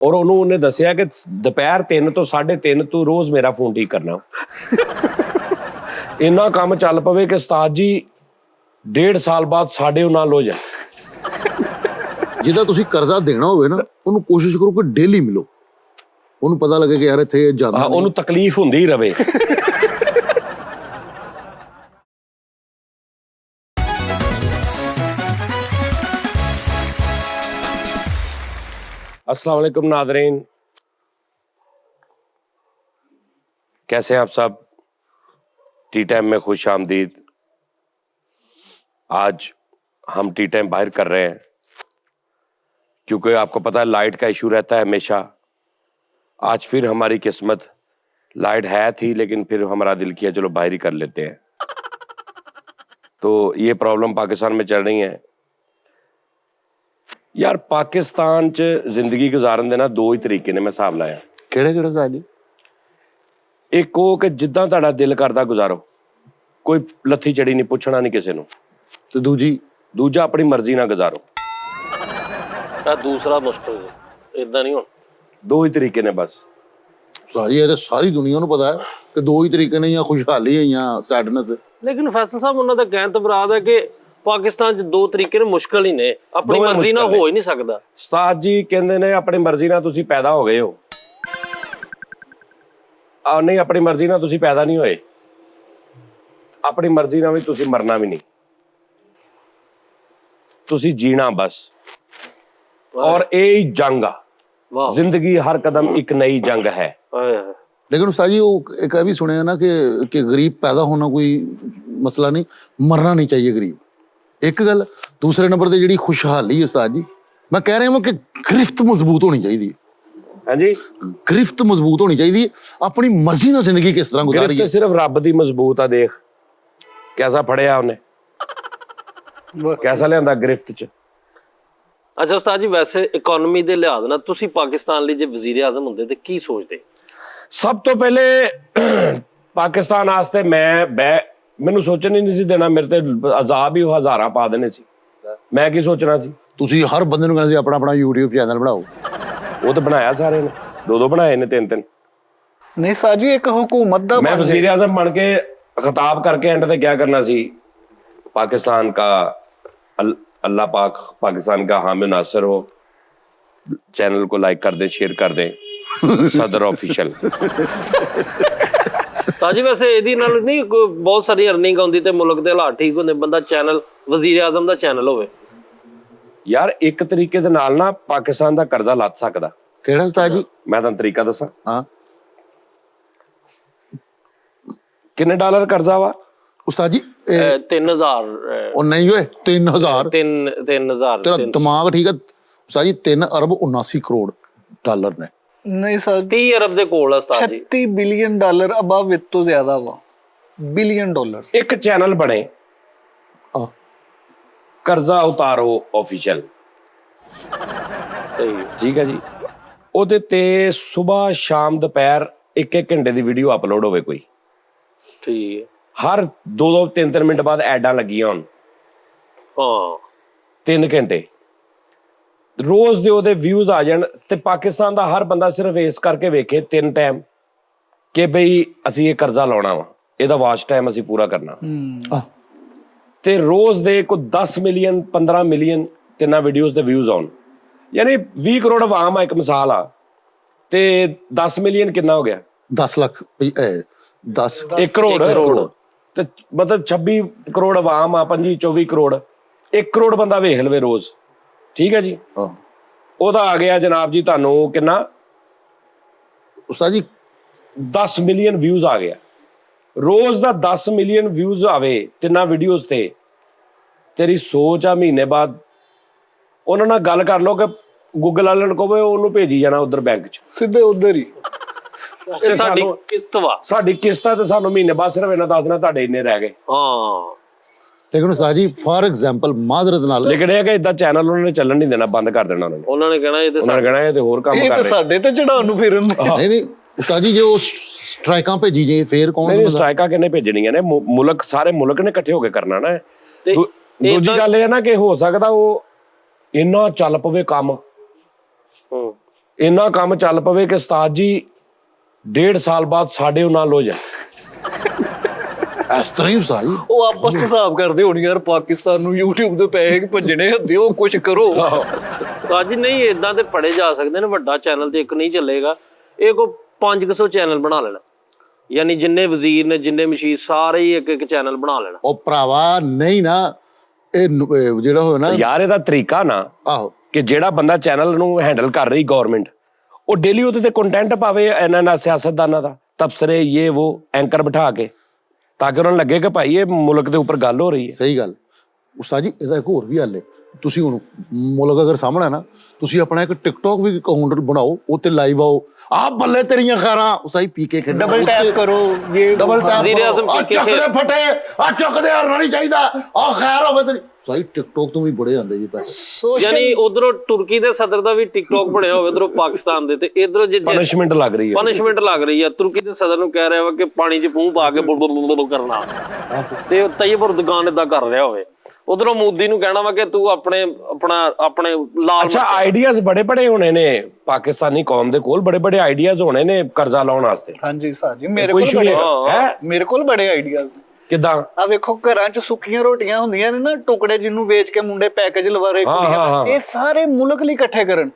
ਔਰ ਉਹਨੇ ਦੱਸਿਆ ਕਿ ਦੁਪਹਿਰ 3 ਤੋਂ 3:30 ਤੂੰ ਰੋਜ਼ ਮੇਰਾ ਫੋਨ ਠੀਕ ਕਰਨਾ। ਇੰਨਾ ਕੰਮ ਚੱਲ ਪਵੇ ਕਿ ਉਸਤਾਦ ਜੀ 1.5 ਸਾਲ ਬਾਅਦ ਸਾਡੇ ਨਾਲ ਹੋ ਜਾਏ। ਜਿਹਦਾ ਤੁਸੀਂ ਕਰਜ਼ਾ ਦੇਣਾ ਹੋਵੇ ਨਾ, ਉਹਨੂੰ ਕੋਸ਼ਿਸ਼ ਕਰੋ ਕਿ ਡੇਲੀ ਮਿਲੋ, ਉਹਨੂੰ ਪਤਾ ਲੱਗੇ ਕਿ ਯਾਰ ਇੱਥੇ ਜਾਂਦਾ, ਉਹਨੂੰ ਤਕਲੀਫ ਹੁੰਦੀ ਹੀ ਰਵੇ। अस्सलाम वालेकुम नाज़रीन, कैसे हैं आप सब? टी टाइम में खुश आमदीद। आज हम टी टाइम बाहर कर रहे हैं क्योंकि आपको पता है लाइट का इशू रहता है हमेशा। आज फिर हमारी किस्मत लाइट है थी, लेकिन फिर हमारा दिल किया चलो बाहर ही कर लेते हैं। तो ये प्रॉब्लम पाकिस्तान में चल रही है यार। पाकिस्तान च जिंदगी गुजारन दे ना दो ही तरीके ने, मैं हिसाब लाया। ਕਿਹੜੇ ਸਾਜੀ? एक वो कि जिद्दां तुहाडा दिल करदा गुजारो, कोई लत्थी चढ़ी नहीं, पुछना नहीं किसी नूं। ਤੇ दूजा अपनी मर्जी नाल गुजारो। दूसरा मुश्किल है, इदां नहीं हो। दो ही तरीके ने बस। ਸਾਜੀ ਇਹ ਤਾਂ ਸਾਰੀ ਦੁਨੀਆ ਨੂੰ ਪਤਾ ਹੈ ਕਿ ਦੋ ਹੀ ਤਰੀਕੇ ਨੇ, ਜਾਂ ਖੁਸ਼ਹਾਲੀ ਹੈ ਜਾਂ ਸੈਡਨੈਸ। लेकिन फैसल साहब उन्होंने कहण तो मुराद है कि पाकिस्तान च दो तरीके ने मुश्किल ही ने, अपनी दोवें मर्जी नाल मुश्किल हो ही नहीं सकदा। उस्ताद जी कहंदे ने अपनी मर्जी नाल तुसीं पैदा हो गए हो। नहीं, अपनी मर्जी नाल तुसीं पैदा नहीं होए, अपनी मर्जी नाल भी तुसीं मरना भी नहीं, तुसीं जीना बस। और यही जंग आ, वाह जिंदगी हर कदम एक नई जंग है। हाय हाय। लेकिन उस्ताद जी वो एक भी सुने ना कि गरीब पैदा होना कोई मसला नहीं, मरना नहीं चाहिए गरीब, एक गल। दूसरे नंबर ते जिहड़ी खुशहाली है उस्ताद जी, मैं कह रहा हूं कि गिरफ्त मजबूत होनी चाहिए। हाँ जी, गिरफ्त मजबूत होनी चाहिए, अपनी मर्जी नाल जिंदगी किस तरह गुजारी गिरफ्त सिर्फ रब दी मजबूत आ। देख कैसा फड़िया उन्हें, कैसा लियांदा गिरफ्त च। अच्छा उस्ताद जी, वैसे इकोनॉमी दे लिहाज नाल तुसीं पाकिस्तान लई जे वजीर आज़म हुंदे ते की सोचदे? सब तो पहले पाकिस्तान वास्ते मैनू सोचन ही नहीं सी देना, मेरे ते अजाब ही हज़ारां पा देने सी। मैं की सोचना सी? ਤੁਸੀਂ हर बंदे ਨੂੰ ਕਹਿੰਦੇ ਆਪਣਾ ਆਪਣਾ YouTube ਚੈਨਲ ਬਣਾਓ। वो तो बनाया सारे ने, दो बनाए ने, 3 नहीं साजी एक हुकूमत दा मैं वजीर आजम बन के खिताब करके एंड ते क्या करना सी? पाकिस्तान का अल्लाह पाक पाकिस्तान का हामी नासिर हो, चैनल को लाइक कर दें, शेयर कर दें, सदर ऑफिशियल। ताजी वैसे ਇਹਦੀ ਨਾਲ ਨਹੀਂ ਬਹੁਤ ਸਾਰੀ ਅਰਨਿੰਗ ਆਉਂਦੀ ਤੇ ਮੁਲਕ ਦੇ ਹਾਲਾਤ ਠੀਕ ਹੁੰਦੇ, ਬੰਦਾ ਚੈਨਲ ਵਜ਼ੀਰ ਆਜ਼ਮ ਦਾ ਚੈਨਲ ਹੋਵੇ। यार एक तरीके दे नाल ना पाकिस्तान दा कर्जा ਲੱਥ ਸਕਦਾ। ਕਿਹੜਾ ਉਸਤਾਦ ਜੀ? मैं ਤੁਹਾਨੂੰ तरीका दसा। ਹਾਂ किन्ने डॉलर कर्जा वा ਉਸਤਾਦ ਜੀ? 3000 ਉਹ ਨਹੀਂ ਓਏ, 3000। 3000 ਤੇਰਾ ਦਿਮਾਗ ਠੀਕ ਹੈ ਉਸਤਾਦ ਜੀ? 3 ਅਰਬ 79 ਕਰੋੜ ਡਾਲਰ ਨੇ। नहीं सर 30 अरब ਦੇ ਕੋਲ ਆ ਉਸਤਾਦ ਜੀ। $36 बिलियन अबव विद तो ज्यादा वा $1 बिलियन। एक चैनल बने ਆ कर्जा उतारो ऑफिशियल, ਸਹੀ ठीक है जी। ਉਹਦੇ ਤੇ ਸਵੇਰ ਸ਼ਾਮ ਦੁਪਹਿਰ 1-1 ਘੰਟੇ ਦੀ ਵੀਡੀਓ ਅਪਲੋਡ ਹੋਵੇ ਕੋਈ, ਠੀਕ ਹੈ। ਹਰ 2-2 3-3 ਮਿੰਟ ਬਾਅਦ ਐਡਾਂ ਲੱਗੀਆਂ ਹੋਣ, ਹਾਂ 3 ਘੰਟੇ ਰੋਜ਼ ਦੇ ਉਹਦੇ ਵਿਊਜ਼ ਆ ਜਾਣ। ਤੇ ਪਾਕਿਸਤਾਨ ਦਾ ਹਰ ਬੰਦਾ ਸਿਰਫ ਇਸ ਕਰਕੇ ਵੇਖੇ 3 ਟਾਈਮ ਕਿ ਬਈ ਅਸੀਂ ਇਹ ਕਰਜ਼ਾ ਲਾਉਣਾ ਵਾ, ਇਹਦਾ ਵਾਚ ਟਾਈਮ ਅਸੀਂ ਪੂਰਾ ਕਰਨਾ। ਆ ਤੇ ਰੋਜ਼ ਦੇ ਕੋਈ 10 ਮਿਲੀਅਨ 15 ਮਿਲੀਅਨ ਤਿੰਨਾਂ ਵੀਡੀਓਜ਼ ਦੇ ਵਿਊਜ਼ ਆਉਣ, ਯਾਨੀ 20 ਕਰੋੜ ਆਵਾਮ ਆ, ਇੱਕ ਮਿਸਾਲ ਆ। ਤੇ 10 ਮਿਲੀਅਨ ਕਿੰਨਾ ਹੋ ਗਿਆ? 10 ਲੱਖ 10 1 ਕਰੋੜ। ਤੇ ਮਤਲਬ 26 ਕਰੋੜ ਆਵਾਮ ਆ, 25-24 ਕਰੋੜ, 1 ਕਰੋੜ ਬੰਦਾ ਵੇਖ ਲਵੇ ਰੋਜ਼, ਠੀਕ ਹੈ ਜੀ। ਹਾਂ ਉਹਦਾ ਆ ਗਿਆ ਜਨਾਬ ਜੀ ਤੁਹਾਨੂੰ ਕਿੰਨਾ? ਉਸਤਾਦ ਜੀ 10 ਮਿਲੀਅਨ ਵਿਊਜ਼ ਆ ਗਿਆ। ਰੋਜ਼ ਦਾ 10 ਮਿਲੀਅਨ ਵਿਊਜ਼ ਆਵੇ ਤਿੰਨਾਂ ਵੀਡੀਓਜ਼ ਤੇ, ਤੇਰੀ ਸੋਚ ਆ ਮਹੀਨੇ ਬਾਅਦ ਉਹਨਾਂ ਨਾਲ ਗੱਲ ਕਰ ਲਓ ਕਿ ਗੂਗਲ ਵਾਲਿਆਂ ਨੂੰ ਕਹੋ ਉਹਨੂੰ ਭੇਜੀ ਜਾਣਾ ਉਧਰ ਬੈਂਕ 'ਚ सीधे उधर ही। ਇਹ ਸਾਡੀ ਕਿਸ਼ਤ ਵਾ। ਸਾਡੀ ਕਿਸ਼ਤਾਂ ਤੇ ਸਾਨੂੰ ਮਹੀਨੇ ਬਾਅਦ ਸਿਰਫ ਇਹਨਾਂ ਦੱਸ ਦੇਣਾ ਤੁਹਾਡੇ ਇੰਨੇ ਰਹਿ ਗਏ। ਹਾਂ ਲੇਕਿਨ ਉਸਤਾਦ ਜੀ ਫਾਰ ਐਗਜ਼ਾਮਪਲ ਮਾਜ਼ਰਤ ਨਾਲ ਲੇਕਿਨ ਇਹ ਕਿ ਇਦਾਂ ਚੈਨਲ ਉਹਨਾਂ ਨੇ ਚੱਲਣ ਨਹੀਂ ਦੇਣਾ, ਬੰਦ ਕਰ ਦੇਣਾ ਉਹਨਾਂ ਨੇ ਕਹਿਣਾ ਇਹ ਤੇ ਉਹਨਾਂ ਨੇ ਕਹਿਣਾ ਇਹ ਤੇ ਹੋਰ ਕੰਮ ये ਕਰ तो ਰਹੇ। साडे ते चढ़ाउण नूं फिरन दे। ਨਹੀਂ ਨਹੀਂ ਉਸਤਾਦ ਜੀ ਜੇ ਉਹ ਸਟ੍ਰਾਈਕਾਂ ਭੇਜੀ ਜੇ ਫੇਰ ਕੌਣ? ਨਹੀਂ ਸਟ੍ਰਾਈਕਾਂ ਕਿੰਨੇ ਭੇਜਣੀਆਂ ਨੇ? ਮੁਲਕ ਸਾਰੇ ਮੁਲਕ ਨੇ ਇਕੱਠੇ ਹੋ ਕੇ ਕਰਨਾ ਨਾ। ਤੇ ਦੂਜੀ ਗੱਲ ਇਹ ਨਾ ਕਿ ਹੋ ਸਕਦਾ ਉਹ ਇੰਨਾ ਚੱਲ ਪਵੇ ਕੰਮ, ਇੰਨਾ ਕੰਮ ਚੱਲ ਪਵੇ ਕਿ ਉਸਤਾਦ ਜੀ 1.5 ਸਾਲ ਬਾਅਦ ਸਾਡੇ ਨਾਲ ਹੋ ਜਾਏ। ਇਸ ਤਰ੍ਹਾਂ ਹੀ ਉਸਤਾਦ ਜੀ। ਉਹ ਆਪਸ ਚ ਹਿਸਾਬ ਕਰਦੇ ਹੋਣ ਯਾਰ ਪਾਕਿਸਤਾਨ ਨੂੰ YouTube ਦੇ ਪੈਸੇ ਭੱਜਣੇ ਦਿਓ ਕੁਝ ਕਰੋ। ਸਾਜੀ ਨਹੀਂ ਇਦਾਂ ਤੇ ਪੜੇ ਜਾ ਸਕਦੇ ਨੇ, ਵੱਡਾ ਚੈਨਲ ਤੇ ਇੱਕ ਨਹੀਂ ਚੱਲੇਗਾ, ਇਹ ਕੋ 500 ਚੈਨਲ ਬਣਾ ਲੈਣਾ, ਯਾਨੀ ਜਿੰਨੇ ਵਜ਼ੀਰ ਨੇ ਜਿੰਨੇ ਮਸ਼ੀਰ ਸਾਰੇ ਹੀ ਇੱਕ ਚੈਨਲ ਬਣਾ ਲੈਣਾ। ਉਹ ਭਰਾਵਾ ਨਹੀਂ ਨਾ, ਇਹ ਜਿਹੜਾ ਹੋਇਆ ਨਾ ਯਾਰ ਇਹਦਾ ਤਰੀਕਾ ਨਾ ਆਹੋ ਕਿ ਜਿਹੜਾ ਬੰਦਾ ਚੈਨਲ ਨੂੰ ਹੈਂਡਲ ਕਰ ਰਹੀ ਗਵਰਨਮੈਂਟ, ਉਹ ਡੇਲੀ ਉਹਦੇ ਤੇ ਕੰਟੈਂਟ ਪਾਵੇ ਇਹਨਾਂ ਸਿਆਸਤਦਾਨਾਂ ਦਾ, ਤਬਸਰੇ ਇਹ ਉਹ ਐਂਕਰ ਬਿਠਾ ਕੇ, ਤਾਂ ਕਿ ਉਹਨਾਂ ਨੂੰ ਲੱਗੇ ਕਿ ਭਾਈ ਇਹ ਮੁਲਕ ਦੇ ਉੱਪਰ ਗੱਲ ਹੋ ਰਹੀ ਹੈ। ਸਹੀ ਗੱਲ ਉਸਤਾਦ ਜੀ। ਇਹਦਾ ਇੱਕ ਹੋਰ ਵੀ ਹੱਲ ਹੈ। ਤੁਸੀਂ ਹੁਣ ਮੁਲਕ ਅਗਰ ਸਾਹਮਣੇ ਨਾ, ਤੁਸੀਂ ਆਪਣਾ ਇੱਕ ਟਿਕਟੋਕ ਵੀ ਅਕਾਊਂਟ ਬਣਾਓ, ਉੱਤੇ ਲਾਈਵ ਆਓ, ਆਹ ਬੱਲੇ ਤੇਰੀਆਂ ਖਾਰਾਂ ਉਸਤਾਦ ਪੀ ਕੇ ਖੇਡੋ, ਡਬਲ ਟੈਪ ਕਰੋ, ਇਹ ਡਬਲ ਟੈਪ ਵਜ਼ੀਰ ਆਜ਼ਮ ਕਰੋ, ਆ ਪੀ ਕੇ ਚੱਕਦੇ ਫਟੇ, ਆ ਚੱਕਦੇ ਹਰਨਾ ਨਹੀਂ ਚਾਹੀਦਾ, ਆ ਖੈਰ ਹੋਵੇ ਤੇਰੀ। ਉਸਤਾਦ ਟਿਕਟੋਕ ਤੋਂ ਵੀ ਬੜੇ ਆਉਂਦੇ ਜੀ ਪੈਸੇ। ਯਾਨੀ ਉਧਰੋਂ ਤੁਰਕੀ ਦੇ ਸਦਰ ਦਾ ਵੀ ਟਿਕਟੋਕ ਬਣਿਆ ਹੋਵੇ, ਇਧਰੋਂ ਪਾਕਿਸਤਾਨ ਦੇ, ਤੇ ਇਧਰੋਂ ਜੇ ਪਨਿਸ਼ਮੈਂਟ ਲੱਗ ਰਹੀ ਹੈ, ਪਨਿਸ਼ਮੈਂਟ ਲੱਗ ਰਹੀ ਆ। ਤੁਰਕੀ ਦੇ ਸਦਰ ਨੂੰ ਕਹਿ ਰਿਹਾ ਵਾ ਕਿ ਪਾਣੀ 'ਚ ਪੂੰਹ ਪਾ ਕੇ ਬੁਲ ਕਰਨਾ, ਤੇ ਤੈਯਿਬ ਅਰਦੋਗਾਨ ਏਦਾਂ ਕਰ ਰਿਹਾ ਹੋਵੇ। ਉਧਰੋਂ ਮੋਦੀ ਨੂੰ ਕਹਿਣਾ ਵਾ ਕਿ ਤੂੰ ਆਪਣੇ ਲਾਲ। ਅੱਛਾ ਆਈਡੀਆਜ਼ ਬੜੇ ਬੜੇ ਹੋਣੇ ਨੇ ਪਾਕਿਸਤਾਨੀ ਕੌਮ ਦੇ ਕੋਲ, ਬੜੇ ਬੜੇ ਆਈਡੀਆਜ਼ ਹੋਣੇ ਨੇ ਕਰਜ਼ਾ ਲਾਉਣ ਵਾਸਤੇ। ਹਾਂਜੀ ਸਾਜੀ ਮੇਰੇ ਕੋਈ ਕੋਲ ਇਸ਼ੂ ਬੜੇ ਨਹੀਂ ਹੈ। ਮੇਰੇ ਕੋਲ ਬੜੇ ਆਈਡੀਆਜ਼ ਨੇ। ਕਿੱਦਾਂ? ਆ ਵੇਖੋ ਘਰਾਂ 'ਚ ਸੁੱਕੀਆਂ ਰੋਟੀਆਂ ਹੁੰਦੀਆਂ ਨੇ ਨਾ, ਟੁਕੜੇ ਜਿਹਨੂੰ ਵੇਚ ਕੇ ਮੁੰਡੇ ਪੈਕੇਜ ਲਵਾਰੇ ਕੁੜੀਆਂ, ਇਹ ਸਾਰੇ ਮੁਲਕ ਲਈ ਇਕੱਠੇ ਕਰਨ।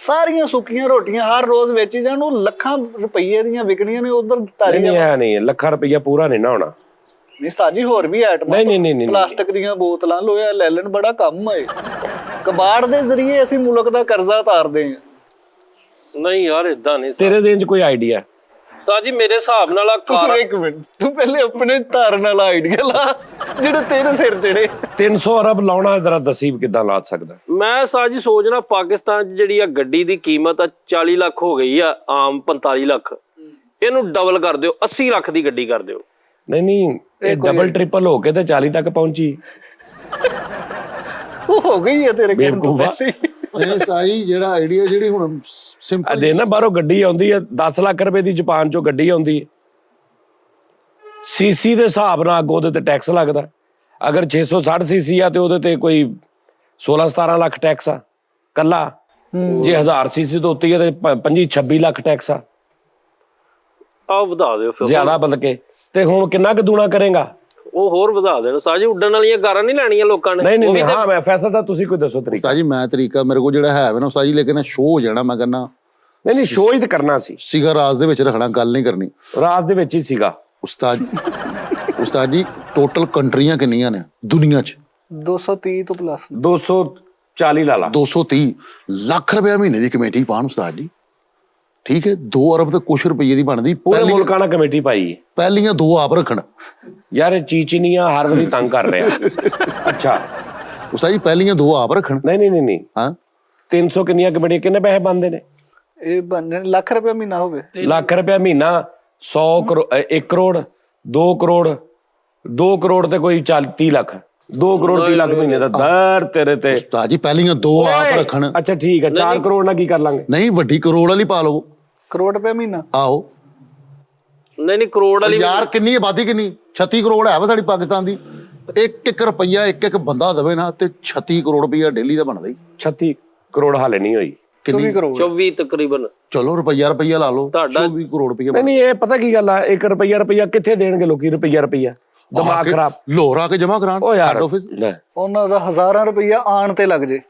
ਸਾਰੀਆਂ ਸੁੱਕੀਆਂ ਰੋਟੀਆਂ ਹਰ ਰੋਜ਼ ਵੇਚੀ ਜਾਣ, ਉਹ ਲੱਖਾਂ ਰੁਪਈਏ ਦੀਆਂ ਵਿਕਣੀਆਂ ਨੇ, ਉਧਰ ਤਾਰੀ ਨਹੀਂ ਹੈ, ਨਹੀਂ ਲੱਖਾਂ ਰੁਪਈਆ ਪੂਰਾ ਨਹੀਂ ਨਾ ਹੋਣਾ। ਨਹੀਂ ਸਾਜੀ ਹੋਰ ਵੀ ਆਈਟਮਾਂ, ਨਹੀਂ ਪਲਾਸਟਿਕ ਦੀਆਂ ਬੋਤਲਾਂ ਲੋਹਾ ਲੈ ਲੈਣ, ਬੜਾ ਕੰਮ ਹੈ। ਕਬਾੜ ਦੇ ਜ਼ਰੀਏ ਅਸੀਂ ਮੁਲਕ ਦਾ ਕਰਜ਼ਾ ਉਤਾਰਦੇ ਹਾਂ। ਨਹੀਂ ਯਾਰ ਇਦਾਂ ਨਹੀਂ ਤੇਰੇ ਦੇਣ 'ਚ ਕੋਈ ਆਈਡੀਆ? ਸਾਜੀ ਮੇਰੇ ਹਿਸਾਬ ਨਾਲ ਆ ਤੂੰ ਇੱਕ ਮਿੰਟ, ਤੂੰ ਪਹਿਲੇ ਆਪਣੇ ਧਾਰਨ ਵਾਲਾ ਆਈਡੀਆ ਲਾ ਜਿਹੜੇ ਤੇਰੇ ਸਿਰ ਚੜੇ। 300 ਅਰਬ ਲਾਉਣਾ ਜ਼ਰਾ ਦੱਸੀ ਕਿੱਦਾਂ ਲਾ ਸਕਦਾ? ਮੈਂ ਸਾਜੀ ਸੋਚਣਾ ਪਾਕਿਸਤਾਨ 'ਚ ਜਿਹੜੀ ਆ ਗੱਡੀ ਦੀ ਕੀਮਤ ਆ 40 ਲੱਖ ਹੋ ਗਈ ਆ, ਆਮ 45 ਲੱਖ, ਇਹਨੂੰ ਡਬਲ ਕਰ ਦਿਓ, 80 ਲੱਖ ਦੀ ਗੱਡੀ ਕਰ ਦਿਓ। ਨਹੀਂ ਇਹ ਡਬਲ ਟ੍ਰਿਪਲ ਹੋ ਕੇ ਤੇ 40 ਤੱਕ ਪਹੁੰਚੀ। ਉਹ ਹੋ ਗਈ ਹੈ ਤੇਰੇ ਬੇਵਕੂਫਾ। ਇਹ ਸਾਈ ਜਿਹੜਾ ਆਈਡੀਆ ਜਿਹੜੀ ਹੁਣ ਸਿੰਪਲ ਦੇ ਨਾ ਬਾਹਰੋਂ ਗੱਡੀ ਆਉਂਦੀ ਹੈ 10 ਲੱਖ ਰੁਪਏ ਦੀ, ਜਾਪਾਨ ਚੋਂ ਗੱਡੀ ਆਉਂਦੀ ਹੈ, ਸੀਸੀ ਦੇ ਹਿਸਾਬ ਨਾਲ ਅੱਗੋਂ ਉਹਦੇ ਤੇ ਟੈਕਸ ਲੱਗਦਾ। ਅਗਰ 660 ਸੀਸੀ ਆ ਤੇ ਉਹਦੇ ਤੇ ਕੋਈ 16-17 ਲੱਖ ਟੈਕਸ ਆ ਕੱਲਾ। ਜੇ 1000 ਸੀਸੀ ਤੋਂ ਉੱਤੇ ਆ ਤੇ 25-26 ਲੱਖ ਟੈਕਸ ਆ। ਆਹ ਵਧਾ ਦਿਓ ਫਿਰ, ਜ਼ਿਆਦਾ ਬਦਲ ਕੇ। ਤੇ ਹੁਣ ਕਿੰਨਾ ਕੁ ਦੂਣਾ ਕਰੇਗਾ? ਉਹ ਹੋਰ ਵਧਾ ਦੇਣ ਸਾਜੀ। ਉੱਡਣ ਵਾਲੀਆਂ ਕਾਰਾਂ ਨਹੀਂ ਲੈਣੀਆਂ ਲੋਕਾਂ ਨੇ। ਨਹੀਂ ਹਾਂ ਮੈਂ ਫੈਸਲਾ ਤਾਂ ਤੁਸੀਂ ਕੋਈ ਦੱਸੋ ਤਰੀਕਾ। ਉਸਤਾਦ ਜੀ ਮੈਂ ਤਰੀਕਾ ਮੇਰੇ ਕੋਲ ਜਿਹੜਾ ਹੈ ਨਾ ਉਸਤਾਦ ਜੀ, ਲੇਕਿਨ ਸ਼ੋਅ ਹੋ ਜਾਣਾ, ਮੈਂ ਕਹਿੰਦਾ ਨਹੀਂ ਸ਼ੋਅ ਹੀ ਤਾਂ ਕਰਨਾ ਸੀ, ਸੀਗਾ ਰਾਜ ਦੇ ਵਿੱਚ ਰੱਖਣਾ, ਗੱਲ ਨਹੀਂ ਕਰਨੀ। ਰਾਜ ਦੇ ਵਿੱਚ ਹੀ ਸੀਗਾ। ਉਸਤਾਦ ਜੀ ਟੋਟਲ ਕੰਟਰੀਆਂ ਕਿੰਨੀਆਂ ਨੇ ਦੁਨੀਆ 'ਚ? 230 ਤੋਂ ਪਲੱਸ। 240 ਲਾ ਲਾ। 230 ਲੱਖ ਰੁਪਇਆ ਮਹੀਨੇ ਦੀ ਕਮੇਟੀ ਪਾਉਣ ਉਸਤਾਦ ਜੀ, ਠੀਕ ਹੈ? 2 ਅਰਬ ਤੇ ਕੁਛ ਰੁਪਏ ਦੀ ਬਣਦੀ। ਪੂਰੇ ਮੁਲਕਾਂ ਨਾਲ ਕਮੇਟੀ ਪਾਈ ਹੈ। ਪਹਿਲੀਆਂ 2 ਆਪ ਰੱਖਣ। ਯਾਰ ਇਹ ਚੀਚੀਨੀਆਂ ਹਰ ਵਾਰੀ ਤੰਗ ਕਰ ਰਿਹਾ। ਅੱਛਾ ਉਸਤਾਦ ਜੀ ਪਹਿਲੀਆਂ 2 ਆਪ ਰੱਖਣ। ਨਹੀਂ ਹਾਂ 300 ਕਿੰਨੀਆਂ ਕਮੇਟੀ, ਕਿੰਨੇ ਪੈਸੇ ਬਣਦੇ ਨੇ? ਇਹ ਬਣਨੇ ਲੱਖ ਰੁਪਏ ਮਹੀਨਾ ਹੋਵੇ। ਲੱਖ ਰੁਪਇਆ ਮਹੀਨਾ 100 ਕਰੋੜ 1 ਕਰੋੜ 2 ਕਰੋੜ 2 ਕਰੋੜ ਤੇ ਕੋਈ 30 ਲੱਖ 2 ਕਰੋੜ 30 ਲੱਖ ਮਹੀਨੇ ਦਾ ਦਰ ਤੇਰੇ ਤੇ। ਉਸਤਾਦ ਜੀ ਪਹਿਲੀਆਂ 2 ਆਪ ਰੱਖਣ। ਅੱਛਾ ਠੀਕ ਹੈ 4 ਕਰੋੜ ਨਾਲ ਕੀ ਕਰ ਲਾਂਗੇ? ਨਹੀਂ ਵੱਡੀ ਕਰੋੜ ਵਾਲੀ ਪਾ ਲਓ। ਕਰੋੜ ਰੁਪਏ ਮਹੀਨਾ? ਆਹੋ ਨਹੀਂ ਕਰੋੜ ਵਾਲੀ ਯਾਰ ਕਿੰਨੀ ਆਬਾਦੀ, ਕਿੰਨੀ 36 ਕਰੋੜ ਹੈ ਵਾ ਸਾਡੀ ਪਾਕਿਸਤਾਨ ਦੀ। 1 ਰੁਪਈਆ ਇੱਕ ਬੰਦਾ ਦੇਵੇ ਨਾ ਤੇ 36 ਕਰੋੜ ਰੁਪਈਆ ਡੇਲੀ ਦਾ ਬਣਦਾ ਹੀ। 36 ਕਰੋੜ ਹਾਲੇ ਨਹੀਂ ਹੋਈ। 24 ਕਰੋੜ 24 ਤਕਰੀਬਨ। ਚਲੋ ਰੁਪਈਆ ਲਾ ਲਓ, ਤੁਹਾਡਾ 24 ਕਰੋੜ ਰੁਪਈਆ। ਨਹੀਂ ਇਹ ਪਤਾ ਕੀ ਗੱਲ ਆ, 1 ਰੁਪਈਆ ਕਿੱਥੇ ਦੇਣਗੇ ਲੋਕੀ? ਰੁਪਈਆ ਦਿਮਾਗ ਖਰਾਬ। ਲਾਹੌਰ ਆ ਕੇ ਜਮਾ ਕਰਾਉਣ ਉਹ ਯਾਰ ਆਫਿਸ। ਉਹਨਾਂ ਦਾ ਹਜ਼ਾਰਾਂ ਰੁਪਈਆ ਆਣ ਤੇ ਲੱਗ ਜੇ।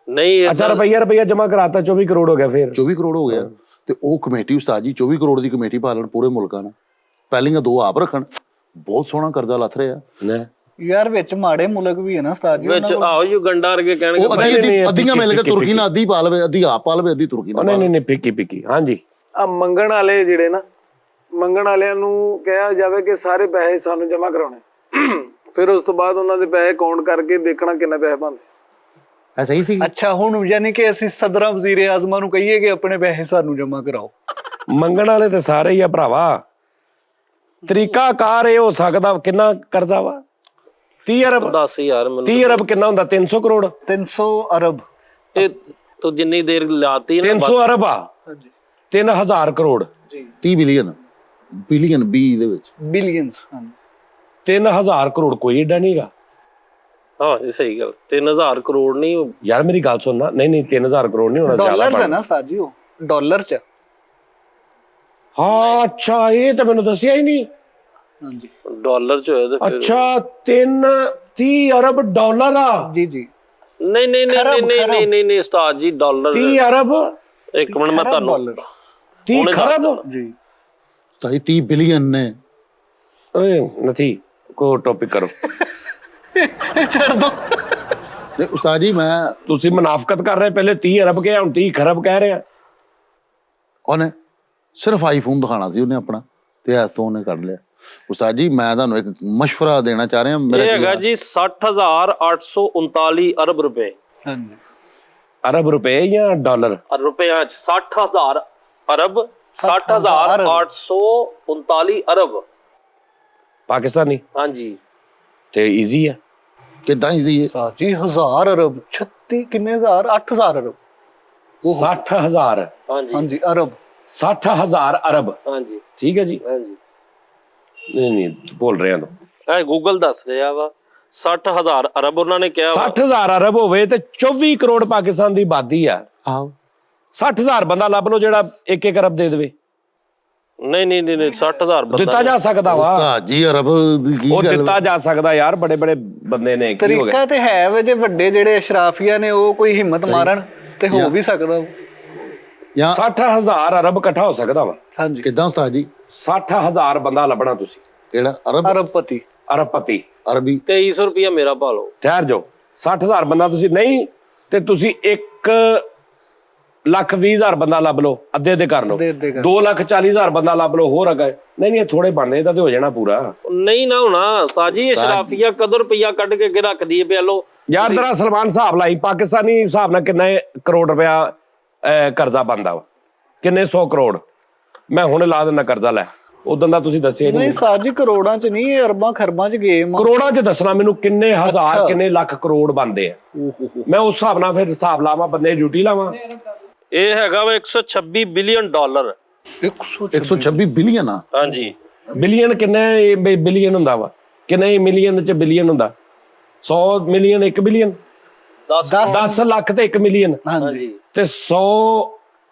ਨਹੀਂ ਅੱਛਾ ਰੁਪਈਆ ਜਮਾ ਕਰਾਤਾ 24 ਕਰੋੜ ਹੋ ਗਿਆ। ਫਿਰ 24 ਕਰੋੜ ਹੋ ਗਿਆ ਤੇ ਉਹ ਕਮੇਟੀ ਉਸਤਾਦ ਜੀ 24 ਕਰੋੜ ਦੀ ਕਮੇਟੀ ਪਾ ਲੈਣ ਪੂਰੇ ਮੁਲਕਾਂ ਨਾਲ। ਪਹਿਲੀਆਂ 2 ਆਪ ਰੱਖਣ, ਬਹੁਤ ਸੋਹਣਾ ਕਰਜ਼ਾ ਲੱਥ ਰਿਹਾ। ਯਾਰ ਵਿੱਚ ਮਾੜੇ ਮੁਲਕ ਵੀ ਹੈ ਨਾ ਉਸਤਾਦ ਜੀ, ਵਿੱਚ ਆਓ ਯੁਗੰਡਾ ਵਰਗੇ ਕਹਿਣਗੇ ਉਹ ਅੱਧੀਆਂ ਮਿਲ ਕੇ ਤੁਰਕੀ ਨਾਲ ਅੱਧੀ ਪਾ ਲਵੇ, ਅੱਧੀ ਆਪ ਪਾ ਲਵੇ, ਅੱਧੀ ਤੁਰਕੀ ਨਾਲ। ਨਹੀਂ ਫਿੱਕੀ ਹਾਂਜੀ। ਆ ਮੰਗਣ ਵਾਲੇ ਜਿਹੜੇ ਨਾ, ਮੰਗਣ ਵਾਲਿਆਂ ਨੂੰ ਕਿਹਾ ਜਾਵੇ ਕਿ ਸਾਰੇ ਪੈਸੇ ਸਾਨੂੰ ਜਮ੍ਹਾਂ ਕਰਾਉਣੇ, ਫਿਰ ਉਸ ਤੋਂ ਬਾਅਦ ਉਹਨਾਂ ਦੇ ਪੈਸੇ ਕਾਊਂਟ ਕਰਕੇ ਦੇਖਣਾ ਕਿੰਨੇ ਪੈਸੇ ਬਣਦੇ। ਐ ਸਹੀ ਸੀ। ਅੱਛਾ ਹੁਣ ਯਾਨੀ ਕਿ ਅਸੀਂ ਸਦਰਾਂ ਵਜ਼ੀਰੇ ਆਜ਼ਮਾਂ ਨੂੰ ਕਹੀਏ ਕਿ ਆਪਣੇ ਪੈਸੇ ਸਾਨੂੰ ਜਮ੍ਹਾਂ ਕਰਾਓ। ਮੰਗਣ ਵਾਲੇ ਤੇ ਸਾਰੇ ਹੀ ਆ ਭਰਾਵਾ। ਤਰੀਕਾ ਕਾਰ ਇਹ ਹੋ ਸਕਦਾ। ਕਿੰਨਾ ਕਰਜ਼ਾ ਵਾ? 30 ਅਰਬ। 10 ਯਾਰ ਮੈਨੂੰ 30 ਅਰਬ ਕਿੰਨਾ ਹੁੰਦਾ? 300 ਕਰੋੜ। 300 ਅਰਬ। ਇਹ ਤੂੰ ਜਿੰਨੀ ਦੇਰ ਲਾਤੀ ਨਾ 300 ਅਰਬ ਆ 3000 ਕਰੋੜ। 30 ਬਿਲੀਅਨ B ਦੇ ਵਿੱਚ ਬਿਲੀਅਨਸ। 3000 ਕਰੋੜ ਕੋਈ ਏਡਾ ਨਹੀਂਗਾ। ਹਾਂ ਜੀ ਸਹੀ ਗੱਲ। 3000 ਕਰੋੜ ਨਹੀਂ। ਯਾਰ ਮੇਰੀ ਗੱਲ ਸੁਣਨਾ। ਨਹੀਂ 3000 ਕਰੋੜ ਨਹੀਂ ਹੋਣਾ, ਜ਼ਿਆਦਾ ਡਾਲਰਸ ਹੈ ਬਣ। ਨਾ ਸਾਜੀ ਉਹ। ਡਾਲਰ ਚ ਹਾਂ ਅੱਛਾ, ਇਹ ਤਾਂ ਮੈਨੂੰ ਦੱਸਿਆ ਹੀ ਨਹੀਂ। ਹਾਂਜੀ ਡਾਲਰ ਚ ਹੋਇਆ ਤੇ ਫਿਰ ਅੱਛਾ 30 ਅਰਬ ਡਾਲਰ ਆ। ਜੀ ਜੀ ਨਹੀਂ ਨਹੀਂ ਨਹੀਂ ਖਰਬ, ਨਹੀਂ ਨਹੀਂ ਨਹੀਂ ਨਹੀਂ ਉਸਤਾਦ ਜੀ, ਡਾਲਰ 30 ਅਰਬ ਇੱਕ ਮਿੰਟ ਮੈਂ ਤੁਹਾਨੂੰ ਡਾਲਰ 30 ਹੁਣੇ ਦੱਸ ਖਰਬ। ਦਿੰਦਾ। ਜੀ ਤਾਈ 30 ਬਿਲੀਅਨ ਨੇ। ਓਏ ਨਥੀ ਕੋ ਟੌਪਿਕ ਕਰੋ। ਛੱਡ ਦੋ। ਤੇ ਉਸਤਾਦ ਜੀ ਮੈਂ ਤੁਸੀਂ ਮੁਨਾਫਕਤ ਕਰ ਰਹੇ, ਪਹਿਲੇ 30 ਅਰਬ ਕਿਹਾ, ਹੁਣ 30 ਖਰਬ ਕਹਿ ਰਹੇ ਆ। ਉਹਨੇ ਸਿਰਫ ਆਈਫੋਨ ਦਿਖਾਣਾ ਸੀ ਉਹਨੇ ਆਪਣਾ, ਤੇ ਐਸ ਤੋਂ ਉਹਨੇ ਕੱਢ ਲਿਆ। ਉਸਤਾਦ ਜੀ ਮੈਂ ਤੁਹਾਨੂੰ ਇੱਕ ਮਸ਼ਵਰਾ ਦੇਣਾ ਚਾਹ ਰਿਹਾ। ਇਹ ਹੈਗਾ ਜੀ 60,839 ਅਰਬ ਰੁਪਏ। ਹਾਂਜੀ ਅਰਬ ਰੁਪਏ ਜਾਂ ਡਾਲਰ? ਰੁਪਿਆਂ ਚ 60,000 ਅਰਬ, 60,839 ਅਰਬ। ਪਾਕਿਸਤਾਨੀ ਹਾਂਜੀ ਤੇ ਈਜ਼ੀ ਆ। ਕਿੱਦਾਂ ਈਜ਼ੀ ਹੈ? ਉਸਤਾਦ ਜੀ 1000 ਅਰਬ 36 ਕਿੰਨੇ ਹਜ਼ਾਰ 8000 ਅਰਬ 60,000 ਹਾਂਜੀ ਹਾਂਜੀ ਅਰਬ 60,000 ਅਰਬ। ਹਾਂਜੀ ਠੀਕ ਹੈ ਜੀ। ਹਾਂਜੀ ਨਹੀਂ ਭੁੱਲ ਰਿਹਾ ਤੂੰ। ਇਹ ਗੂਗਲ ਦੱਸ ਰਿਹਾ ਵਾ 60,000 ਅਰਬ ਉਹਨਾਂ ਨੇ ਕਿਹਾ ਵਾ। 60,000 ਅਰਬ ਹੋਵੇ ਤੇ 24 ਕਰੋੜ ਪਾਕਿਸਤਾਨ ਦੀ ਆਬਾਦੀ ਆ। ਆਹੋ 60,000 ਬੰਦਾ ਲੱਭ ਲਓ ਜਿਹੜਾ 1 ਅਰਬ ਦੇ ਦੇਵੇ। ਨਹੀਂ ਨਹੀਂ ਨਹੀਂ 60,000 ਬੰਦਾ ਦਿੱਤਾ ਜਾ ਸਕਦਾ ਵਾ, ਉਸਤਾਦ ਜੀ ਅਰਬ ਦੀ ਕੀ ਉਹ ਗੱਲ ਦਿੱਤਾ ਜਾ ਸਕਦਾ ਯਾਰ, ਬੜੇ ਬੜੇ ਬੰਦੇ ਨੇ। ਕੀ ਹੋ ਗਿਆ? ਤਰੀਕਾ ਤੇ ਹੈ ਵੇ, ਜੇ ਵੱਡੇ ਜਿਹੜੇ ਅਸ਼ਰਾਫੀਆ ਨੇ ਉਹ ਕੋਈ ਹਿੰਮਤ ਮਾਰਨ ਤੇ ਹੋ ਵੀ ਸਕਦਾ। ਜਾਂ 60,000 ਅਰਬ ਇਕੱਠਾ ਹੋ ਸਕਦਾ ਵਾ। ਹਾਂਜੀ ਕਿੱਦਾਂ ਉਸਤਾਦ ਜੀ? 60,000 ਬੰਦਾ ਲੱਭਣਾ ਤੁਸੀਂ, ਕਿਹੜਾ ਅਰਬ? ਅਰਬਪਤੀ ਅਰਬਪਤੀ। ਅਰਬੀ 2300 ਰੁਪਇਆ ਮੇਰਾ ਪਾ ਲਓ। ਠਹਿਰ ਜਾਓ, 60,000 ਬੰਦਾ ਤੁਸੀਂ ਨਹੀਂ ਤੇ ਤੁਸੀਂ 1,20,000 ਬੰਦਾ ਲੱਭ ਲਓ, ਅੱਧੇ ਅੱਧੇ ਕਰ ਲਓ। ਅੱਧੇ ਅੱਧੇ ਕਰ। 2,40,000 ਬੰਦਾ ਲੱਭ ਲਓ ਹੋਰ ਅਗੇ। ਨਹੀਂ ਨਹੀਂ ਇਹ ਥੋੜੇ ਬਣਨੇ, ਇਹਦਾ ਤੇ ਹੋ ਜਾਣਾ ਪੂਰਾ। ਨਹੀਂ ਨਾ ਹੋਣਾ ਉਸਤਾਦ ਜੀ, ਅਸ਼ਰਾਫੀਆ ਕਦੋਂ ਰੁਪਇਆ ਕੱਢ ਕੇ ਅੱਗੇ ਰੱਖਦੀ ਹੈ ਪਿਆ ਲੋ। ਯਾਰ ਤੇਰਾ ਸਲਮਾਨ ਹਿਸਾਬ ਲਾਈ, ਪਾਕਿਸਤਾਨੀ ਹਿਸਾਬ ਨਾਲ ਕਿੰਨਾ ਕਰੋੜ ਰੁਪਇਆ ਕਰਜ਼ਾ ਬਣਦਾ ਵਾ? ਕਿੰਨੇ 100 ਕਰੋੜ। ਮੈਂ ਹੁਣ ਲਾ ਦਿੰਦਾ ਕਰਜ਼ਾ, ਲੈ ਉਦੋਂ ਦਾ ਤੁਸੀਂ ਦੱਸਿਆ ਹੀ ਨਹੀਂ ਨਹੀਂ। ਉਸਤਾਦ ਜੀ ਕਰੋੜਾਂ ਚ ਨਹੀਂ, ਇਹ ਅਰਬਾਂ ਖਰਬਾਂ ਚ ਗੇਮ ਆ। ਕਰੋੜਾਂ 'ਚ ਦੱਸਣਾ ਮੈਨੂੰ, ਕਿੰਨੇ ਹਜ਼ਾਰ ਅੱਛਾ। ਕਿੰਨੇ ਲੱਖ ਕਰੋੜ ਬਣਦੇ ਆ। ਮੈਂ ਉਸ ਹਿਸਾਬ ਨਾਲ ਫਿਰ ਹਿਸਾਬ ਲਾਵਾਂ, ਬੰਦੇ ਦੀ ਡਿਊਟੀ ਲਾਵਾਂ। ਇਹ ਹੈਗਾ ਵਾ 126 ਬਿਲੀਅਨ ਡਾਲਰ। 126 ਬਿਲੀਅਨ ਆ। ਹਾਂਜੀ ਬਿਲੀਅਨ ਕਿੰਨੇ ਬਿਲੀਅਨ ਹੁੰਦਾ ਵਾ? ਕਿੰਨੇ ਮਿਲੀਅਨ 'ਚ ਬਿਲੀਅਨ ਹੁੰਦਾ? 100 ਮਿਲੀਅਨ 1 ਬਿਲੀਅਨ, 10 ਲੱਖ ਤੇ 1 ਮਿਲੀਅਨ, ਹਾਂਜੀ ਤੇ 100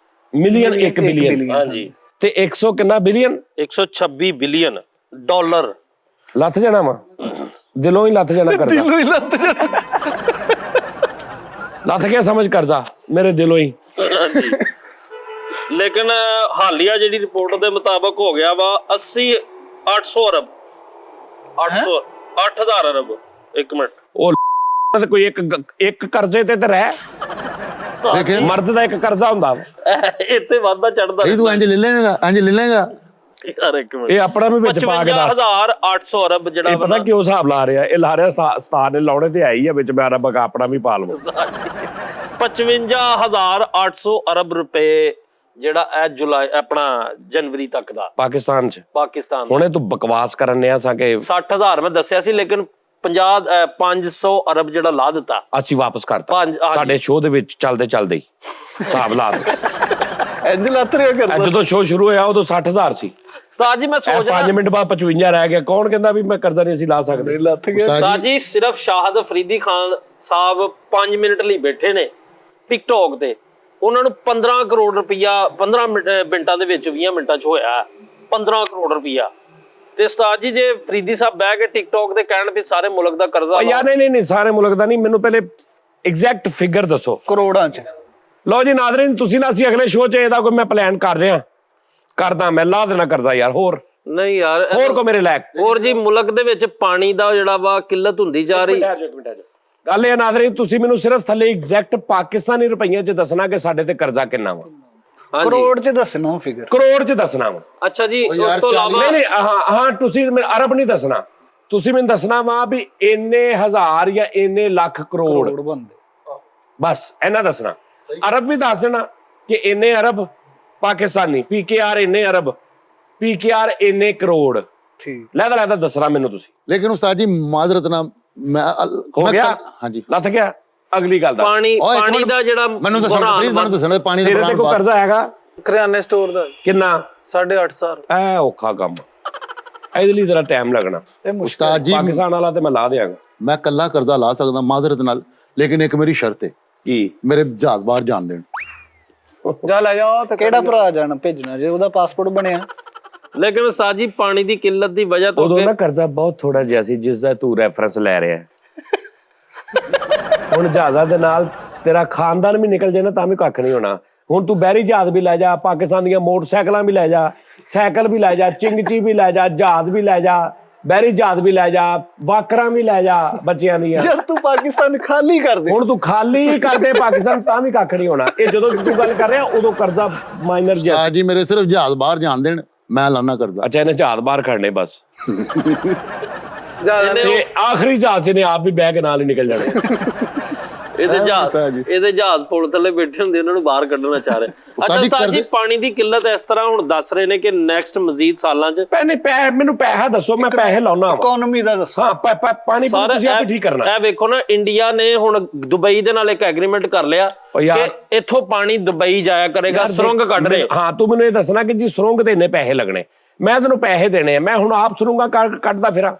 ਮਿਲੀਅਨ 1 ਬਿਲੀਅਨ, ਹਾਂਜੀ ਤੇ 100 ਕਿੰਨਾ ਬਿਲੀਅਨ? 126 billion dollar. ਲੱਥ ਜਾਣਾ ਵਾ, ਦਿਲੋਂ ਹੀ ਲੱਥ ਜਾਣਾ ਕਰਜ਼ਾ। ਲੱਥ ਗਿਆ ਸਮਝ ਕਰਜ਼ਾ ਮੇਰੇ ਦਿਲੋਂ ਹੀ। ਲੇਕਿਨ ਹਾਲੀਆ ਜਿਹੜੀ ਰਿਪੋਰਟ ਦੇ ਮੁਤਾਬਕ ਹੋ ਗਿਆ ਵਾ 800 ਅਰਬ 8,000 ਅਰਬ। ਇੱਕ ਮਿੰਟ, ਉਹ ਤੇ ਕੋਈ ਇੱਕ ਕਰਜ਼ੇ ਤੇ ਰਹਿ, ਦੇਖਿਆ ਮਰਦ ਦਾ ਇੱਕ ਕਰਜ਼ਾ ਹੁੰਦਾ ਵਾ। ਇੱਥੇ ਵਾਧਾ ਚੜਦਾ ਨਹੀਂ ਤੂੰ ਇੰਜ ਲੈ ਲੇਗਾ, ਇੰਜ ਲੈ ਲੇਗਾ। ਯਾਰ ਇੱਕ ਮਿੰਟ, ਇਹ ਆਪਣਾ ਵੀ ਵਿੱਚ ਪਾ ਕੇ ਦੱਸ। 55,800 ਅਰਬ ਜਿਹੜਾ ਇਹ ਪਤਾ ਕਿਉਂ ਹਿਸਾਬ ਲਾ ਰਿਹਾ? ਇਹ ਲਾ ਰਿਹਾ ਸਤਾਨ ਨੇ ਲਾਉਣੇ ਤੇ ਆਈ ਆ ਵਿੱਚ, ਮੈਂ ਅਰਬ ਆਪਣਾ ਵੀ ਪਾ ਲਵਾਂ। 55,800 ਅਰਬ ਰੁਪਏ ਜਿਹੜਾ ਇਹ ਜੁਲਾਈ ਆਪਣਾ ਜਨਵਰੀ ਤੱਕ ਦਾ ਪਾਕਿਸਤਾਨ 'ਚ। ਪਾਕਿਸਤਾਨ ਦਾ। ਹੁਣੇ ਤੂੰ ਬਕਵਾਸ ਕਰਨ ਨਿਆ ਸਾਂ ਕਿ 60,000 ਮੈਂ ਦੱਸਿਆ ਸੀ, ਲੇਕਿਨ 500 ਅਰਬ ਜਿਹੜਾ ਲਾ ਦਿੱਤਾ। ਅਸੀਂ ਵਾਪਸ ਕਰਤਾ ਹਾਂਜੀ। ਸਾਡੇ ਸ਼ੋਅ ਦੇ ਵਿੱਚ ਚੱਲਦੇ ਚੱਲਦੇ ਹੀ ਹਿਸਾਬ ਲਾ ਦੇ। ਇੰਜ ਲੱਤ ਰਿਹਾ ਕਰਦਾ। ਜਦੋਂ ਸ਼ੋਅ ਸ਼ੁਰੂ ਹੋਇਆ ਉਦੋਂ 60,000 ਸੀ। ਉਸਤਾਦ ਜੀ ਮੈਂ ਸੋਚ 5 ਰਿਹਾ ਮਿੰਟ ਬਾਅਦ 55 ਰਹਿ ਗਿਆ। ਕੌਣ ਕਹਿੰਦਾ ਵੀ ਮੈਂ ਕਰਜ਼ਾ ਨਹੀਂ ਅਸੀਂ ਲਾ ਸਕਦੇ? ਲੱਤ ਗਿਆ। ਉਸਤਾਦ ਜੀ ਸਿਰਫ ਸ਼ਾਹਦ ਅਫਰੀਦੀ ਖਾਨ ਸਾਹਿਬ 5 ਮਿੰਟ ਲਈ ਬੈਠੇ ਨੇ ਟਿਕਟੌਕ ਤੇ, ਉਹਨਾਂ ਨੂੰ 15 ਕਰੋੜ ਰੁਪਇਆ 15 ਮਿੰਟਾਂ ਦੇ ਵਿੱਚ 20 ਮਿੰਟਾਂ 'ਚ ਹੋਇਆ 15 ਕਰੋੜ ਰੁਪਇਆ। ਤੇ ਉਸਤਾਦ ਜੀ ਜੇ ਫਰੀਦੀ ਸਾਹਿਬ ਬਹਿ ਕੇ ਟਿਕਟੌਕ ਤੇ ਕਹਿਣ ਵੀ ਸਾਰੇ ਮੁਲਕ ਦਾ ਕਰਜ਼ਾ ਯਾਰ ਨਹੀਂ ਸਾਰੇ ਮੁਲਕ ਦਾ ਨਹੀਂ, ਮੈਨੂੰ ਪਹਿਲੇ ਐਗਜ਼ੈਕਟ ਫਿਗਰ ਦੱਸੋ। ਕਰੋੜਾਂ ਚ। ਲਓ ਜੀ ਨਾਜ਼ਰੀਨ, ਤੁਸੀਂ ਨਾ ਅਸੀਂ ਅਗਲੇ ਸ਼ੋਅ 'ਚ ਇਹਦਾ ਕੋਈ ਮੈਂ ਪਲਾਨ ਕਰ ਰਿਹਾ, ਕਰਦਾ ਮੈਂ ਲਾ ਦੇਣਾ ਕਰਜ਼ਾ ਯਾਰ। ਹੋਰ ਨਹੀਂ ਯਾਰ, ਹੋਰ ਕੋ ਮੇਰੇ ਲਾਇਕ ਹੋਰ ਜੀ ਮੁਲਕ ਦੇ ਵਿੱਚ ਪਾਣੀ ਦਾ ਜਿਹੜਾ ਵਾ ਕਿੱਲਤ ਹੁੰਦੀ ਜਾ ਰਹੀ। ਗੱਲ ਇਹ ਨਾਜ਼ਰੀਨ, ਤੁਸੀਂ ਮੈਨੂੰ ਸਿਰਫ ਥੱਲੇ ਐਗਜ਼ੈਕਟ ਪਾਕਿਸਤਾਨੀ ਰੁਪਈਆਂ 'ਚ ਦੱਸਣਾ ਕਿ ਸਾਡੇ ਤੇ ਕਰਜ਼ਾ ਕਿੰਨਾ ਵਾ। ਕਰੋੜ ਚ ਦੱਸਣਾ ਫਿਗਰ। ਕਰੋੜ 'ਚ ਦੱਸਣਾ ਵਾ। ਅੱਛਾ ਜੀ, ਉਸ ਯਾਰ ਤੋਂ ਇਲਾਵਾ ਨਹੀਂ ਨਹੀਂ ਹਾਂ ਤੁਸੀਂ ਮੈਨੂੰ ਅਰਬ ਨਹੀਂ ਦੱਸਣਾ, ਤੁਸੀਂ ਮੈਨੂੰ ਦੱਸਣਾ ਵਾ ਵੀ ਇੰਨੇ ਹਜ਼ਾਰ ਜਾਂ ਇੰਨੇ ਲੱਖ ਕਰੋੜ, ਕਰੋੜ ਬਣਦੇ। ਬਸ ਇੰਨਾ ਦੱਸਣਾ। ਅਰਬ ਵੀ ਦੱਸ ਦੇਣਾ ਕਿ ਇੰਨੇ ਅਰਬ ਪਾਕਿਸਤਾਨੀ, PKR ਇੰਨੇ ਅਰਬ, PKR ਇੰਨੇ ਕਰੋੜ। ਠੀਕ ਲੈਦਾ ਦੱਸਣਾ ਮੈਨੂੰ ਤੁਸੀਂ। ਲੇਕਿਨ ਉਸਤਾਦ ਜੀ ਮਾਜ਼ਰਤ ਨਾਲ ਮੈਂ ਹੋ ਗਿਆ? ਹਾਂਜੀ ਲੱਥ ਗਿਆ। ਅਗਲੀ ਗੱਲ ਦਾ ਪਾਣੀ ਦਾ ਜਿਹੜਾ ਮੈਨੂੰ ਦੱਸਣਾ ਪਲੀਜ਼, ਮੈਨੂੰ ਦੱਸਣਾ ਪਾਣੀ ਦਾ ਤੇਰੇ ਤੇ ਕੋਈ ਕਰਜ਼ਾ ਹੈਗਾ ਕਰਿਆਨੇ ਸਟੋਰ ਦਾ ਕਿੰਨਾ? 8,500। ਐ ਔਖਾ ਕੰਮ, ਇਹਦੇ ਲਈ ਤੇਰਾ ਟਾਈਮ ਲੱਗਣਾ। ਉਸਤਾਦ ਜੀ ਪਾਕਿਸਤਾਨ ਵਾਲਾ ਤੇ ਮੈਂ ਲਾ ਦਿਆਂਗਾ। ਮੈਂ ਕੱਲਾ ਕਰਜ਼ਾ ਲਾ ਸਕਦਾ ਮਾਜ਼ਰਤ ਨਾਲ, ਲੇਕਿਨ ਇੱਕ ਮੇਰੀ ਸ਼ਰਤ ਹੈ, ਕੀ? ਮੇਰੇ ਜਹਾਜ਼ ਬਾਹਰ ਜਾਣ ਦੇਣ। ਜਾ ਲੈ ਜਾ ਤੇ ਕਿਹੜਾ ਭਰਾ ਜਾਣਾ ਭੇਜਣਾ ਜੇ ਉਹਦਾ ਪਾਸਪੋਰਟ ਬਣਿਆ। ਲੇਕਿਨ ਉਸਤਾਦ ਜੀ ਪਾਣੀ ਦੀ ਕਿੱਲਤ ਦੀ ਵਜ੍ਹਾ ਤੋਂ ਉਦੋਂ ਨਾ ਕਰਜ਼ਾ ਬਹੁਤ ਥੋੜਾ ਜਿਹਾ ਸੀ ਜਿਸ ਦਾ ਤੂੰ ਰੈਫਰੈਂਸ ਲੈ ਰਿਹਾ ਹੁਣ ਜਹਾਜ਼ਾਂ ਦੇ ਨਾਲ ਤੇਰਾ ਖਾਨਦਾਨ ਵੀ ਨਿਕਲ ਜਾਏ ਨਾ ਤਾਂ ਵੀ ਕੱਖ ਨਹੀਂ ਹੋਣਾ। ਹੁਣ ਤੂੰ ਬਹਿਰੀ ਜਹਾਜ਼ ਵੀ ਲੈ ਜਾ, ਪਾਕਿਸਤਾਨ ਦੀਆਂ ਮੋਟਰਸਾਈਕਲਾਂ ਵੀ ਲੈ ਜਾ, ਸਾਈਕਲ ਵੀ ਲੈ ਜਾ, ਚਿੰਗਚੀ ਵੀ ਲੈ ਜਾ, ਜਹਾਜ਼ ਵੀ ਲੈ ਜਾ, ਬਹਿਰੀ ਜਹਾਜ਼ ਵੀ ਲੈ ਜਾ, ਵਾਕਰਾਂ ਵੀ ਲੈ ਜਾ ਬੱਚਿਆਂ ਦੀਆਂ। ਜਦ ਤੂੰ ਪਾਕਿਸਤਾਨ ਖਾਲੀ ਕਰ ਦੇ ਹੁਣ ਤੂੰ ਖਾਲੀ ਕਰਦੇ ਪਾਕਿਸਤਾਨ ਤਾਂ ਵੀ ਕੱਖ ਨਹੀਂ ਹੋਣਾ। ਇਹ ਜਦੋਂ ਤੂੰ ਗੱਲ ਕਰ ਰਿਹਾ ਉਦੋਂ ਕਰਜ਼ਾ ਮਾਈਨਰ ਜਿਹਾ। ਉਸਤਾਦ ਜੀ ਮੇਰੇ ਸਿਰਫ ਜਹਾਜ਼ ਬਾਹਰ ਜਾਣ ਦੇਣ, ਮੈਂ ਲਾਨਾ ਕਰਦਾ। ਅੱਛਾ ਇਹਨੇ ਜਹਾਜ਼ ਬਾਹਰ ਖੜਨੇ ਬਸ, ਜਾ ਤੇ ਆਖਰੀ ਜਹਾਜ਼ 'ਚ ਨੇ ਆਪ ਵੀ ਬਹਿ ਕੇ ਨਾਲ ਹੀ ਨਿਕਲ ਜਾਣੇ। ਇਹਦੇ ਜਹਾਜ਼ ਪੁਲ ਥੱਲੇ ਬੈਠੇ ਹੁੰਦੇ, ਉਹਨਾਂ ਨੂੰ ਬਾਹਰ ਕੱਢਣਾ ਚਾਹ ਰਹੇ। ਅੱਛਾ ਉਸਤਾਦ ਜੀ ਪਾਣੀ ਦੀ ਕਿੱਲਤ ਇਸ ਤਰ੍ਹਾਂ ਹੁਣ ਦੱਸ ਰਹੇ ਨੇ ਕਿ ਨੈਕਸਟ ਮਜ਼ੀਦ ਸਾਲਾਂ 'ਚ ਮੈਨੂੰ ਪੈਸਾ ਦੱਸੋ, ਮੈਂ ਪੈਸੇ ਲਾਉਣਾ। ਇਕਨੋਮੀ ਦਾ ਦੱਸੋ। ਹਾਂ ਪਾਣੀ ਤੁਸੀਂ ਆਪ ਠੀਕ ਕਰਨਾ। ਇਹ ਵੇਖੋ ਨਾ, ਇੰਡੀਆ ਨੇ ਹੁਣ ਦੁਬਈ ਦੇ ਨਾਲ ਇੱਕ ਐਗਰੀਮੈਂਟ ਕਰ ਲਿਆ ਕਿ ਇੱਥੋਂ ਪਾਣੀ ਦੁਬਈ ਜਾਇਆ ਕਰੇਗਾ, ਸੁਰੰਗ ਕੱਢ ਰਹੇ। ਹਾਂ ਤੂੰ ਮੈਨੂੰ ਇਹ ਦੱਸਣਾ ਕਿ ਜੀ ਸੁਰੰਗ ਦੇ ਇੰਨੇ ਪੈਸੇ ਲੱਗਣੇ, ਮੈਂ ਤੈਨੂੰ ਪੈਸੇ ਦੇਣੇ ਆ, ਮੈਂ ਹੁਣ ਆਪ ਸੁਰੰਗਾਂ ਕੱਢਦਾ ਫਿਰਾਂ,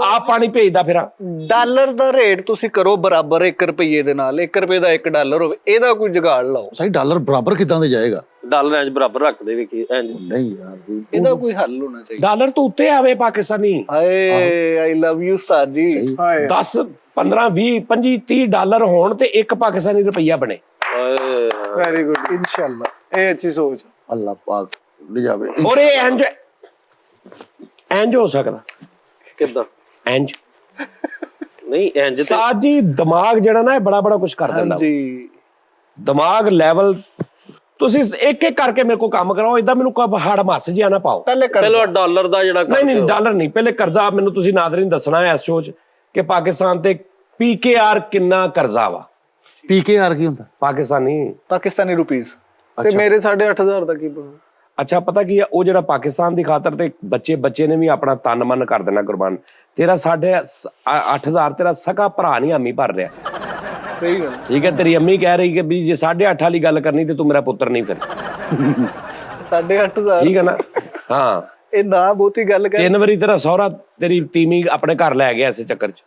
ਆਪ ਪਾਣੀ ਭੇਜਦਾ ਫਿਰਾਂ। ਡਾਲਰ ਦਾ ਰੇਟ ਤੁਸੀਂ ਕਰੋ ਬਰਾਬਰ 1 ਰੁਪਏ ਦੇ ਨਾਲ, 1 ਰੁਪਏ ਦਾ 1 ਡਾਲਰ ਹੋਵੇ, ਇਹਦਾ ਕੋਈ ਜੁਗਾੜ ਲਾਓ। ਸਹੀ ਡਾਲਰ ਬਰਾਬਰ ਕਿਦਾਂ ਦੇ ਜਾਏਗਾ? ਡਾਲਰ ਇੰਜ ਬਰਾਬਰ ਰੱਖਦੇ ਵੀ ਕੀ ਇੰਜ ਨਹੀਂ ਯਾਰ, ਇਹਦਾ ਕੋਈ ਹੱਲ ਹੋਣਾ ਚਾਹੀਦਾ। ਡਾਲਰ ਤੋਂ ਉੱਤੇ ਆਵੇ ਪਾਕਿਸਤਾਨੀ। ਹਾਏ ਆਈ ਲਵ ਯੂ ਉਸਤਾਦ ਜੀ। 10 15 20 25 30 ਡਾਲਰ ਹੋਣ ਤੇ ਇੱਕ ਪਾਕਿਸਤਾਨੀ ਰੁਪਈਆ ਬਣੇ। ਵੈਰੀ ਗੁੱਡ, ਇਨਸ਼ਾਅੱਲਾ ਇਹ ਅੱਛੀ ਸੋਚ। ਅੱਲਾਹ ਪਾਕ ਲੈ ਜਾਵੇ। ਔਰ ਇਹ ਇੰਜ ਹੋ ਸਕਦਾ ਕਿੱਦਾਂ? ਇੰਜ ਨਹੀਂ ਇੰਜ ਤੇ ਉਸਤਾਦ ਜੀ ਦਿਮਾਗ ਜਿਹੜਾ ਨਾ ਇਹ ਬੜਾ ਕੁਝ ਕਰ ਦਿੰਦਾ। ਹਾਂਜੀ ਦਿਮਾਗ ਲੈਵਲ ਤੁਸੀਂ ਇੱਕ ਇੱਕ ਕਰਕੇ ਮੇਰੇ ਕੋਲ ਕੰਮ ਕਰਾਓ, ਇਦਾਂ ਮੈਨੂੰ ਕੋਈ ਹੜ ਮੱਸ ਜਿਹਾ ਨਾ ਪਾਓ। ਪਹਿਲਾਂ ਡਾਲਰ ਦਾ ਜਿਹੜਾ ਨਹੀਂ ਡਾਲਰ ਨਹੀਂ, ਪਹਿਲੇ ਕਰਜ਼ਾ ਮੈਨੂੰ ਤੁਸੀਂ ਨਾਜ਼ਰੀਨ ਦੱਸਣਾ ਹੈ ਇਸ ਸ਼ੋਅ 'ਚ ਕਿ ਪਾਕਿਸਤਾਨ ਤੇ PKR ਕਿੰਨਾ ਕਰਜ਼ਾ ਵਾ। PKR ਕੀ ਹੁੰਦਾ? ਪਾਕਿਸਤਾਨੀ ਰੁਪੀਸ। ਤੇ ਮੇਰੇ 8,500 ਦਾ ਕੀ ਬਣੂ? ਅੱਛਾ ਪਤਾ ਕੀ ਆ, ਉਹ ਜਿਹੜਾ ਪਾਕਿਸਤਾਨ ਦੀ ਖਾਤਰ ਤੇ ਬੱਚੇ ਨੇ ਵੀ ਆਪਣਾ ਤਨ ਮਨ ਕਰ ਦੇਣਾ ਕੁਰਬਾਨ। ਤੇਰਾ 8,500 ਤੇਰਾ ਸਕਾ ਭਰਾ ਨਹੀਂ ਹਾਮੀ ਭਰ ਰਿਹਾ। ਸਹੀ ਗੱਲ। ਠੀਕ ਹੈ, ਤੇਰੀ ਅੰਮੀ ਕਹਿ ਰਹੀ ਕਿ ਵੀ ਜੇ 8,500 ਵਾਲੀ ਗੱਲ ਕਰਨੀ ਤੇ ਤੂੰ ਮੇਰਾ ਪੁੱਤਰ ਨਹੀਂ ਫਿਰ। 8,500 ਠੀਕ ਹੈ ਨਾ? ਹਾਂ ਇਹ ਨਾ ਬਹੁਤੀ ਗੱਲ ਕਰ। 3 ਵਾਰੀ ਤੇਰਾ ਸਹੁਰਾ ਤੇਰੀ ਟੀਮੀ ਆਪਣੇ ਘਰ ਲੈ ਗਿਆ ਇਸੇ ਚੱਕਰ 'ਚ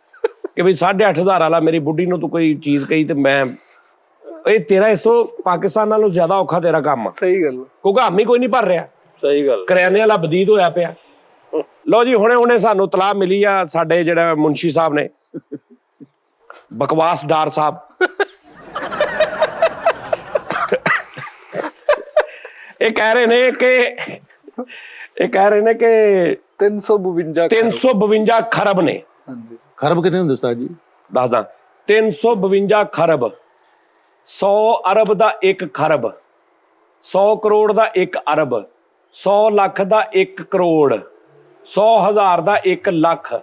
ਕਿ ਵੀ 8,500 ਵਾਲਾ ਮੇਰੀ ਬੁੱਢੀ ਨੂੰ ਤੂੰ ਕੋਈ ਚੀਜ਼ ਕਹੀ ਤੇ ਮੈਂ ਇਹ ਤੇਰਾ ਇਸ ਤੋਂ ਪਾਕਿਸਤਾਨ ਨਾਲੋਂ ਜ਼ਿਆਦਾ ਔਖਾ ਤੇਰਾ ਕੰਮ ਆ। ਸਹੀ ਗੱਲ। ਕਿਉਂਕਿ ਹਾਮੀ ਕੋਈ ਨਹੀਂ ਭਰ ਰਿਹਾ। ਸਹੀ ਗੱਲ। ਕਰਿਆਨੇ ਵਾਲਾ ਬਦੀਦ ਹੋਇਆ ਪਿਆ। ਲੋ ਜੀ ਹੁਣੇ ਸਾਨੂੰ ਤਲਾਹ ਮਿਲੀ ਆ, ਸਾਡੇ ਜਿਹੜਾ ਮੁਨਸ਼ੀ ਸਾਹਿਬ ਨੇ, ਬਕਵਾਸ ਡਾਰ ਸਾਹਿਬ, ਇਹ ਕਹਿ ਰਹੇ ਨੇ ਕਿ 352 ਖਰਬ ਨੇ। ਹਾਂਜੀ ਖਰਬ ਕਿੰਨੇ ਹੁੰਦੇ ਉਸਤਾਦ ਜੀ? ਦੱਸਦਾ 352 ਖਰਬ। 100 ਅਰਬ ਦਾ 1 ਖਰਬ, 100 ਕਰੋੜ ਦਾ 1 ਅਰਬ, 100 ਲੱਖ ਦਾ 1 ਕਰੋੜ, 100,000 ਦਾ 1 ਲੱਖ,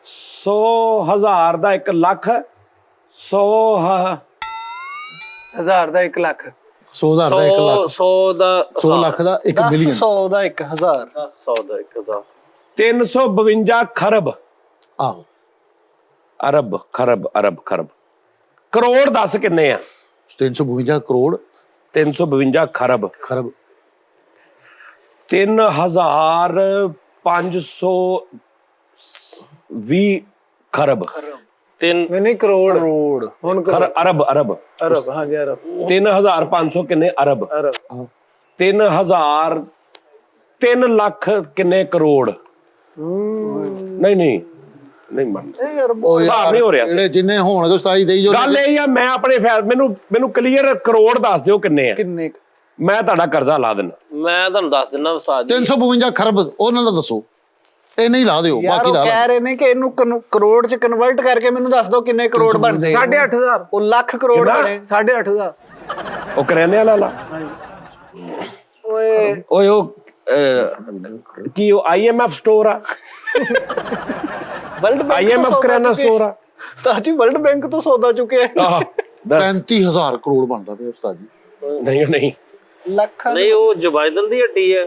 100,000 ਦਾ 1 ਲੱਖ, 1000 ਦਾ 1 ਲੱਖ, 100,000 ਦਾ 1 ਲੱਖ, 100 ਲੱਖ ਦਾ 1 ਮਿਲੀਅਨ, 100 ਦਾ 1,000, 100 ਦਾ 1,000, 352 ਖਰਬ। ਆਹੋ ਅਰਬ ਖਰਬ ਅਰਬ ਖਰਬ। ਕਰੋੜ ਦੱਸ ਕਿੰਨੇ ਆ? 352 ਕਰੋੜ 352 ਖਰਬ। ਖਰਬ 3,520 ਖਰਬ। ਨਹੀਂ ਕਰੋੜ ਹੁਣ ਅਰਬ ਅਰਬ ਹਾਂਜੀ ਅਰਬ 3,500 ਕਿੰਨੇ ਅਰਬ? ਅਰਬ 3,000 3 ਲੱਖ ਕਿੰਨੇ ਕਰੋੜ? ਨਹੀਂ ਮੰਨਦਾ, ਹਿਸਾਬ ਨਹੀਂ ਹੋ ਰਿਹਾ। ਜਿਹੜੇ ਜਿੰਨੇ ਹੋਣਗੇ ਉਸਤਾਦ ਦੇਈ ਜੋ। ਗੱਲ ਇਹ ਆ, ਮੈਂ ਆਪਣੇ ਮੈਨੂੰ ਕਲੀਅਰ ਕਰੋੜ ਦੱਸ ਦਿਓ ਕਿੰਨੇ ਆ, ਕਿੰਨੇ? ਮੈਂ ਤੁਹਾਡਾ ਕਰਜ਼ਾ ਲਾ ਦਿੰਦਾ। ਮੈਂ ਤੁਹਾਨੂੰ ਦੱਸ ਦਿੰਦਾ ਉਸਤਾਦ ਜੀ। 352 ਖਰਬ ਉਹਨਾਂ ਦਾ ਦੱਸੋ, ਇਹ ਨਹੀਂ ਲਾ ਦਿਓ ਯਾਰ ਬਾਕੀ ਉਹ ਲਾ ਕਹਿ ਰਹੇ ਨੇ ਕਿ ਇਹਨੂੰ ਕਰੋੜ ਚ ਕਨਵਰਟ ਕਰਕੇ ਮੈਨੂੰ ਦੱਸ ਦਿਓ ਕਿੰਨੇ ਕਰੋੜ ਬਣਦੇ। 8,500 ਉਹ ਲੱਖ ਕਰੋੜ ਬਣੇ। 8,500 ਉਹ ਕਰਿਆਨੇ ਵਾਲਾ ਲਾ। ਓਏ ਉਹ ਕੀ ਉਹ IMF ਸਟੋਰ ਆ? ਵਰਲਡ ਬੈਂਕ IMF ਕਰਿਆਨਾ ਸਟੋਰ ਆ? ਸਾਜੀ ਵਰਲਡ ਬੈਂਕ ਤੋਂ ਸੌਦਾ ਚੁੱਕਿਆ। 35,000 ਕਰੋੜ ਬਣਦਾ ਪਿਆ ਉਸਤਾਦ ਜੀ। ਨਹੀਂ ਲੱਖ ਨਹੀਂ, ਉਹ ਜੁਬਾਇਦਨ ਦੀ ਹੱਡੀ ਹੈ।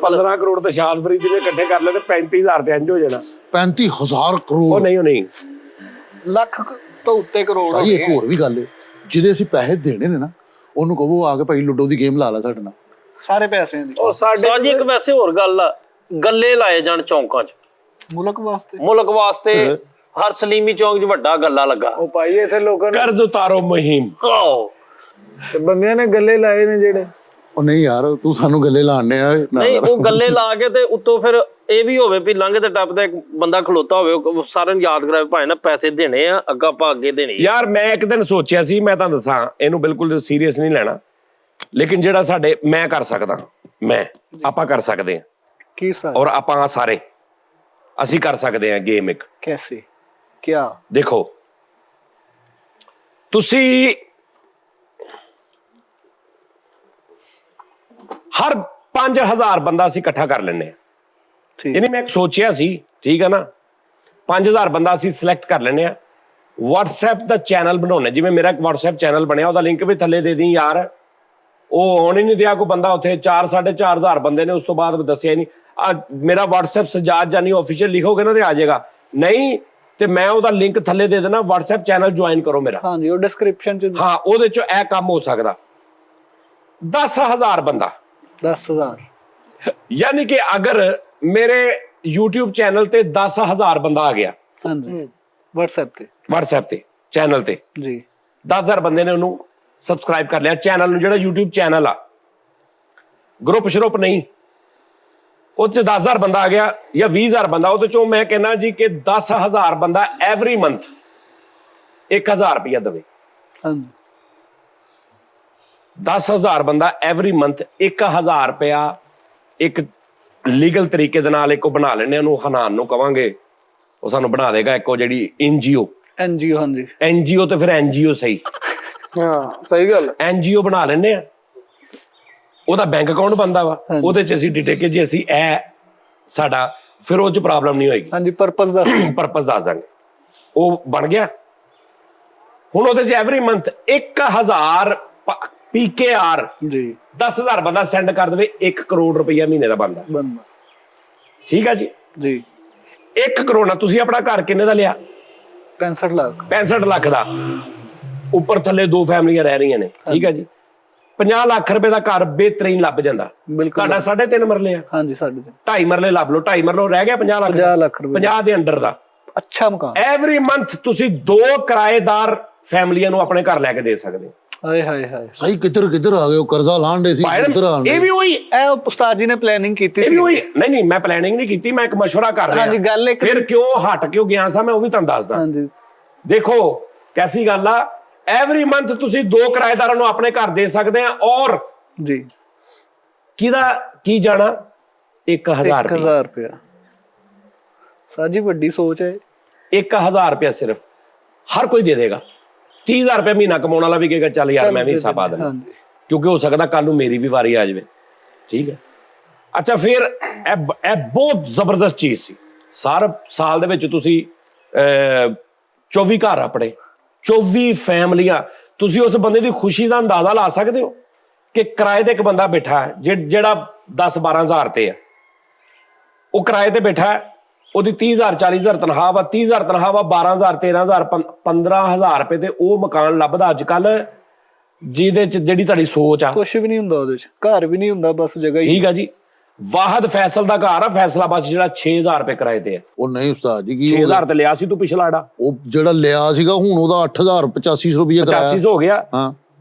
15 ਕਰੋੜ ਤੇ ਸ਼ਾਦ ਫਰੀਦ ਨੇ ਇਕੱਠੇ ਕਰ ਲਏ ਤੇ 35,000 ਤੇ ਇੰਜ ਹੋ ਜਾਣਾ। 35,000 ਉਹ ਕਰੋੜ ਨਹੀਂ ਲੱਖ ਤੋਂ ਉੱਤੇ ਕਰੋੜ ਹੋ ਸਾਜੀ। ਇੱਕ ਗਏ। ਹੋਰ ਵੀ ਗੱਲ ਹੈ, ਜਿਹਦੇ ਅਸੀਂ ਪੈਸੇ ਦੇਣੇ ਨੇ ਨਾ, ਉਹਨੂੰ ਕਹੋ ਆ ਕੇ ਭਾਈ ਲੁੱਡੋ ਦੀ ਗੇਮ ਲਾ ਲੈ ਸਾਡੇ ਨਾਲ। ਸਾਰੇ ਪੈਸਿਆਂ ਦੀ। ਉਹ ਉਸਤਾਦ ਜੀ ਇੱਕ ਵੈਸੇ ਹੋਰ ਗੱਲ ਆ, ਗੱਲੇ ਲਾਏ ਜਾਣ ਚੌਂਕਾਂ 'ਚ ਮੁਲਕ ਵਾਸਤੇ। ਮੁਲਕ ਵਾਸਤੇ। ਹਰ ਸਲੀਮੀ ਚੌਂਕ 'ਚ ਵੱਡਾ ਗੱਲਾ ਲੱਗਾ। ਉਹ ਭਾਈ ਇੱਥੇ ਲੋਕਾਂ ਨੂੰ ਕਰਜ਼ ਉਤਾਰੋ ਮੁਹਿੰਮ। ਆਓ ਤੇ ਬੰਦਿਆਂ ਨੇ ਗੱਲੇ ਲਾਏ ਨੇ ਜਿਹੜੇ। ਉਹ ਨਹੀਂ ਯਾਰ ਤੂੰ ਸਾਨੂੰ ਗੱਲੇ ਲਾਣੇ ਆ ਨਹੀਂ ਉਹ ਗੱਲੇ ਲਾ ਕੇ ਤੇ ਉੱਤੋਂ ਫਿਰ ਇਹ ਵੀ ਹੋਵੇ ਵੀ ਲੰਘ ਤੇ ਟੱਪਦਾ ਇੱਕ ਬੰਦਾ ਖਲੋਤਾ ਹੋਵੇ, ਉਹ ਸਾਰਿਆਂ ਨੂੰ ਯਾਦ ਕਰਾਵੇ ਭਾਵੇਂ ਨਾ ਪੈਸੇ ਦੇਣੇ ਆ ਅੱਗਾ ਆਪਾਂ ਅੱਗੇ ਦੇਣੇ ਆ। ਯਾਰ ਮੈਂ ਇੱਕ ਦਿਨ ਸੋਚਿਆ ਸੀ, ਮੈਂ ਤੁਹਾਨੂੰ ਦੱਸਾਂ ਇਹਨੂੰ ਬਿਲਕੁਲ ਸੀਰੀਅਸ ਨਹੀਂ ਲੈਣਾ, ਲੇਕਿਨ ਜਿਹੜਾ ਸਾਡੇ ਮੈਂ ਕਰ ਸਕਦਾ, ਆਪਾਂ ਕਰ ਸਕਦੇ ਹਾਂ ਕੀ ਸਰ? ਔਰ ਆਪਾਂ ਸਾਰੇ ਅਸੀਂ ਕਰ ਸਕਦੇ ਹਾਂ ਗੇਮ ਇੱਕ। कैसे क्या? ਦੇਖੋ ਤੁਸੀਂ ਹਰ 5000 ਬੰਦਾ ਅਸੀਂ ਇਕੱਠਾ ਕਰ ਲੈਂਦੇ ਹਾਂ। ठीक ਯਾਨੀ ਮੈਂ ਇੱਕ ਸੋਚਿਆ ਸੀ, ਠੀਕ ਹੈ ਨਾ, 5000 ਬੰਦਾ ਅਸੀਂ ਸਿਲੈਕਟ ਕਰ ਲੈਂਦੇ ਆ, WhatsApp ਦਾ ਚੈਨਲ ਬਣਾਉਣਾ। ਜਿਵੇਂ ਮੇਰਾ ਇੱਕ WhatsApp ਚੈਨਲ ਬਣਿਆ, ਉਹਦਾ ਲਿੰਕ ਵੀ ਥੱਲੇ ਦੇ ਦੀ ਯਾਰ, ਉਹ ਆਉਣ ਹੀ ਨਹੀਂ ਦਿਆ ਕੋਈ ਬੰਦਾ ਉੱਥੇ। 4-4.5 ਬੰਦੇ ਨੇ, ਉਸ ਤੋਂ ਬਾਅਦ ਦੱਸਿਆ ਹੀ ਨਹੀਂ। ਮੇਰਾ WhatsApp ਸਜਾਦ ਜਾਨੀ ਆਫੀਸ਼ੀਅਲ ਲਿਖੋਗੇ ਨਾ ਤੇ ਆ ਜਾਏਗਾ, ਨਹੀਂ ਤੇ ਮੈਂ ਉਹਦਾ ਲਿੰਕ ਥੱਲੇ ਦੇ ਦੇਣਾ, WhatsApp ਚੈਨਲ ਜੁਆਇਨ ਕਰੋ ਮੇਰਾ। हाँ जी, वो डिस्क्रिप्शन च ਹਾਂ ਉਹਦੇ ਚ ਇਹ ਕੰਮ ਹੋ ਸਕਦਾ। 10,000 ਬੰਦਾ, 10,000। ਯਾਨੀ ਕਿ ਅਗਰ ਮੇਰੇ YouTube ਚੈਨਲ ਤੇ 10,000 ਬੰਦਾ ਆ ਗਿਆ, हाँ जी, WhatsApp ਤੇ WhatsApp ਤੇ ਚੈਨਲ ਤੇ जी 10,000 ਬੰਦੇ ਨੇ ਉਹਨੂੰ ਸਬਸਕ੍ਰਾਈਬ ਕਰ ਲਿਆ ਚੈਨਲ ਨੂੰ, ਜਿਹੜਾ YouTube ਚੈਨਲ ਆ, ਗਰੁੱਪ ਸ਼ਰੂਪ ਨਹੀਂ, ਉਹ 'ਚ 10,000 ਬੰਦਾ ਆ ਗਿਆ ਜਾਂ 20,000 ਬੰਦਾ, ਉਹਦੇ ਚੋਂ ਮੈਂ ਕਹਿੰਦਾ ਜੀ ਕਿ 10,000 ਬੰਦਾ ਐਵਰੀ ਮੰਥ 1,000 ਰੁਪਇਆ ਦੇਵੇ। हाँ जी 10,000 ਬੰਦਾ ਐਵਰੀ ਮੰਥ 1,000 ਰੁਪਇਆ ਇੱਕ ਲੀਗਲ ਤਰੀਕੇ ਦੇ ਨਾਲ ਇੱਕ ਉਹ ਬਣਾ ਲੈਣੇ, ਉਹਨੂੰ ਹਨਾਨ ਨੂੰ ਕਵਾਂਗੇ, ਉਹ ਸਾਨੂੰ ਬਣਾ ਦੇਗਾ ਇੱਕ ਉਹ ਜਿਹੜੀ NGO NGO। हाँ जी NGO ਤੇ ਫਿਰ NGO ਸਹੀ, ਹਾਂ ਸਹੀ ਗੱਲ। NGO ਬਣਾ ਲੈਣੇ ਆ, ਉਹਦਾ ਬੈਂਕ ਅਕਾਊਂਟ ਬਣਦਾ ਵਾ, ਹਾਂਜੀ। ਉਹਦੇ ਚ ਅਸੀਂ ਡਿਟੇਲ ਕੇ ਜੇ ਅਸੀਂ ਇਹ ਸਾਡਾ, ਫਿਰ ਉਹ ਚ ਪ੍ਰੋਬਲਮ ਨਹੀਂ ਹੋਏਗੀ, हाँ जी, पर्पस दस ਪਰਪਸ ਦੱਸ ਦਾਂਗੇ। ਉਹ ਬਣ ਗਿਆ। ਹੁਣ ਉਹਦੇ ਚ ਐਵਰੀ ਮੰਥ 1,000 PKR जी 10,000 ਬੰਦਾ ਸੈਂਡ ਕਰ ਦੇਵੇ, 1 ਕਰੋੜ ਰੁਪਈਆ ਮਹੀਨੇ ਦਾ ਬਣਦਾ। बनना ਠੀਕ ਆ ਜੀ, जी 1 ਕਰੋੜ ਨਾਲ ਤੁਸੀਂ ਆਪਣਾ ਘਰ ਕਿੰਨੇ ਦਾ ਲਿਆ? 65 लाख। 65 ਲੱਖ ਦਾ, ਉੱਪਰ ਥੱਲੇ 2 ਫੈਮਲੀਆਂ ਰਹਿ ਰਹੀਆਂ ਨੇ, ਠੀਕ ਆ ਜੀ। 50 ਲੱਖ ਰੁਪਏ ਦਾ ਘਰ ਬਿਹਤਰੀਨ ਲੱਭ ਜਾਂਦਾ। बिल्कुल ਤੁਹਾਡਾ 3.5 ਮਰਲੇ ਆ, हाँ जी 3.5 2.5 ਮਰਲੇ ਲੱਭ ਲਓ, 2.5 ਮਰਲੇ ਰਹਿ ਗਿਆ 50 ਲੱਖ। 50 लाख रुपए 50 ਦੇ ਅੰਡਰ ਦਾ अच्छा मकान। ਐਵਰੀ ਮੰਥ ਤੁਸੀਂ 2 ਕਿਰਾਏਦਾਰ ਫੈਮਲੀਆਂ ਨੂੰ ਆਪਣੇ ਘਰ ਲੈ ਕੇ ਦੇ ਸਕਦੇ ਹੋ। हाय हाय हाय। ਸਹੀ ਕਿੱਧਰ ਕਿੱਧਰ ਆ ਗਏ ਉਹ, ਕਰਜ਼ਾ ਲਾਣ ਦੇ ਸੀ, ਕਿੱਧਰ ਆਣ ਇਹ ਵੀ ਉਹੀ, ਇਹ ਉਸਤਾਦ ਜੀ ਨੇ ਪਲੈਨਿੰਗ ਕੀਤੀ ਇਹ ਸੀ। ਵੀ ਉਹੀ। ਨਹੀਂ ਮੈਂ ਪਲੈਨਿੰਗ ਨਹੀਂ ਕੀਤੀ, ਮੈਂ ਇੱਕ ਮਸ਼ਵਰਾ ਕਰ ਰਿਹਾ। ਹਾਂਜੀ, ਗੱਲ ਇੱਕ- ਫਿਰ ਕਿਉਂ ਹਟ ਕਿਉਂ ਗਿਆ ਸਾਂ ਮੈਂ ਉਹ ਵੀ ਤੁਹਾਨੂੰ ਦੱਸਦਾ। हाँ जी ਦੇਖੋ ਕੈਸੀ ਗੱਲ ਆ, ਐਵਰੀ ਮੰਥ ਤੁਸੀਂ 2 ਕਿਰਾਏਦਾਰਾਂ ਨੂੰ ਆਪਣੇ ਘਰ ਦੇ ਸਕਦੇ ਆ, ਔਰ जी ਕਿਹਦਾ ਕੀ ਜਾਣਾ 1,000 ਰੁਪਏ। 1,000 रुपया। साजी बड़ी सोच है। 1,000 ਰੁਪਏ ਸਿਰਫ ਹਰ ਕੋਈ ਦੇ ਦੇਗਾ। 30,000 ਰੁਪਏ ਮਹੀਨਾ ਕਮਾਉਣ ਵਾਲਾ ਵੀ ਕਹੇਗਾ ਚੱਲ ਯਾਰ ਮੈਂ ਵੀ ਹਿੱਸਾ ਪਾ ਦੇਣਾ, हाँ जी ਕਿਉਂਕਿ ਹੋ ਸਕਦਾ ਕੱਲ ਨੂੰ ਮੇਰੀ ਵੀ ਵਾਰੀ ਆ ਜਾਵੇ। ਠੀਕ ਹੈ, ਅੱਛਾ ਫਿਰ ਇਹ ਬਹੁਤ ਜ਼ਬਰਦਸਤ ਚੀਜ਼ ਸੀ। ਸਾਲ ਦੇ ਵਿੱਚ ਤੁਸੀਂ 24 ਘਰ ਆਪਣੇ 24 ਫੈਮਲੀਆਂ, ਤੁਸੀਂ ਉਸ ਬੰਦੇ ਦੀ ਖੁਸ਼ੀ ਦਾ ਅੰਦਾਜ਼ਾ ਲਾ ਸਕਦੇ ਹੋ ਕਿ ਕਿਰਾਏ ਤੇ ਇੱਕ ਬੰਦਾ ਬੈਠਾ ਹੈ ਜਿਹੜਾ 10-12 ਹਜ਼ਾਰ ਤੇ ਹੈ, ਉਹ ਕਿਰਾਏ ਤੇ ਬੈਠਾ ਹੈ, ਉਹਦੀ 30,000 40,000 ਤਨਖਾਹ ਵਾ, 30,000 ਤਨਖਾਹ ਵਾ, 12,000 13,000 15,000 ਰੁਪਏ ਤੇ ਉਹ ਮਕਾਨ ਲੱਭਦਾ ਅੱਜ ਕੱਲ, ਜਿਹਦੇ ਚ ਜਿਹੜੀ ਤੁਹਾਡੀ ਸੋਚ ਆ। ਕੁਛ ਵੀ ਨਹੀਂ ਹੁੰਦਾ ਉਹਦੇ ਚ, ਘਰ ਵੀ ਨਹੀਂ ਹੁੰਦਾ, ਬਸ ਜਗ੍ਹਾ ਹੀ। ਠੀਕ ਆ ਜੀ, ਵਾਹਦ ਫੈਸਲ ਦਾ ਘਰ ਆ ਫੈਸਲਾਬਾਦ, ਜਿਹੜਾ 6,000 ਰੁਪਏ ਕਿਰਾਏ ਤੇ ਆ। ਉਹ ਨਹੀਂ ਉਸਤਾਦ ਜੀ, ਕੀ 6,000 ਤੇ ਲਿਆ ਸੀ ਤੂੰ ਪਿਛਲਾ ੜਾ, ਉਹ ਜਿਹੜਾ ਲਿਆ ਸੀਗਾ ਹੁਣ ਉਹਦਾ 8,000 8500 ਰੁਪਏ ਕਰਾਇਆ। 85 ਹੋ ਗਿਆ। ਹਾਂ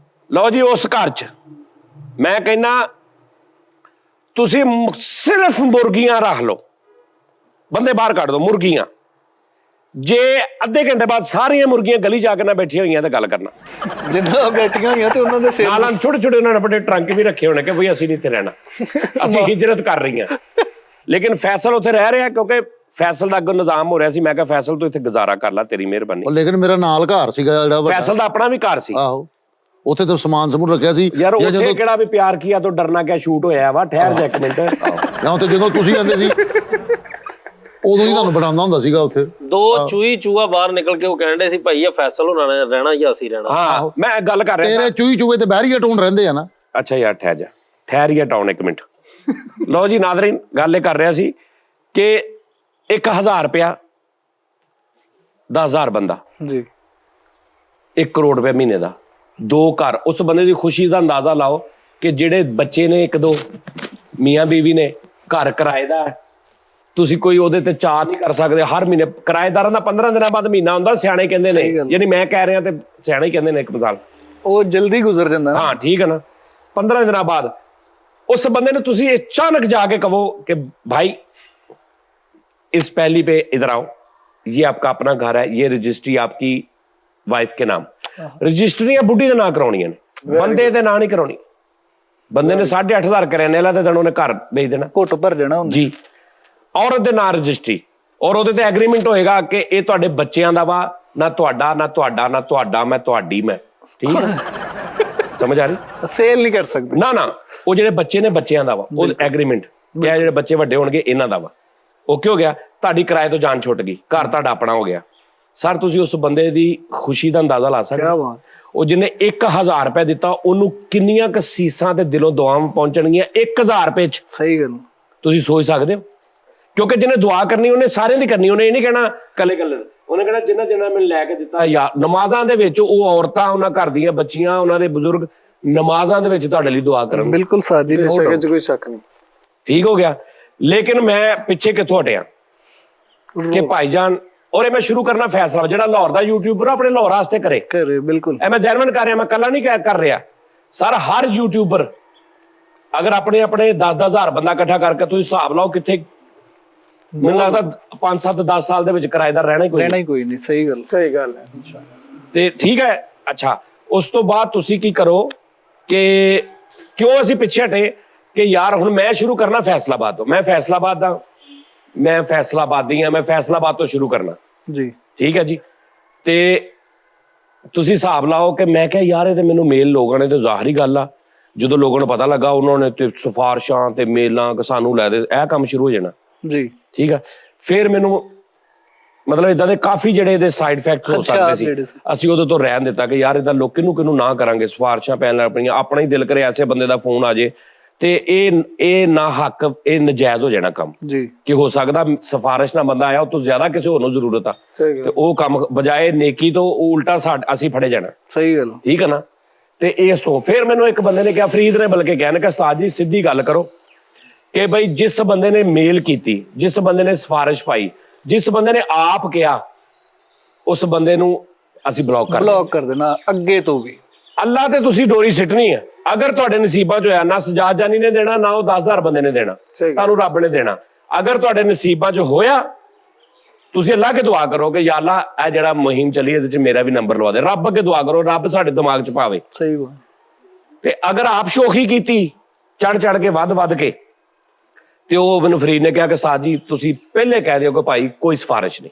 ਲਓ ਜੀ, ਉਸ ਘਰ ਚ ਮੈਂ ਕਹਿੰਦਾ ਤੁਸੀਂ ਸਿਰਫ ਮੁਰਗੀਆਂ ਰੱਖ ਲਓ, ਬੰਦੇ ਬਾਹਰ ਕੱਢ ਦੋ ਮੁਰਗੀਆਂ। ਜੇ ਅੱਧੇ ਘੰਟੇ ਬਾਅਦ ਸਾਰੀਆਂ ਮੁਰਗੀਆਂ ਗਲੀ ਜਾ ਕੇ ਨਾ ਬੈਠੀਆਂ ਹੋਈਆਂ ਤਾਂ ਗੱਲ ਕਰਨਾ। ਜਿੰਨਾ ਬੈਠੀਆਂ ਹੋਈਆਂ ਤੇ ਉਹਨਾਂ ਦੇ ਸਿਰ ਨਾਲ ਛੋਟੇ ਛੋਟੇ ਉਹਨਾਂ ਨੇ ਬੜੇ ਟਰੰਕ ਵੀ ਰੱਖੇ ਹੋਣੇ ਕਿ ਬਈ ਅਸੀਂ ਨਹੀਂ ਇੱਥੇ ਰਹਿਣਾ, ਅਸੀਂ ਹਿਜਰਤ ਕਰ ਰਹੀਆਂ। ਲੇਕਿਨ ਫੈਸਲ ਉੱਥੇ ਰਹਿ ਰਿਹਾ ਕਿਉਂਕਿ ਫੈਸਲ ਦਾ ਅੱਗੇ ਨਿਜ਼ਾਮ ਹੋ ਰਿਹਾ ਸੀ। ਮੈਂ ਕਿਹਾ ਫੈਸਲ ਤੂੰ ਇੱਥੇ ਗੁਜ਼ਾਰਾ ਕਰ ਲੈ, ਤੇਰੀ ਮਿਹਰਬਾਨੀ। ਉਹ ਲੇਕਿਨ ਮੇਰਾ ਨਾਲ ਘਰ ਸੀਗਾ ਜਿਹੜਾ ਵੱਡਾ। ਫੈਸਲ ਦਾ ਆਪਣਾ ਵੀ ਘਰ ਸੀ। ਆਹੋ, ਉੱਥੇ ਤਾਂ ਸਮਾਨ ਸਮੂਨ ਰੱਖਿਆ ਸੀ। ਯਾਰ ਜਾਂ ਉੱਥੇ ਕਿਹੜਾ ਵੀ ਪਿਆਰ ਕੀਆ ਤੋਂ ਡਰਨਾ ਕਿਆ ਸ਼ੂਟ ਹੋਇਆ ਵਾ, ਠਹਿਰ ਜਾ ਇੱਕ ਮਿੰਟ। ਜਾਂ ਉੱਥੇ ਜਦੋਂ ਤੁਸੀਂ ਆਂਦੇ ਸੀ ਉਦੋਂ ਹੀ ਤੁਹਾਨੂੰ ਬਣਾਉਂਦਾ ਹੁੰਦਾ ਸੀਗਾ ਉੱਥੇ। 2 ਚੂਹੀ ਚੂਹਾ ਬਾਹਰ ਨਿਕਲ ਕੇ ਉਹ ਕਹਿੰਦੇ ਸੀ ਭਾਈ ਇਹ ਫੈਸਲ ਹੋਣਾ ਨੇ ਰਹਿਣਾ ਜਾਂ ਅਸੀਂ ਰਹਿਣਾ। ਹਾਂ ਮੈਂ ਗੱਲ ਕਰ ਰਿਹਾ ਤੇਰੇ ਚੂਹੀ ਚੂਹੇ ਤੇ ਬਹਿਰੀਆ ਟੋਨ ਰਹਿੰਦੇ ਆ ਨਾ। ਅੱਛਾ ਯਾਰ ਠਹਿਰੀਆ ਟਾਉਨ ਇੱਕ ਮਿੰਟ। ਲਓ ਜੀ ਨਾਜ਼ਰੀਨ, ਗੱਲ ਇਹ ਕਰ ਰਿਹਾ ਸੀ ਕਿ 1,000 ਰੁਪਇਆ 10,000 ਬੰਦਾ, ਜੀ 1 ਕਰੋੜ ਰੁਪਏ ਮਹੀਨੇ ਦਾ, 2 ਘਰ। ਉਸ ਬੰਦੇ ਦੀ ਖੁਸ਼ੀ ਦਾ ਅੰਦਾਜ਼ਾ ਲਾਓ ਕਿ ਜਿਹੜੇ ਬੱਚੇ ਨੇ 1-2 ਮੀਆਂ ਬੀਵੀ ਨੇ, ਘਰ ਕਿਰਾਏ ਦਾ, ਤੁਸੀਂ ਕੋਈ ਉਹਦੇ ਤੇ ਚਾਹ ਨਹੀਂ ਕਰ ਸਕਦੇ। ਹਰ ਮਹੀਨੇ ਕਿਰਾਏਦਾਰਾਂ ਦਾ 15 ਦਿਨਾਂ ਬਾਅਦ ਮਹੀਨਾ ਹੁੰਦਾ, ਸਿਆਣੇ ਕਹਿੰਦੇ ਨੇ, ਯਾਨੀ ਮੈਂ ਕਹਿ ਰਿਹਾ ਤੇ ਸਿਆਣੇ ਕਹਿੰਦੇ ਨੇ, ਇੱਕ ਮਿਸਾਲ ਉਹ ਜਲਦੀ ਗੁਜ਼ਰ ਜਾਂਦਾ ਨਾ। हाँ ठीक है ना, 15 दिनों बाद उस बंदे ने तुसी अचानक जाके कहो कि भाई इस पहली पे इधर आओ, ये आपका अपना घर है, ये रजिस्ट्री आपकी वाइफ के नाम, रजिस्ट्रियां बुढ़ी दे नां कराउणियां ने, बंदे दे नां नहीं कराउणी। बंदे ने 8,500 करियाने वाला ते उन्हें घर भेज देना, ਘੁੱਟ ਭਰ ਜਾਣਾ ਹੁੰਦਾ। जी। औरत दे नां रजिस्ट्री, और ਉਹਦੇ ਤੇ ਐਗਰੀਮੈਂਟ ਹੋਏਗਾ ਕਿ ਇਹ ਤੁਹਾਡੇ ਬੱਚਿਆਂ ਦਾ ਵਾ, ਨਾ ਤੁਹਾਡਾ ਨਾ ਤੁਹਾਡਾ ਨਾ ਤੁਹਾਡਾ, ਮੈਂ ਤੁਹਾਡੀ ਮੈਂ, ਠੀਕ ਹੈ। ਸਮਝ ਆ ਰਹੀ? ਸੇਲ ਨਹੀਂ ਕਰ ਸਕਦੇ। ਨਾ ਨਾ, ਉਹ ਜਿਹੜੇ ਬੱਚੇ ਨੇ ਬੱਚਿਆਂ ਦਾ ਵਾ, ਉਹ ਐਗਰੀਮੈਂਟ ਕਿ ਜਿਹੜੇ ਬੱਚੇ ਵੱਡੇ ਹੋਣਗੇ ਇਹਨਾਂ ਦਾ ਵਾ, ਓਕੇ ਹੋ ਗਿਆ। ਤੁਹਾਡੀ ਕਿਰਾਏ ਤੋਂ ਜਾਨ ਛੁੱਟ ਗਈ, ਘਰ ਤੁਹਾਡਾ ਆਪਣਾ ਹੋ ਗਿਆ। ਸਰ ਤੁਸੀਂ ਉਸ ਬੰਦੇ ਦੀ ਖੁਸ਼ੀ ਦਾ ਅੰਦਾਜ਼ਾ ਲਾ ਸਕਦੇ ਹੋ? ਉਹ ਜਿਹਨੇ 1000 ਰੁਪਏ ਦਿੱਤਾ, ਉਹਨੂੰ ਕਿੰਨੀਆਂ ਕੁ ਸੀਸਾਂ ਤੇ ਦਿਲੋਂ ਦੁਆਵਾਂ ਪਹੁੰਚਣਗੀਆਂ 1000 ਰੁਪਏ ਚ, ਸਹੀ ਗੱਲ। ਤੁਸੀਂ ਸੋਚ ਸਕਦੇ ਹੋ? ਕਿਉਂਕਿ ਜਿਹਨੇ ਦੁਆ ਕਰਨੀ ਉਹਨੇ ਸਾਰਿਆਂ ਦੀ ਕਰਨੀ, ਉਹਨੇ ਇਹ ਨਹੀਂ ਕਹਿਣਾ ਕੱਲੇ ਕੱਲੇ, ਉਹਨੇ ਕਹਿਣਾ ਜਿੰਨਾ ਜਿੰਨਾ ਮੈਨੂੰ ਲੈ ਕੇ ਦਿੱਤਾ ਯਾਰ। ਨਮਾਜ਼ਾਂ ਦੇ ਵਿੱਚ ਉਹ ਔਰਤਾਂ, ਉਹਨਾਂ ਘਰ ਦੀਆਂ ਬੱਚੀਆਂ, ਉਹਨਾਂ ਦੇ ਬਜ਼ੁਰਗ ਨਮਾਜ਼ਾਂ ਦੇ ਵਿੱਚ ਤੁਹਾਡੇ ਲਈ ਦੁਆ ਕਰਨ। ਬਿਲਕੁਲ ਸਾਜੀ, ਬੇਸ਼ੱਕ ਚ ਕੋਈ ਸ਼ੱਕ ਨਹੀਂ। ਠੀਕ ਹੋ ਗਿਆ। ਲੇਕਿਨ ਮੈਂ ਪਿੱਛੇ ਕਿੱਥੋਂ ਹਟਿਆ ਕਿ ਭਾਈਜਾਨ, ਔਰ ਇਹ ਮੈਂ ਸ਼ੁਰੂ ਕਰਨਾ ਫੈਸਲਾ ਜਿਹੜਾ ਲਾਹੌਰ ਦਾ ਯੂਟਿਊਬਰ ਆਪਣੇ ਲਾਹੌਰ ਵਾਸਤੇ ਕਰੇ। ਬਿਲਕੁਲ ਇਹ ਮੈਂ ਜਰਮਨ ਕਰ ਰਿਹਾ, ਮੈਂ ਕੱਲਾ ਨਹੀਂ ਕਰ ਰਿਹਾ। ਸਰ ਹਰ ਯੂਟਿਊਬਰ ਅਗਰ ਆਪਣੇ 10,000 ਬੰਦਾ ਇਕੱਠਾ ਕਰਕੇ ਤੁਸੀਂ ਹਿਸਾਬ ਲਾਓ ਕਿੱਥੇ, ਮੈਨੂੰ ਲੱਗਦਾ 5 7 10 ਸਾਲ ਦੇ ਵਿੱਚ ਕਿਰਾਏਦਾਰ ਰਹਿਣਾ ਹੀ ਕੋਈ ਨਹੀਂ। ਸਹੀ ਗੱਲ, ਸਹੀ ਗੱਲ ਹੈ। ਤੇ ਠੀਕ ਹੈ। ਅੱਛਾ, ਉਸ ਤੋਂ ਬਾਅਦ ਤੁਸੀਂ ਕੀ ਕਰੋ ਕਿ ਕਿਉਂ ਅਸੀਂ ਪਿੱਛੇ ਹਟੇ ਕਿ ਯਾਰ ਹੁਣ ਮੈਂ ਸ਼ੁਰੂ ਕਰਨਾ ਫੈਸਲਾਬਾਦ ਤੋਂ, ਮੈਂ ਫੈਸਲਾਬਾਦ ਦੀ ਹਾਂ, ਮੈਂ ਫੈਸਲਾਬਾਦ ਤੋਂ ਸ਼ੁਰੂ ਕਰਨਾ ਜੀ। ਠੀਕ ਹੈ ਜੀ। ਤੇ ਤੁਸੀਂ ਹਿਸਾਬ ਲਾਓ ਕਿ ਮੈਂ ਕਿਹਾ ਯਾਰ ਇਹ ਤੇ ਮੈਨੂੰ ਮੇਲ ਲੋਕਾਂ ਨੇ, ਤੇ ਜ਼ਾਹਰੀ ਗੱਲ ਆ ਜਦੋਂ ਲੋਕਾਂ ਨੂੰ ਪਤਾ ਲੱਗਾ ਉਹਨਾਂ ਨੇ ਤੇ ਸਿਫਾਰਸ਼ਾਂ ਤੇ ਮੇਲਾਂ ਕਿ ਸਾਨੂੰ ਲੈ ਦੇ, ਇਹ ਕੰਮ ਸ਼ੁਰੂ ਹੋ ਜਾਣਾ ਜੀ। ਠੀਕ ਆ। ਫਿਰ ਮੈਨੂੰ ਮਤਲਬ ਇਦਾਂ ਦੇ ਕਾਫੀ ਜਿਹੜੇ ਇਹਦੇ ਸਾਈਡ ਇਫੈਕਟਸ ਹੋ ਸਕਦੇ ਸੀ, ਅਸੀਂ ਉਹਦੇ ਤੋਂ ਰਹਿਣ ਦਿੱਤਾ ਕਿ ਯਾਰ ਇਦਾਂ ਲੋਕ ਕਿਹਨੂੰ ਨਾ ਕਰਾਂਗੇ, ਸਿਫਾਰਸ਼ਾਂ ਪੈਣ ਲੱਗ ਪਈਆਂ, ਆਪਣਾ ਹੀ ਦਿਲ ਕਰੇ ਐਸੇ ਬੰਦੇ ਦਾ ਫੋਨ ਆ ਜੇ ਤੇ ਇਹ ਨਾ ਹੱਕ, ਇਹ ਨਜਾਇਜ਼ ਹੋ ਜਾਣਾ ਕੰਮ ਜੀ। ਕਿ ਹੋ ਸਕਦਾ ਸਿਫਾਰਿਸ਼ ਨਾਲ ਬੰਦਾ ਆਇਆ, ਉਹ ਤੋਂ ਜ਼ਿਆਦਾ ਕਿਸੇ ਹੋਰ ਨੂੰ ਜ਼ਰੂਰਤ ਆ, ਤੇ ਉਹ ਕੰਮ ਬਜਾਏ ਨੇਕੀ ਤੋਂ ਉਲਟਾ ਅਸੀਂ ਫੜੇ ਜਾਣਾ। ਸਹੀ ਗੱਲ, ਠੀਕ ਹੈ ਨਾ। ਤੇ ਇਸ ਤੋਂ ਫਿਰ ਮੈਨੂੰ ਇੱਕ ਬੰਦੇ ਨੇ ਕਿਹਾ, ਫਰੀਦ ਨੇ ਬਲਕਿ ਕਿਹਾ, ਕਿ ਉਸਤਾਦ ਜੀ ਸਿੱਧੀ ਗੱਲ ਕਰੋ ਕਿ ਬਈ ਜਿਸ ਬੰਦੇ ਨੇ ਮੇਲ ਕੀਤੀ, ਜਿਸ ਬੰਦੇ ਨੇ ਸਿਫਾਰਿਸ਼ ਪਾਈ, ਜਿਸ ਬੰਦੇ ਨੇ ਆਪ ਕਿਹਾ, ਉਸ ਬੰਦੇ ਨੂੰ ਅਸੀਂ ਬਲੌਕ ਕਰ ਦੇਣਾ ਅੱਗੇ ਤੋਂ ਵੀ। ਅੱਲਾ ਤੇ ਤੁਸੀਂ ਡੋਰੀ ਸਿੱਟਣੀ ਹੈ। ਅਗਰ ਤੁਹਾਡੇ ਨਸੀਬਾਂ ਚ ਹੋਇਆ, ਨਾ ਸਜਾਦ ਜਾਨੀ ਨੇ ਦੇਣਾ, ਨਾ ਉਹ 10,000 ਬੰਦੇ ਨੇ ਦੇਣਾ, ਤੁਹਾਨੂੰ ਰੱਬ ਨੇ ਦੇਣਾ। ਅਗਰ ਤੁਹਾਡੇ ਨਸੀਬਾਂ ਚ ਹੋਇਆ, ਤੁਸੀਂ ਅੱਲਾ ਅੱਗੇ ਦੁਆ ਕਰੋ ਕਿ ਯਾ ਅੱਲਾ ਇਹ ਜਿਹੜਾ ਮੁਹਿੰਮ ਚੱਲੀ ਇਹਦੇ ਚ ਮੇਰਾ ਵੀ ਨੰਬਰ ਲਵਾ ਦੇ। ਰੱਬ ਅੱਗੇ ਦੁਆ ਕਰੋ, ਰੱਬ ਸਾਡੇ ਦਿਮਾਗ ਚ ਪਾਵੇ। ਸਹੀ ਗੱਲ। ਤੇ ਅਗਰ ਆਪ ਸ਼ੋਖੀ ਕੀਤੀ ਚੜ ਕੇ ਵੱਧ ਕੇ, ਤੇ ਉਹ ਮੈਨੂੰ ਫਰੀਦ ਨੇ ਕਿਹਾ ਕਿ ਸਾਦ ਜੀ ਤੁਸੀਂ ਪਹਿਲੇ ਕਹਿ ਦਿਓ ਕਿ ਭਾਈ ਕੋਈ ਸਿਫਾਰਿਸ਼ ਨਹੀਂ,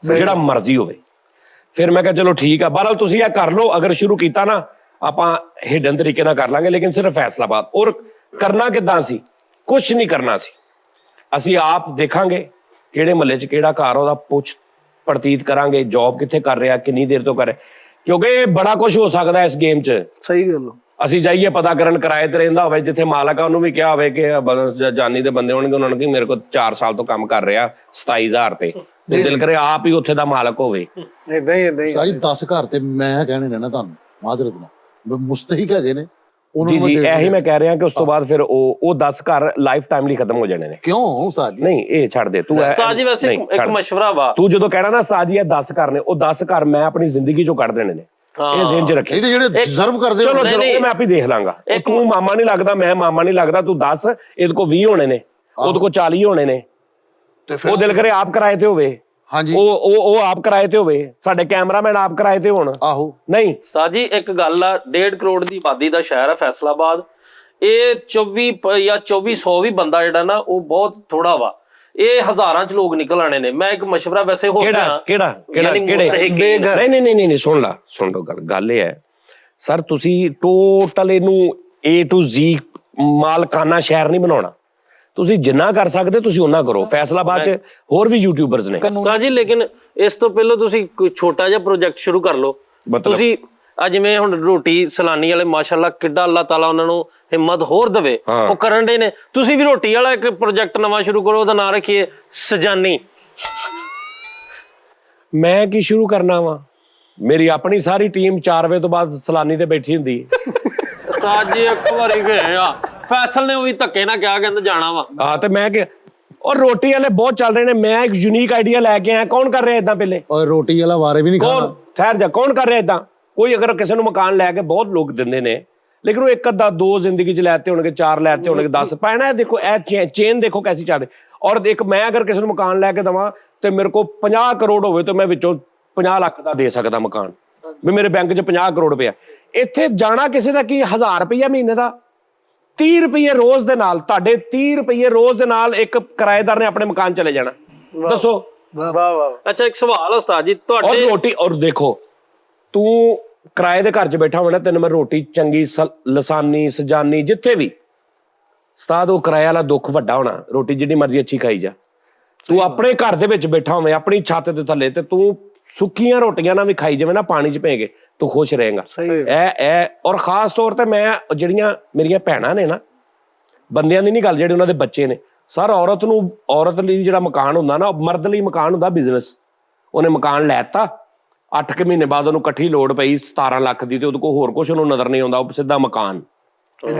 ਜਿਹੜਾ ਮਰਜ਼ੀ ਹੋਵੇ। ਫਿਰ ਮੈਂ ਕਿਹਾ ਚਲੋ ਠੀਕ ਆ, ਬਹਰਹਾਲ ਤੁਸੀਂ ਇਹ ਕਰ ਲਓ। ਅਗਰ ਸ਼ੁਰੂ ਕੀਤਾ ਨਾ, ਆਪਾਂ ਹਿਡਨ ਤਰੀਕੇ ਨਾਲ ਕਰ ਲਾਂਗੇ, ਲੇਕਿਨ ਸਿਰਫ ਫੈਸਲਾਬਾਦ। ਔਰ ਕਰਨਾ ਕਿੱਦਾਂ ਸੀ? ਕੁਛ ਨਹੀਂ ਕਰਨਾ ਸੀ, ਅਸੀਂ ਆਪ ਦੇਖਾਂਗੇ ਕਿਹੜੇ ਮਹੱਲੇ 'ਚ ਕਿਹੜਾ ਘਰ, ਉਹਦਾ ਪੁੱਛ ਪੜਤੀਤ ਕਰਾਂਗੇ, ਜੌਬ ਕਿੱਥੇ ਕਰ ਰਿਹਾ, ਕਿੰਨੀ ਦੇਰ ਤੋਂ ਕਰ ਰਿਹਾ, ਕਿਉਂਕਿ ਬੜਾ ਕੁਝ ਹੋ ਸਕਦਾ ਇਸ ਗੇਮ 'ਚ। ਸਹੀ ਗੱਲ। ਅਸੀਂ ਜਾਈਏ ਪਤਾ ਕਰਨ, ਕਿਰਾਏ ਤੇ ਰਹਿੰਦਾ ਹੋਵੇ, ਜਿੱਥੇ ਮਾਲਕ ਆ ਉਹਨੂੰ ਵੀ ਕਿਹਾ ਹੋਵੇ ਕਿ ਜਾਨੀ ਦੇ ਬੰਦੇ ਹੋਣਗੇ, ਉਹਨਾਂ ਨੂੰ ਕਿ ਮੇਰੇ ਕੋਲ 4 ਸਾਲ ਤੋਂ ਕੰਮ ਕਰ ਰਿਹਾ 27,000 ਤੇ ਦਿਲ ਕਰੇ ਆਪ ਹੀ ਉੱਥੇ ਦਾ ਮਾਲਕ ਹੋਵੇ। ਇਦਾਂ ਹੀ ਸਾਈ 10 ਘਰ ਤੇ ਮੈਂ ਕਹਿਣੇ ਨੇ ਨਾ ਤੁਹਾਨੂੰ ਮਾਦਰਤ ਨਾਲ ਮੁਸਤਹਿਕ ਹੈਗੇ ਨੇ ਜੀ। ਇਹੀ ਮੈਂ ਕਹਿ ਰਿਹਾ ਕਿ ਉਸ ਤੋਂ ਬਾਅਦ ਫਿਰ ਉਹ 10 ਘਰ ਲਾਈਫ ਟਾਈਮ ਲਈ ਖਤਮ ਹੋ ਜਾਣੇ ਨੇ। ਕਿਉਂ ਸਾਜੀ? ਨਹੀਂ ਇਹ ਛੱਡ ਦੇ ਤੂੰ। ਸਾਜੀ ਵੈਸੇ ਇੱਕ ਮਸ਼ਵਰਾ ਵਾ, ਤੂੰ ਜਦੋਂ ਕਹਿਣਾ ਨਾ ਸਾਜੀ ਇਹ 10 ਘਰ ਨੇ, ਉਹ 10 ਘਰ ਮੈਂ ਆਪਣੀ ਜ਼ਿੰਦਗੀ ਚੋਂ ਕੱਢ ਦੇਣੇ ਨੇ। ਇਹ ਜ਼ਿਹਨ 'ਚ ਰੱਖੀ। ਇਹਦੇ ਜਿਹੜੇ ਡਿਜ਼ਰਵ ਕਰਦੇ ਚਲੋ ਮੈਂ ਆਪ ਹੀ ਦੇਖ ਲਾਂਗਾ। ਤੂੰ ਮਾਮਾ ਨਹੀਂ ਲੱਗਦਾ, ਮੈਂ ਮਾਮਾ ਨਹੀਂ ਲੱਗਦਾ, ਤੂੰ 10, ਇਹਦੇ ਕੋਲ 20 ਹੋਣੇ ਨੇ, ਉਹਦੇ ਕੋਲ 40 ਹੋਣੇ ਨੇ। ਉਹ ਦਿਲ ਕਰੇ ਆਪ ਕਿਰਾਏ ਤੇ ਹੋਵੇ, ਹਾਂਜੀ ਉਹ ਆਪ ਕਿਰਾਏ ਤੇ ਹੋਵੇ, ਸਾਡੇ ਕੈਮਰਾਮੈਨ ਆਪ ਕਿਰਾਏ ਤੇ ਹੋਣ। ਆਹੋ ਨਹੀਂ ਸਾਜੀ ਇੱਕ ਗੱਲ ਆ, 1.5 ਕਰੋੜ ਦੀ ਆਬਾਦੀ ਦਾ ਸ਼ਹਿਰ ਹੈ ਫੈਸਲਾਬਾਦ। ਇਹ 24 ਜਾਂ 2400 ਵੀ ਬੰਦਾ ਜਿਹੜਾ ਨਾ, ਉਹ ਬਹੁਤ ਥੋੜਾ ਵਾ। ਇਹ ਹਜ਼ਾਰਾਂ ਚ ਲੋਕ ਨਿਕਲ ਆਣੇ ਨੇ। ਮੈਂ ਇੱਕ ਮਸ਼ਵਰਾ ਵੈਸੇ ਹੋ ਰਿਹਾ, ਕਿਹੜਾ ਨਹੀਂ ਸੁਣ ਲਓ ਗੱਲ ਇਹ ਹੈ ਸਰ, ਤੁਸੀਂ ਟੋਟਲ ਇਹਨੂੰ A to Z ਮਾਲਕਾਨਾ ਸ਼ਹਿਰ ਨਹੀਂ ਬਣਾਉਣਾ। ਤੁਸੀਂ ਜਿੰਨਾ ਕਰ ਸਕਦੇ ਤੁਸੀਂ ਉਹਨਾਂ ਕਰੋ। ਫੈਸਲਾਬਾਦ ਚ ਹੋਰ ਵੀ ਯੂਟਿਊਬਰਸ ਨੇ ਜੀ, ਲੇਕਿਨ ਇਸ ਤੋਂ ਪਹਿਲਾਂ ਤੁਸੀਂ ਕੋਈ ਛੋਟਾ ਜਿਹਾ ਪ੍ਰੋਜੈਕਟ ਸ਼ੁਰੂ ਕਰ ਲਓ। ਤੁਸੀਂ ਜਿਵੇਂ ਹੁਣ ਰੋਟੀ ਸਲਾਨੀ ਵਾਲੇ ਮਾਸ਼ਾਅੱਲਾ ਕਿੱਡਾ ਅੱਲਾਹ ਤਾਲਾ ਉਹਨਾਂ ਨੂੰ ਹਿੰਮਤ ਹੋਰ ਦੇਵੇ, ਉਹ ਕਰਨ ਦੇ ਨੇ। ਤੁਸੀਂ ਵੀ ਰੋਟੀ ਵਾਲਾ ਇੱਕ ਪ੍ਰੋਜੈਕਟ ਨਵਾਂ ਸ਼ੁਰੂ ਕਰੋ, ਉਹਦਾ ਨਾਂ ਰੱਖੀਏ ਸਜਾਨੀ। ਮੈਂ ਕੀ ਸ਼ੁਰੂ ਕਰਨਾ ਵਾ? ਮੇਰੀ ਆਪਣੀ ਸਾਰੀ ਟੀਮ 4 ਵਜੇ ਤੋਂ ਬਾਅਦ ਸਲਾਨੀ ਤੇ ਬੈਠੀ ਹੁੰਦੀ। ਉਸਤਾਦ ਜੀ ਇੱਕ ਵਾਰੀ ਗਏ ਆ, ਫੈਸਲ ਨੇ ਉਹ ਵੀ ਧੱਕੇ ਨਾਲ ਕਿਹਾ ਕਹਿੰਦਾ ਜਾਣਾ ਵਾ। ਤੇ ਮੈਂ ਕਿ ਔਰ ਰੋਟੀ ਵਾਲੇ ਬਹੁਤ ਚੱਲ ਰਹੇ ਨੇ। ਮੈਂ ਇੱਕ ਯੂਨੀਕ ਆਈਡੀਆ ਲੈ ਕੇ ਆਇਆ। ਕੌਣ ਕਰ ਰਿਹਾ ਇਦਾਂ ਪਹਿਲੇ? ਔਰ ਰੋਟੀ ਵਾਲਾ ਵਾਰੇ ਵੀ ਨਹੀਂ ਖਾਣਾ। ਠਹਿਰ ਜਾ, ਕੌਣ ਕਰ ਰਿਹਾ ਇਦਾਂ? ਕੋਈ ਅਗਰ ਕਿਸੇ ਨੂੰ ਮਕਾਨ ਲੈ ਕੇ ਬਹੁਤ ਲੋਕ ਦਿੰਦੇ ਨੇ, ਲੇਕਿਨ ਉਹ ਇੱਕ ਅੱਧਾ 2 ਜ਼ਿੰਦਗੀ 'ਚ ਲੈਤੇ ਹੋਣਗੇ, 4 ਲੈਤੇ ਹੋਣਗੇ, 10 ਪੈਣਾ। ਦੇਖੋ ਇਹ ਚੇਨ ਦੇਖੋ ਕੈਸੀ ਚੱਲ ਰਹੀ। ਔਰ ਇੱਕ ਮੈਂ ਅਗਰ ਕਿਸੇ ਨੂੰ ਮਕਾਨ ਲੈ ਕੇ ਦੇਵਾਂ ਤੇ ਮੇਰੇ ਕੋਲ 50 ਕਰੋੜ ਹੋਵੇ ਤੇ ਮੈਂ ਵਿੱਚੋਂ 50 ਲੱਖ ਦਾ ਦੇ ਸਕਦਾ ਮਕਾਨ, ਵੀ ਮੇਰੇ ਬੈਂਕ 'ਚ 50 ਕਰੋੜ ਪਿਆ। ਇੱਥੇ ਜਾਣਾ ਕਿਸੇ ਦਾ ਕੀ 1000 ਰੁਪਈਆ ਮਹੀਨੇ ਦਾ, 30 ਰੁਪਏ ਰੋਜ਼ ਦੇ ਨਾਲ, ਤੁਹਾਡੇ 30 ਰੁਪਏ ਰੋਜ਼ ਦੇ ਨਾਲ ਇੱਕ ਕਿਰਾਏਦਾਰ ਨੇ ਆਪਣੇ ਮਕਾਨ ਚਲੇ ਜਾਣਾ। ਦੱਸੋ। ਵਾਹ ਵਾਹ। ਅੱਛਾ, ਇੱਕ ਸਵਾਲ ਉਸਤਾਦ ਜੀ ਔਰ ਤੁਹਾਡੇ, ਰੋਟੀ, ਔਰ ਦੇਖੋ ਤੂੰ ਕਿਰਾਏ ਦੇ ਘਰ 'ਚ ਬੈਠਾ ਹੋਣਾ, ਤੈਨੂੰ ਮੈਂ ਰੋਟੀ ਚੰਗੀ ਲਸਾਨੀ ਸਜਾਨੀ ਜਿੱਥੇ ਵੀ, ਉਸਤਾਦ ਉਹ ਕਿਰਾਏ ਵਾਲਾ ਦੁੱਖ ਵੱਡਾ ਹੋਣਾ, ਰੋਟੀ ਜਿੰਨੀ ਮਰਜ਼ੀ ਅੱਛੀ ਖਾਈ ਜਾ। ਤੂੰ ਆਪਣੇ ਘਰ ਦੇ ਵਿੱਚ ਬੈਠਾ ਹੋਵੇਂ ਆਪਣੀ ਛੱਤ ਦੇ ਥੱਲੇ, ਤੇ ਤੂੰ ਸੁੱਕੀਆਂ ਰੋਟੀਆਂ ਨਾਲ ਵੀ ਖਾਈ ਜਾਵੇਂ ਨਾ, ਪਾਣੀ 'ਚ ਭੇ ਕੇ, ਤੂੰ ਖੁਸ਼ ਰਹੇਗਾ। ਔਰ ਖਾਸ ਤੌਰ ਤੇ ਮੈਂ ਜਿਹੜੀਆਂ ਮੇਰੀਆਂ ਭੈਣਾਂ ਨੇ ਨਾ, ਬੰਦਿਆਂ ਦੀ ਨਹੀਂ ਗੱਲ, ਜਿਹੜੇ ਉਹਨਾਂ ਦੇ ਬੱਚੇ ਨੇ, ਸਰ ਔਰਤ ਲਈ ਜਿਹੜਾ ਮਕਾਨ ਹੁੰਦਾ ਨਾ, ਮਰਦ ਲਈ ਮਕਾਨ ਹੁੰਦਾ ਬਿਜ਼ਨਸ। ਉਹਨੇ ਮਕਾਨ ਲੈਤਾ, 8 ਕੁ ਮਹੀਨੇ ਬਾਅਦ ਉਹਨੂੰ ਇਕੱਠੀ ਲੋੜ ਪਈ 17 ਲੱਖ ਦੀ, ਤੇ ਉਹਦੇ ਕੋਲ ਹੋਰ ਕੁਝ ਉਹਨੂੰ ਨਜ਼ਰ ਨਹੀਂ ਆਉਂਦਾ, ਉਹ ਸਿੱਧਾ ਮਕਾਨ।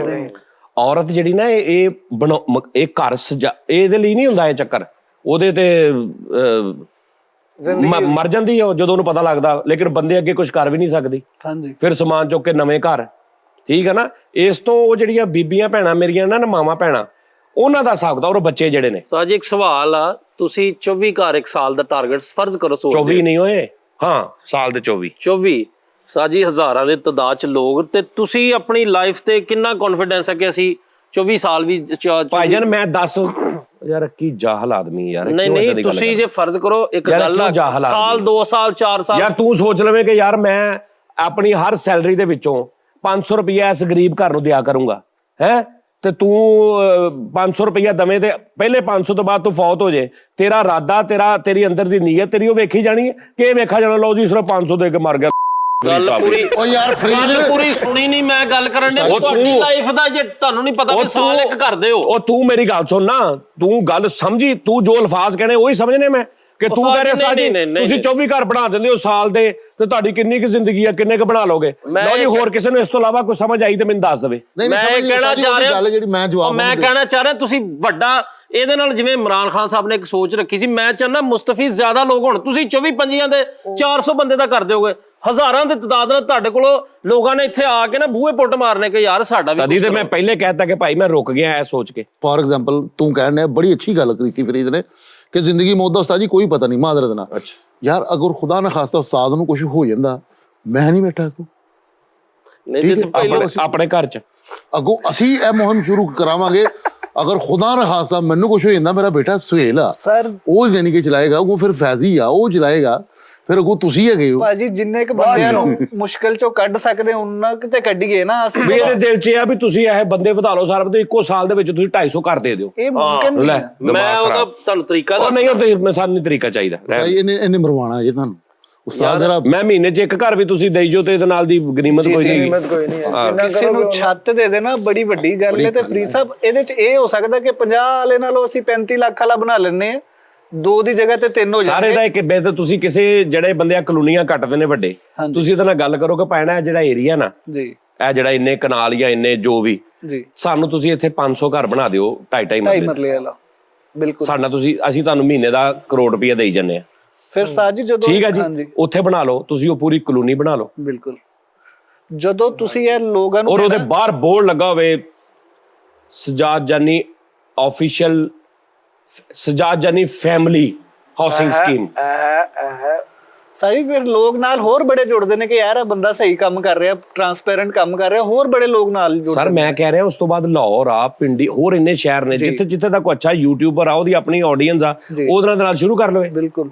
ਔਰਤ ਜਿਹੜੀ ਨਾ ਇਹ ਘਰ ਇਹਦੇ ਲਈ ਨਹੀਂ ਹੁੰਦਾ ਇਹ ਚੱਕਰ, ਉਹਦੇ ਤੇ ਮਰ ਜਾਂਦੀ ਹੈ ਜਦੋਂ ਉਹਨੂੰ ਪਤਾ ਲੱਗਦਾ, ਲੇਕਿਨ ਬੰਦੇ ਅੱਗੇ ਕੁਝ ਕਰ ਵੀ ਨਹੀਂ ਸਕਦੀ। ਹਾਂਜੀ, ਫਿਰ ਸਮਾਨ ਚੁੱਕ ਕੇ ਨਵੇਂ ਘਰ, ਠੀਕ ਹੈ ਨਾ। ਇਸ ਤੋਂ ਉਹ ਜਿਹੜੀਆਂ ਬੀਬੀਆਂ ਭੈਣਾਂ ਮੇਰੀਆਂ ਨਾ, ਮਾਵਾਂ ਭੈਣਾਂ, ਉਹਨਾਂ ਦਾ ਹਿਸਾਬ ਕਿਤਾਬ, ਉਹ ਬੱਚੇ ਜਿਹੜੇ ਨੇ। ਉਸਤਾਦ ਜੀ ਇੱਕ ਸਵਾਲ ਆ, ਤੁਸੀਂ 24 ਘਰ ਇੱਕ ਸਾਲ ਦਾ ਟਾਰਗੇਟ ਫਰਜ਼ ਕਰੋ, 24 ਨਹੀਂ ਹੋਏ, ਹਾਂ ਸਾਲ ਦੇ 24 ਸਾਜੀ ਹਜ਼ਾਰਾਂ ਦੇ ਤਾਦਾਦ ਚ ਲੋਕ, ਤੇ ਤੁਸੀਂ ਆਪਣੀ ਲਾਈਫ ਤੇ ਕਿੰਨਾ ਕੌਨਫੀਡੈਂਸ ਹੈ ਕਿ ਅਸੀਂ 24 ਸਾਲ ਵੀ ਭਾਈਜਾਨ ਮੈਂ 10 ਯਾਰ ਕੀ ਜਾਹਲ ਆਦਮੀ ਯਾਰ। ਨਹੀਂ ਤੁਸੀਂ ਜੇ ਫਰਜ਼ ਕਰੋ ਇੱਕ ਗੱਲ ਆ, ਸਾਲ 2 ਸਾਲ 4 ਸਾਲ, ਯਾਰ ਤੂੰ ਸੋਚ ਲਵੇਂ ਕਿ ਯਾਰ ਮੈਂ ਆਪਣੀ ਹਰ ਸੈਲਰੀ ਦੇ ਵਿੱਚੋਂ 500 ਰੁਪਇਆ ਇਸ ਗਰੀਬ ਘਰ ਨੂੰ ਦਿਆ ਕਰੂੰਗਾ, ਹੈ ਤੇ ਤੂੰ 500 ਰੁਪਇਆ ਦਵੇਂ ਤੇ ਪਹਿਲੇ 500 ਤੋਂ ਬਾਅਦ ਤੂੰ ਫੌਤ ਹੋ ਜੇ, ਤੇਰਾ ਇਰਾਦਾ, ਤੇਰੀ ਅੰਦਰ ਦੀ ਨੀਅਤ ਤੇਰੀ ਉਹ ਵੇਖੀ ਜਾਣੀ ਹੈ ਕਿ ਇਹ ਵੇਖਾ ਜਾਣਾ ਲਓ ਜੀ ਸਿਰਫ 500 ਦੇ ਕੇ ਮਰ ਗਿਆ। ਗੱਲ ਪੂਰੀ, ਉਹ ਯਾਰ ਗੱਲ ਪੂਰੀ ਸੁਣੀ ਨਹੀਂ, ਮੈਂ ਗੱਲ ਕਰਨ ਦੇ ਤੁਹਾਡੀ ਲਾਈਫ ਦਾ, ਜੇ ਤੁਹਾਨੂੰ ਨਹੀਂ ਪਤਾ ਵੀ ਸਾਲ ਇੱਕ ਕਰਦੇ ਹੋ। ਉਹ ਤੂੰ ਮੇਰੀ ਗੱਲ ਸੁਣ ਨਾ, ਤੂੰ ਗੱਲ ਸਮਝੀ, ਤੂੰ ਜੋ ਅਲਫਾਜ਼ ਕਹਿਣੇ ਉਹੀ ਸਮਝਣੇ ਮੈਂ, ਕਿ ਤੂੰ ਕਹਿ ਰਿਹਾ ਸਾਡੀ ਤੁਸੀਂ 24 ਘਰ ਬਣਾ ਦਿੰਦੇ ਹੋ ਸਾਲ ਦੇ, ਤੇ ਤੁਹਾਡੀ ਕਿੰਨੀ ਕੁ ਜ਼ਿੰਦਗੀ ਆ, ਕਿੰਨੇ ਕੁ ਬਣਾ ਲੋਗੇ? ਲਓ ਜੀ, ਹੋਰ ਕਿਸੇ ਨੂੰ ਇਸ ਤੋਂ ਇਲਾਵਾ ਕੋਈ ਸਮਝ ਆਈ ਤੇ ਮੈਨੂੰ ਦੱਸ ਦੇਵੇ। ਮੈਂ ਕਹਿਣਾ ਚਾਹ ਰਿਹਾ ਤੁਸੀਂ ਵੱਡਾ ਇਹਦੇ ਨਾਲ, ਜਿਵੇਂ ਇਮਰਾਨ ਖਾਨ ਸਾਹਿਬ ਨੇ ਇੱਕ ਸੋਚ ਰੱਖੀ ਸੀ, ਮੈਂ ਚਾਹੁੰਦਾ ਮੁਸਤਫੀਜ਼ ਜ਼ਿਆਦਾ ਲੋਕ ਹੋਣ, ਤੁਸੀਂ 24-25 ਦੇ 400 ਬੰਦੇ ਦਾ ਕਰ ਦਿਓਗੇ, ਹਜ਼ਾਰਾਂ ਦੇ ਤਦਾਦ ਨਾਲ ਤੁਹਾਡੇ ਕੋਲ ਲੋਕਾਂ ਨੇ ਇੱਥੇ ਆ ਕੇ ਨਾ ਬੂਹੇ ਪੁੱਟ ਮਾਰਨੇ ਕਿ ਯਾਰ ਸਾਡਾ ਵੀ। ਤਦੀ ਤੇ ਮੈਂ ਪਹਿਲੇ ਕਹਿਤਾ ਕਿ ਭਾਈ ਮੈਂ ਰੁਕ ਗਿਆ ਐ ਸੋਚ ਕੇ। ਫॉर एग्जांपल ਤੂੰ ਕਹਿਣ ਬੜੀ ਅੱਛੀ ਗੱਲ ਕੀਤੀ ਫਰੀਦ ਨੇ ਕਿ ਜ਼ਿੰਦਗੀ ਮੌਤ ਦਾ ਉਸਤਾਦ ਜੀ ਕੋਈ ਪਤਾ ਨਹੀਂ ਮਾਦਰਤ ਨਾਲ। ਅੱਛਾ ਯਾਰ ਅਗਰ ਖੁਦਾ ਨਾ ਖਾਸਤਾ ਉਸਤਾਦ ਨੂੰ ਕੁਝ ਹੋ ਜਾਂਦਾ, ਮੈਂ ਨਹੀਂ ਬੈਠਾ ਤੂੰ ਆਪਣੇ ਘਰ ਚ, ਅੱਗੋਂ ਅਸੀਂ ਇਹ ਮੁਹਿੰਮ ਸ਼ੁਰੂ ਕਰਾਵਾਂਗੇ। ਅਗਰ ਖੁਦਾ ਨਾ ਖਾਸਤਾ ਮੈਨੂੰ ਕੁਝ ਹੋ ਜਾਂਦਾ, ਮੇਰਾ ਬੇਟਾ ਸੁਹੇਲ ਆ ਸਰ ਉਹ ਯਾਨੀ ਕਿ ਚਲਾਏਗਾ, ਉਹ ਫਿਰ ਫੈਜ਼ੀ ਆ ਉਹ ਚਲਾਏਗਾ, ਫਿਰ ਅੱਗੋਂ ਤੁਸੀਂ ਹੈਗੇ ਹੋ ਭਾਜੀ। ਜਿੰਨੇ ਕ ਬੰਦਿਆਂ ਨੂੰ ਮੁਸ਼ਕਿਲ ਚੋਂ ਕੱਢ ਸਕਦੇ ਉਹਨਾਂ ਕਿਤੇ ਕੱਢੀਏ ਨਾ ਅਸੀਂ। ਵੀ ਇਹਦੇ ਦਿਲ 'ਚ ਆ ਵੀ ਤੁਸੀਂ ਇਹ ਬੰਦੇ ਵਧਾ ਲਓ ਸਾਰਾ, ਤੇ ਇੱਕੋ ਸਾਲ ਦੇ ਵਿੱਚ ਤੁਸੀਂ 250 ਕਰ ਦੇ ਦਿਓ। ਇਹ ਮੁਮਕਿਨ ਨਹੀਂ ਹੈ। ਮੈਂ ਉਹਦਾ ਤੁਹਾਨੂੰ ਤਰੀਕਾ ਦੱਸ ਨਹੀਂ, ਉਹ ਸਾਨੂੰ ਤਰੀਕਾ ਚਾਹੀਦਾ। ਇਹਨੇ ਮਰਵਾਣਾ ਜੇ ਤੁਹਾਨੂੰ ਉਸਤਾਦ ਜਰਾ। ਮੈਂ ਮਹੀਨੇ 'ਚ ਇੱਕ ਘਰ ਵੀ ਤੁਸੀਂ ਦੇਈ ਜੋ ਤੇ ਇਹਦੇ ਨਾਲ ਦੀ ਗਨੀਮਤ ਕੋਈ ਨਹੀਂ। ਗਨੀਮਤ ਕੋਈ ਨਹੀਂ ਹੈ, ਜਿੰਨਾ ਕਿਸੇ ਨੂੰ ਛੱਤ ਦੇ ਦੇਣਾ ਬੜੀ ਵੱਡੀ ਗੱਲ ਹੈ। ਤੇ ਫਰੀਦ ਸਾਹਿਬ ਇਹਦੇ 'ਚ ਇਹ ਹੋ ਸਕਦਾ ਕਿ 50 ਵਾਲੇ ਨਾਲੋਂ ਅਸੀਂ 35 ਲੱਖ ਵਾਲਾ ਬਣਾ ਲੈਣੇ ਆ, 2 ਦੀ ਜਗ੍ਹਾ ਤੇ 3 ਹੋ ਜਾਂਦੇ ਸਾਰੇ ਦਾ ਇੱਕ ਬੇਸ। ਤੁਸੀਂ ਕਿਸੇ ਜਿਹੜੇ ਬੰਦੇ ਆ ਕਲੋਨੀਆਂ ਕੱਟਦੇ ਨੇ ਵੱਡੇ, ਤੁਸੀਂ ਇਹਦੇ ਨਾਲ ਗੱਲ ਕਰੋ ਕਿ ਪੈਣਾ ਜਿਹੜਾ ਏਰੀਆ ਨਾ ਜੀ, ਇਹ ਜਿਹੜਾ ਇੰਨੇ ਕਨਾਲ ਜਾਂ ਇੰਨੇ ਜੋ ਵੀ ਜੀ, ਸਾਨੂੰ ਤੁਸੀਂ ਇੱਥੇ 500 ਘਰ ਬਣਾ ਦਿਓ 2.5 ਮਰਲੇ ਵਾਲਾ। ਬਿਲਕੁਲ ਸਾਡਾ ਅਸੀਂ ਤੁਹਾਨੂੰ ਮਹੀਨੇ ਦਾ 1 ਕਰੋੜ ਰੁਪਇਆ ਦੇਈ ਜਾਂਦੇ ਆ। ਫਿਰ ਉਸਤਾਦ ਜੀ ਜਦੋਂ ਠੀਕ ਹੈ ਜੀ, ਉੱਥੇ ਬਣਾ ਲਓ ਤੁਸੀਂ, ਉਹ ਪੂਰੀ ਕਲੋਨੀ ਬਣਾ ਲਓ। ਬਿਲਕੁਲ ਜਦੋਂ ਤੁਸੀਂ ਇਹ ਲੋਕਾਂ ਨੂੰ ਔਰ ਉਹਦੇ ਬਾਹਰ ਬੋਰਡ ਲੱਗਾ ਹੋਵੇ ਸਜਾਦ ਜਾਨੀ ਆਫੀਸ਼ੀਅਲ, ਸਜਾਦ ਜਾਨੀ ਫੈਮਿਲੀ ਹਾਊਸਿੰਗ ਸਕੀਮ। ਸਾਰੀ ਫਿਰ ਲੋਕ ਨਾਲ ਹੋਰ ਬੜੇ ਜੁੜਦੇ ਨੇ ਕਿ ਯਾਰ ਇਹ ਬੰਦਾ ਸਹੀ ਕੰਮ ਕਰ ਰਿਹਾ, ਟਰਾਂਸਪੇਰੈਂਟ ਕੰਮ ਕਰ ਰਿਹਾ, ਹੋਰ ਬੜੇ ਲੋਕ ਨਾਲ ਜੁੜਦੇ। ਸਰ ਮੈਂ ਕਹਿ ਰਿਹਾ ਉਸ ਤੋਂ ਬਾਅਦ ਲਾਹੌਰ ਆ, ਪਿੰਡੀ, ਹੋਰ ਇੰਨੇ ਸ਼ਹਿਰ ਨੇ ਜਿੱਥੇ ਜਿੱਥੇ ਦਾ ਕੋਈ ਅੱਛਾ ਯੂਟਿਊਬਰ ਆ, ਉਹਦੀ ਆਪਣੀ ਆਡੀਅנס ਆ, ਉਹਦੇ ਨਾਲ ਸ਼ੁਰੂ ਕਰ ਲਓ। ਬਿਲਕੁਲ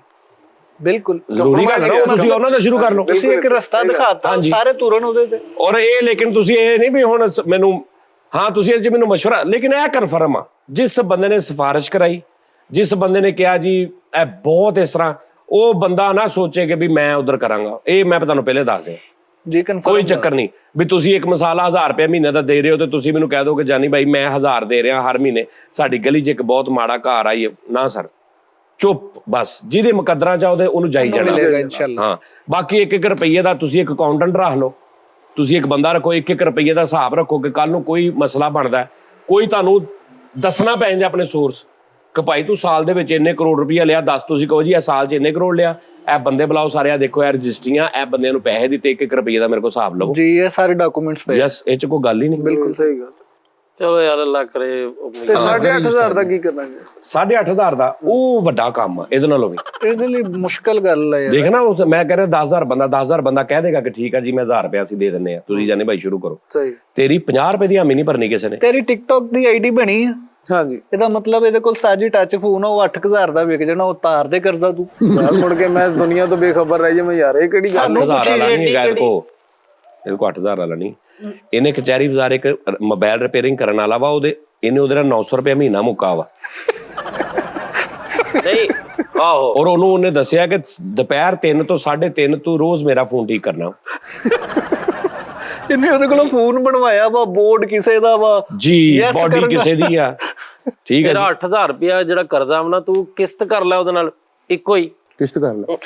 ਬਿਲਕੁਲ ਜ਼ਰੂਰੀ ਗੱਲ ਹੈ, ਤੁਸੀਂ ਉਹਨਾਂ ਦਾ ਸ਼ੁਰੂ ਕਰ ਲਓ। ਤੁਸੀਂ ਇੱਕ ਰਸਤਾ ਦਿਖਾਤਾ, ਸਾਰੇ ਤੁਰਨ ਉਹਦੇ ਤੇ। ਔਰ ਇਹ ਲੇਕਿਨ ਤੁਸੀਂ ਇਹ ਨਹੀਂ ਵੀ ਹੁਣ ਮੈਨੂੰ, ਹਾਂ ਤੁਸੀਂ ਇਹ 'ਚ ਮੈਨੂੰ ਮਸ਼ਵਰਾ, ਲੇਕਿਨ ਇਹ ਕਨਫਰਮ ਆ ਜਿਸ ਬੰਦੇ ਨੇ ਸਿਫਾਰਿਸ਼ ਕਰਾਈ, ਜਿਸ ਬੰਦੇ ਨੇ ਕਿਹਾ ਜੀ ਇਹ ਬਹੁਤ ਇਸ ਤਰ੍ਹਾਂ, ਉਹ ਬੰਦਾ ਨਾ ਸੋਚੇ ਕਿ ਵੀ ਮੈਂ ਉਧਰ ਕਰਾਂਗਾ। ਇਹ ਮੈਂ ਤੁਹਾਨੂੰ ਪਹਿਲੇ ਦੱਸ ਦਿਆਂ ਜੀ, ਕੋਈ ਚੱਕਰ ਨਹੀਂ ਵੀ ਤੁਸੀਂ ਇੱਕ ਮਸਾਲਾ 1000 ਰੁਪਏ ਮਹੀਨੇ ਦਾ ਦੇ ਰਹੇ ਹੋ ਤੇ ਤੁਸੀਂ ਮੈਨੂੰ ਕਹਿ ਦੋ ਕਿ ਜਾਨੀ ਭਾਈ ਮੈਂ 1000 ਦੇ ਰਿਹਾ ਹਰ ਮਹੀਨੇ, ਸਾਡੀ ਗਲੀ 'ਚ ਇੱਕ ਬਹੁਤ ਮਾੜਾ ਘਰ ਆਈ ਹੈ ਨਾ। ਸਰ ਚੁੱਪ, ਬਸ ਜਿਹਦੇ ਮੁਕੱਦਰਾਂ 'ਚ ਉਹਦੇ ਉਹਨੂੰ ਜਾਈ ਜਾਣਾ। ਹਾਂ ਬਾਕੀ 1-1 ਰੁਪਈਏ ਦਾ ਤੁਸੀਂ ਇੱਕ ਅਕਾਊਂਟੈਂਟ ਰੱਖ ਲਓ, ਤੁਸੀਂ ਇੱਕ ਬੰਦਾ ਰੱਖੋ, 1-1 ਰੁਪਈਏ ਦਾ ਹਿਸਾਬ ਰੱਖੋ ਕਿ ਕੱਲ ਨੂੰ ਕੋਈ ਮਸਲਾ ਬਣਦਾ, ਕੋਈ ਤੁਹਾਨੂੰ ਦੱਸਣਾ ਪੈ ਜਾਂਦਾ ਆਪਣੇ ਸੋਰਸ ਕਿ ਭਾਈ ਤੂੰ ਸਾਲ ਦੇ ਵਿੱਚ ਇੰਨੇ ਕਰੋੜ ਰੁਪਈਆ ਲਿਆ, ਦੱਸ। ਤੁਸੀਂ ਕਹੋ ਜੀ ਇਹ ਸਾਲ 'ਚ ਇੰਨੇ ਕਰੋੜ ਲਿਆ, ਇਹ ਬੰਦੇ ਬੁਲਾਓ ਸਾਰੇ, ਆ ਦੇਖੋ ਇਹ ਰਜਿਸਟਰੀਆਂ, ਇਹ ਬੰਦਿਆਂ ਨੂੰ ਪੈਸੇ ਦਿੱਤੇ 1-1 ਰੁਪਏ ਦਾ ਮੇਰੇ ਕੋਲ ਹਿਸਾਬ ਲਵੋ ਜੀ, ਇਹ ਸਾਰੇ ਡਾਕੂਮੈਂਟਸ ਪਏ। ਯਸ, ਇਹ ਚ ਕੋਈ ਗੱਲ ਹੀ ਨਹੀਂ। ਬਿਲਕੁਲ ਸਹੀ ਗੱਲ। ਚਲੋ ਯਾਰ ਅੱਲਾ ਕਰੇ ਆਪਣੀ ਤੇ 8,500 ਦਾ ਕੀ ਕਰਨਾ ਜੀ? 8,500 ਦਾ ਉਹ ਵੱਡਾ ਕੰਮ ਆ ਇਹਦੇ ਨਾਲੋਂ ਵੀ। ਇਹਦੇ ਲਈ ਮੁਸ਼ਕਲ ਗੱਲ ਹੈ ਯਾਰ। ਦੇਖ ਨਾ ਉਸ ਮੈਂ ਕਹਿ ਰਿਹਾ 10,000 ਬੰਦਾ ਕਹਿ ਦੇਗਾ ਕਿ ਠੀਕ ਆ ਜੀ ਮੈਂ 1000 ਰੁਪਏ ਅਸੀਂ ਦੇ ਦਿੰਨੇ ਆ, ਤੁਸੀਂ ਜਾਨੇ ਭਾਈ ਸ਼ੁਰੂ ਕਰੋ। ਸਹੀ। ਤੇਰੀ 50 ਰੁਪਏ ਦੀ ਹਾਮੀ ਨਹੀਂ ਭਰਨੀ ਕਿਸੇ ਨੇ। ਤੇਰੀ ਟਿਕਟੌਕ ਦੀ ਆਈਡੀ ਬਣੀ ਆ, ਹਾਂਜੀ, ਇਹਦਾ ਮਤਲਬ ਇਹਦੇ ਕੋਲ ਸਾਜੀ ਟੱਚ ਫੋਨ ਆ, ਉਹ 8,000 ਦਾ ਵਿਕ ਜਾਣਾ, ਉਹ ਤਾਰ ਦੇ ਕਰਜ਼ਾ ਤੂੰ। ਯਾਰ ਮੁੜ ਕੇ ਮੈਂ ਦੁਨੀਆ ਤੋਂ ਬੇਖਬਰ ਰਹਿ ਜਾਵਾਂ ਯਾਰ, ਇਹ ਕਿਹੜੀ ਗੱਲ ਹੈ? 8,000 ਵਾਲਾ ਨਹੀਂ ਹੈਗਾ ਇਹਦੇ ਕੋ, ਇਹਦੇ ਕੋ 8,000 ਵਾਲਾ ਨਹੀਂ। ਇਹਨੇ ਕਚਹਿਰੀ ਬਾਜ਼ਾਰ ਇੱਕ ਮੋਬਾਈਲ ਰਿਪੇਅਰਿੰਗ ਕਰਨ ਵਾਲਾ ਵਾ, ਇਹਨੇ ਉਹਦੇ ਨਾਲ 900 ਰੁਪਏ ਮਹੀਨਾ ਮੁੱਕਾ ਵਾ। ਨਹੀਂ ਆਹੋ, ਔਰ ਉਹਨੇ ਦੱਸਿਆ ਕਿ ਦੁਪਹਿਰ 3 ਤੋਂ 3:30 ਤੂੰ ਰੋਜ਼ ਮੇਰਾ ਫੋਨ ਠੀਕ ਕਰਨਾ। ਇਹਨੇ ਉਹਦੇ ਕੋਲੋਂ ਫੋਨ ਬਣਵਾਇਆ ਵਾ, ਬੋਰਡ ਕਿਸੇ ਦਾ ਵਾ ਜੀ, Yes ਬੋਡੀ ਕਰਨਾ। ਕਿਸੇ ਦੀ ਆ, ਠੀਕ ਹੈ ਤੇਰਾ 8,000 ਰੁਪਇਆ ਜਿਹੜਾ ਕਰਜ਼ਾ ਆਉਣਾ, ਤੂੰ ਕਿਸ਼ਤ ਕਰ ਲੈ ਉਹਦੇ ਨਾਲ ਇੱਕੋ ਹੀ। ਕਿਸ਼ਤ ਕਰ ਲੈ।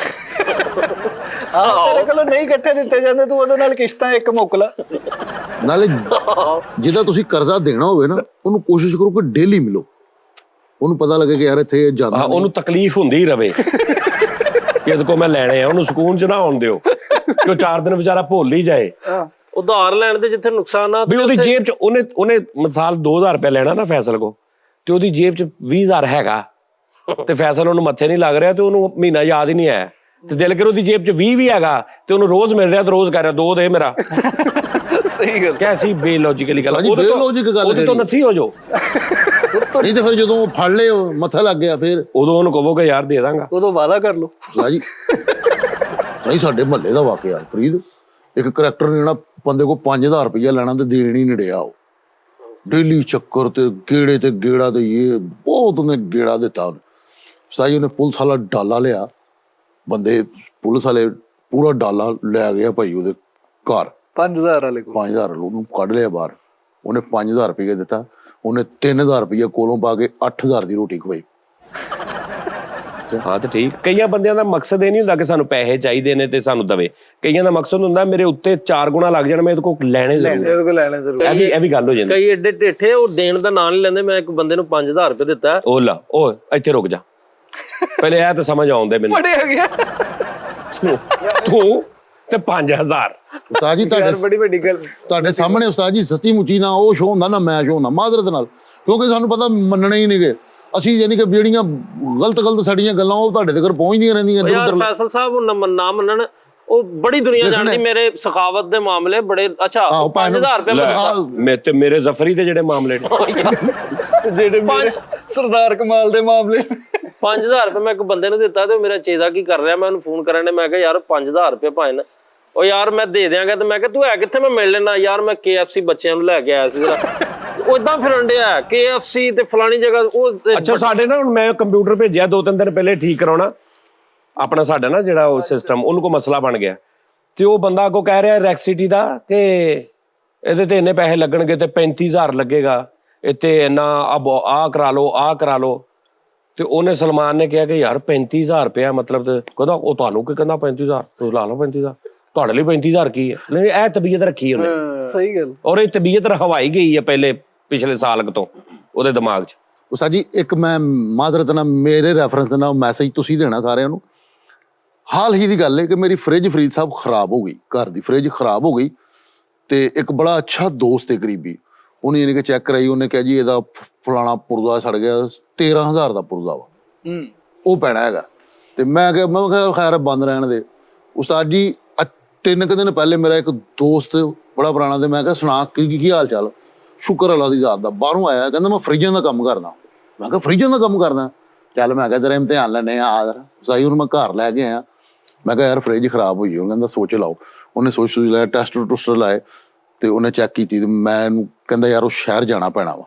ਤੇਰੇ ਕੋਲੋਂ ਨਹੀਂ ਇਕੱਠੇ ਦਿੱਤੇ ਜਾਂਦੇ, ਤੂੰ ਉਹਦੇ ਨਾਲ ਕਿਸ਼ਤਾਂ ਇੱਕ ਮੁੱਕ ਲਾ। ਨਾਲੇ ਜਿਹਦਾ ਤੁਸੀਂ ਕਰਜ਼ਾ ਦੇਣਾ ਹੋਵੇ ਨਾ, ਉਹਨੂੰ ਕੋਸ਼ਿਸ਼ ਕਰੋ ਕਿ ਡੇਲੀ ਮਿਲੋ, ਉਹਨੂੰ ਪਤਾ ਲੱਗੇ ਕਿ ਯਾਰ ਇੱਥੇ ਜਾਂਦਾ ਨਹੀਂ। ਉਹਨੂੰ ਤਕਲੀਫ ਹੁੰਦੀ ਹੀ ਰਵੇ ਕਿ ਇਹਦੇ ਕੋ ਮੈਂ ਲੈਣੇ ਆ, ਉਹਨੂੰ ਸਕੂਨ ਚ ਨਾ ਆਉਣ ਦਿਓ ਕਿ ਉਹ 4 ਦਿਨ ਵਿਚਾਰਾ ਭੁੱਲ ਹੀ ਜਾਏ। ਉਧਾਰ ਲੈਣ ਦੇ ਜਿੱਥੇ ਨੁਕਸਾਨ ਆ, ਵੀ ਉਹਦੀ ਜੇਬ ਚ ਉਹਨੇ ਮਿਸਾਲ 2,000 ਰੁਪਏ ਲੈਣਾ ਨਾ ਫੈਸਲ ਕੋ, ਤੇ ਉਹਦੀ ਜੇਬ ਚ 20,000 ਹੈਗਾ, ਤੇ ਫੈਸਲ ਉਹਨੂੰ ਮੱਥੇ ਨਹੀਂ ਲੱਗ ਰਿਹਾ, ਤੇ ਉਹਨੂੰ ਮਹੀਨਾ ਯਾਦ ਹੀ ਨਹੀਂ ਆਇਆ, ਤੇ ਦਿਲ ਕਰ ਉਹਦੀ ਜੇਬ ਚ 20 ਵੀ ਹੈਗਾ, ਤੇ ਉਹਨੂੰ ਰੋਜ਼ ਮਿਲ ਰਿਹਾ, ਤੇ ਰੋਜ਼ ਕਹਿ ਰਿਹਾ 2 ਦੇ ਮੇਰਾ। ਸਹੀ ਗੱਲ। ਕੈਸੀ ਬੇਲੋਜੀਕਲੀ ਗੱਲ, ਬੇਲੋਜਿਕ ਗੱਲ ਉਹਦੇ ਤੋਂ ਨੱਥੀ ਹੋ ਜਾਓ। ਨਹੀਂ ਤੇ ਫਿਰ ਜਦੋਂ ਫੜ ਲਿਓ ਮੱਥਾ ਲੱਗ ਗਿਆ, ਫਿਰ ਉਦੋਂ ਉਹਨੂੰ ਕਹੋਗੇ ਯਾਰ ਦੇ ਦਾਂਗਾ। ਉਦੋਂ ਵਾਅਦਾ ਕਰ ਲਓ। ਸਾਜੀ ਨਹੀਂ, ਸਾਡੇ ਮਹੱਲੇ ਦਾ ਵਾਕਿਆ ਫਰੀਦ, ਇੱਕ ਕਰੈਕਟਰ ਨੇ ਨਾ ਬੰਦੇ ਕੋ 5,000 ਰੁਪਇਆ ਲੈਣਾ ਤੇ ਦੇਣ ਹੀ ਨਹੀਂ ਡਿਆ। ਉਹ ਡੇਲੀ ਚੱਕਰ ਤੇ ਗੇੜੇ ਤੇ ਗੇੜਾ, ਤੇ ਇਹ ਬਹੁਤ ਉਹਨੇ ਗੇੜਾ ਦਿੱਤਾ ਉਹਨੇ। ਸਾਜੀ ਉਹਨੇ ਪੁਲਿਸ ਵਾਲਾ ਡਾਲਾ ਲਿਆ, ਬੰਦੇ ਪੁਲਿਸ ਵਾਲੇ ਪੂਰਾ ਡਾਲਾ ਲੈ ਗਿਆ ਭਾਈ ਉਹਦੇ ਘਰ। 5,000 ਵਾਲੇ ਕੋਲ 5,000 ਉਹਨੂੰ ਕੱਢ ਲਿਆ ਬਾਹਰ, ਉਹਨੇ 5,000 ਰੁਪਏ ਦਿੱਤਾ, ਉਹਨੇ 3,000 ਰੁਪਏ ਕੋਲੋਂ ਪਾ ਕੇ 8,000 ਦੀ ਰੋਟੀ ਖਵਾਈ। ਹਾਂ ਤੇ ਠੀਕ, ਕਈਆਂ ਬੰਦਿਆਂ ਦਾ ਮਕਸਦ ਇਹ ਨਹੀਂ ਹੁੰਦਾ ਕਿ ਸਾਨੂੰ ਪੈਸੇ ਚਾਹੀਦੇ ਨੇ ਤੇ ਸਾਨੂੰ ਦਵੇ, ਕਈਆਂ ਦਾ ਮਕਸਦ ਹੁੰਦਾ ਮੇਰੇ ਉੱਤੇ 4 ਗੁਣਾ ਲੱਗ ਜਾਣ, ਮੈਂ ਇਹਦੇ ਕੋਲ ਲੈਣੇ ਜ਼ਰੂਰ। ਇਹਦੇ ਕੋਲ ਲੈਣੇ ਜ਼ਰੂਰ। ਇਹ ਵੀ ਗੱਲ ਹੋ ਜਾਂਦੀ। ਕਈ ਏਡੇ ਢੇਠੇ, ਉਹ ਦੇਣ ਦਾ ਨਾਂ ਨਹੀਂ ਲੈਂਦੇ। ਮੈਂ ਇੱਕ ਬੰਦੇ ਨੂੰ 5,000 ਰੁਪਏ ਦਿੱਤਾ। ਉਹ ਲਾ, ਉਹ ਇੱਥੇ ਰੁਕ ਜਾ, ਪਹਿਲੇ ਇਹ ਤਾਂ ਸਮਝ ਆਉਂਦੇ ਮੈਨੂੰ। ਪੜਿਆ ਗਿਆ ਤੂੰ ਤੇ 5,000। ਉਸਤਾਦ ਜੀ ਯਾਰ ਬੜੀ ਵੱਡੀ ਗੱਲ। ਤੁਹਾਡੇ ਸਾਹਮਣੇ ਉਸਤਾਦ ਜੀ ਸੱਚੀ ਮੁੱਚੀ ਨਾ ਉਹ ਸ਼ੋਅ ਹੁੰਦਾ ਨਾ ਮੈਚ ਹੁੰਦਾ ਮਾਜ਼ਰਤ ਨਾਲ, ਕਿਉਂਕਿ ਸਾਨੂੰ ਪਤਾ ਮੰਨਣੇ ਹੀ ਨਹੀਂਗੇ ਅਸੀਂ, ਯਾਨੀ ਕਿ ਜਿਹੜੀਆਂ ਗਲਤ ਸਾਡੀਆਂ ਗੱਲਾਂ ਉਹ ਤੁਹਾਡੇ ਤੱਕ ਪਹੁੰਚਦੀਆਂ ਰਹਿੰਦੀਆਂ। ਯਾਰ ਫੈਸਲ ਸਾਹਿਬ ਨਾ ਮੰਨਣ, ਉਹ ਬੜੀ ਦੁਨੀਆ ਜਾਣਦੀ ਮੇਰੇ ਸਖਾਵਤ ਦੇ ਮਾਮਲੇ ਬੜੇ। ਅੱਛਾ 5,000 ਰੁਪਏ ਮੇਰੇ ਜ਼ਫਰੀ ਦੇ ਜਿਹੜੇ ਮਾਮਲੇ ਨੇ, ਜਿਹੜੇ ਸਰਦਾਰ ਕਮਾਲ ਦੇ ਮਾਮਲੇ। 5,000 ਰੁਪਏ ਮੈਂ ਇੱਕ ਬੰਦੇ ਨੂੰ ਦਿੱਤਾ, ਤੇ ਉਹ ਮੇਰਾ ਚੇਤਾ ਕੀ ਕਰ ਰਿਹਾ, ਮੈਂ ਉਹਨੂੰ ਫੋਨ ਕਰਨ ਨੇ, ਮੈਂ ਕਿਹਾ ਯਾਰ 5,000 ਰੁਪਏ ਭਾਵੇਂ ਨਾ, ਉਹ ਯਾਰ ਮੈਂ ਦੇ ਦਿਆਂਗਾ। ਤੇ ਮੈਂ ਕਿਹਾ ਤੂੰ ਹੈ ਕਿੱਥੇ, ਮੈਂ ਮਿਲ ਲੈਣਾ। ਯਾਰ ਮੈਂ KFC ਬੱਚਿਆਂ ਨੂੰ ਲੈ ਕੇ ਆਇਆ ਸੀ, ਉਹ ਏਦਾਂ ਫਿਰਨ ਡਿਆ KFC ਤੇ ਫਲਾਣੀ ਜਗ੍ਹਾ। ਉਹ ਅੱਛਾ ਸਾਡੇ ਨਾ, ਹੁਣ ਮੈਂ ਕੰਪਿਊਟਰ ਭੇਜਿਆ 2-3 ਦਿਨ ਪਹਿਲੇ ਠੀਕ ਕਰਾਉਣਾ ਆਪਣਾ, ਸਾਡਾ ਨਾ ਜਿਹੜਾ ਉਹ ਸਿਸਟਮ, ਉਹਨੂੰ ਕੋਈ ਮਸਲਾ ਬਣ ਗਿਆ, ਤੇ ਉਹ ਬੰਦਾ ਅੱਗੋਂ ਕਹਿ ਰਿਹਾ ਰੈਕਸਿਟੀ ਦਾ ਕਿ ਇਹਦੇ ਤੇ ਇੰਨੇ ਪੈਸੇ ਲੱਗਣਗੇ, ਤੇ 35,000 ਲੱਗੇਗਾ, ਇੱਥੇ ਇੰਨਾ ਆਹ ਕਰਾ ਲਓ। ਤੇ ਉਹਨੇ ਸਲਮਾਨ ਨੇ ਕਿਹਾ ਕਿ ਯਾਰ 35,000 ਰੁਪਇਆ ਮਤਲਬ, ਤੇ ਕਹਿੰਦਾ ਉਹ ਤੁਹਾਨੂੰ ਕੀ ਕਹਿੰਦਾ 35,000, ਤੁਸੀਂ ਲਾ ਲਓ 35,000, ਤੁਹਾਡੇ ਲਈ 35,000 ਕੀ ਹੈ। ਨਹੀਂ, ਇਹ ਤਬੀਅਤ ਰੱਖੀ ਉਹਨੇ। ਸਹੀ ਗੱਲ। ਔਰ ਇਹ ਤਬੀਅਤ ਹਵਾਈ ਗਈ ਹੈ ਪਿਛਲੇ ਸਾਲ ਤੋਂ ਉਹਦੇ ਦਿਮਾਗ 'ਚ। ਉਸਤਾਦ ਜੀ ਇੱਕ ਮੈਂ ਮਾਜ਼ਰਤ ਨਾਲ ਮੇਰੇ ਰੈਫਰੈਂਸ ਨਾਲ ਮੈਸੇਜ ਤੁਸੀਂ ਦੇਣਾ ਸਾਰਿਆਂ ਨੂੰ। ਹਾਲ ਹੀ ਦੀ ਗੱਲ ਹੈ ਕਿ ਮੇਰੀ ਫ੍ਰਿਜ ਫਰੀਦ ਸਾਹਿਬ ਖਰਾਬ ਹੋ ਗਈ, ਘਰ ਦੀ ਫ੍ਰਿਜ ਖਰਾਬ ਹੋ ਗਈ, ਤੇ ਇੱਕ ਬੜਾ ਅੱਛਾ ਦੋਸਤ ਹੈ ਕਰੀਬੀ, ਉਹਨੇ ਯਾਨੀ ਕਿ ਚੈੱਕ ਕਰਾਈ, ਉਹਨੇ ਕਿਹਾ ਜੀ ਇਹਦਾ ਫਲਾਣਾ ਪੁਰਜ਼ਾ ਸੜ ਗਿਆ, 13,000 ਦਾ ਪੁਰਜ਼ਾ ਵਾ, ਉਹ ਪੈਣਾ ਹੈਗਾ। ਤੇ ਮੈਂ ਕਿਹਾ ਖੈਰ ਬੰਦ ਰਹਿਣ ਦੇ। ਉਸਤਾਦ ਜੀ 3 ਦਿਨ ਪਹਿਲੇ ਮੇਰਾ ਇੱਕ ਦੋਸਤ ਬੜਾ ਪੁਰਾਣਾ, ਤੇ ਮੈਂ ਕਿਹਾ ਸੁਣਾ ਕੀ ਹਾਲ ਚਾਲ, ਸ਼ੁਕਰ ਅੱਲਾ ਦੀ ਜ਼ਾਤ ਦਾ, ਬਾਹਰੋਂ ਆਇਆ, ਕਹਿੰਦਾ ਮੈਂ ਫਰਿੱਜਾਂ ਦਾ ਕੰਮ ਕਰਦਾ। ਮੈਂ ਕਿਹਾ ਫਰਿੱਜਾਂ ਦਾ ਕੰਮ ਕਰਦਾ, ਚੱਲ ਮੈਂ ਕਿਹਾ ਤੇਰਾ ਇਮਤਿਹਾਨ ਲੈਣੇ ਆ ਸਾਈ। ਉਹਨੂੰ ਮੈਂ ਘਰ ਲੈ ਕੇ ਆਇਆ, ਮੈਂ ਕਿਹਾ ਯਾਰ ਫਰਿੱਜ ਖਰਾਬ ਹੋਈ। ਉਹ ਕਹਿੰਦਾ ਸੋਚ ਲਾਓ। ਉਹਨੇ ਸੋਚ ਲਾਇਆ, ਟੈਸਟਰ ਲਾਏ, ਤੇ ਉਹਨੇ ਚੈੱਕ ਕੀਤੀ, ਤੇ ਮੈਂ ਇਹਨੂੰ ਕਹਿੰਦਾ ਯਾਰ ਉਹ ਸ਼ਹਿਰ ਜਾਣਾ ਪੈਣਾ ਵਾ।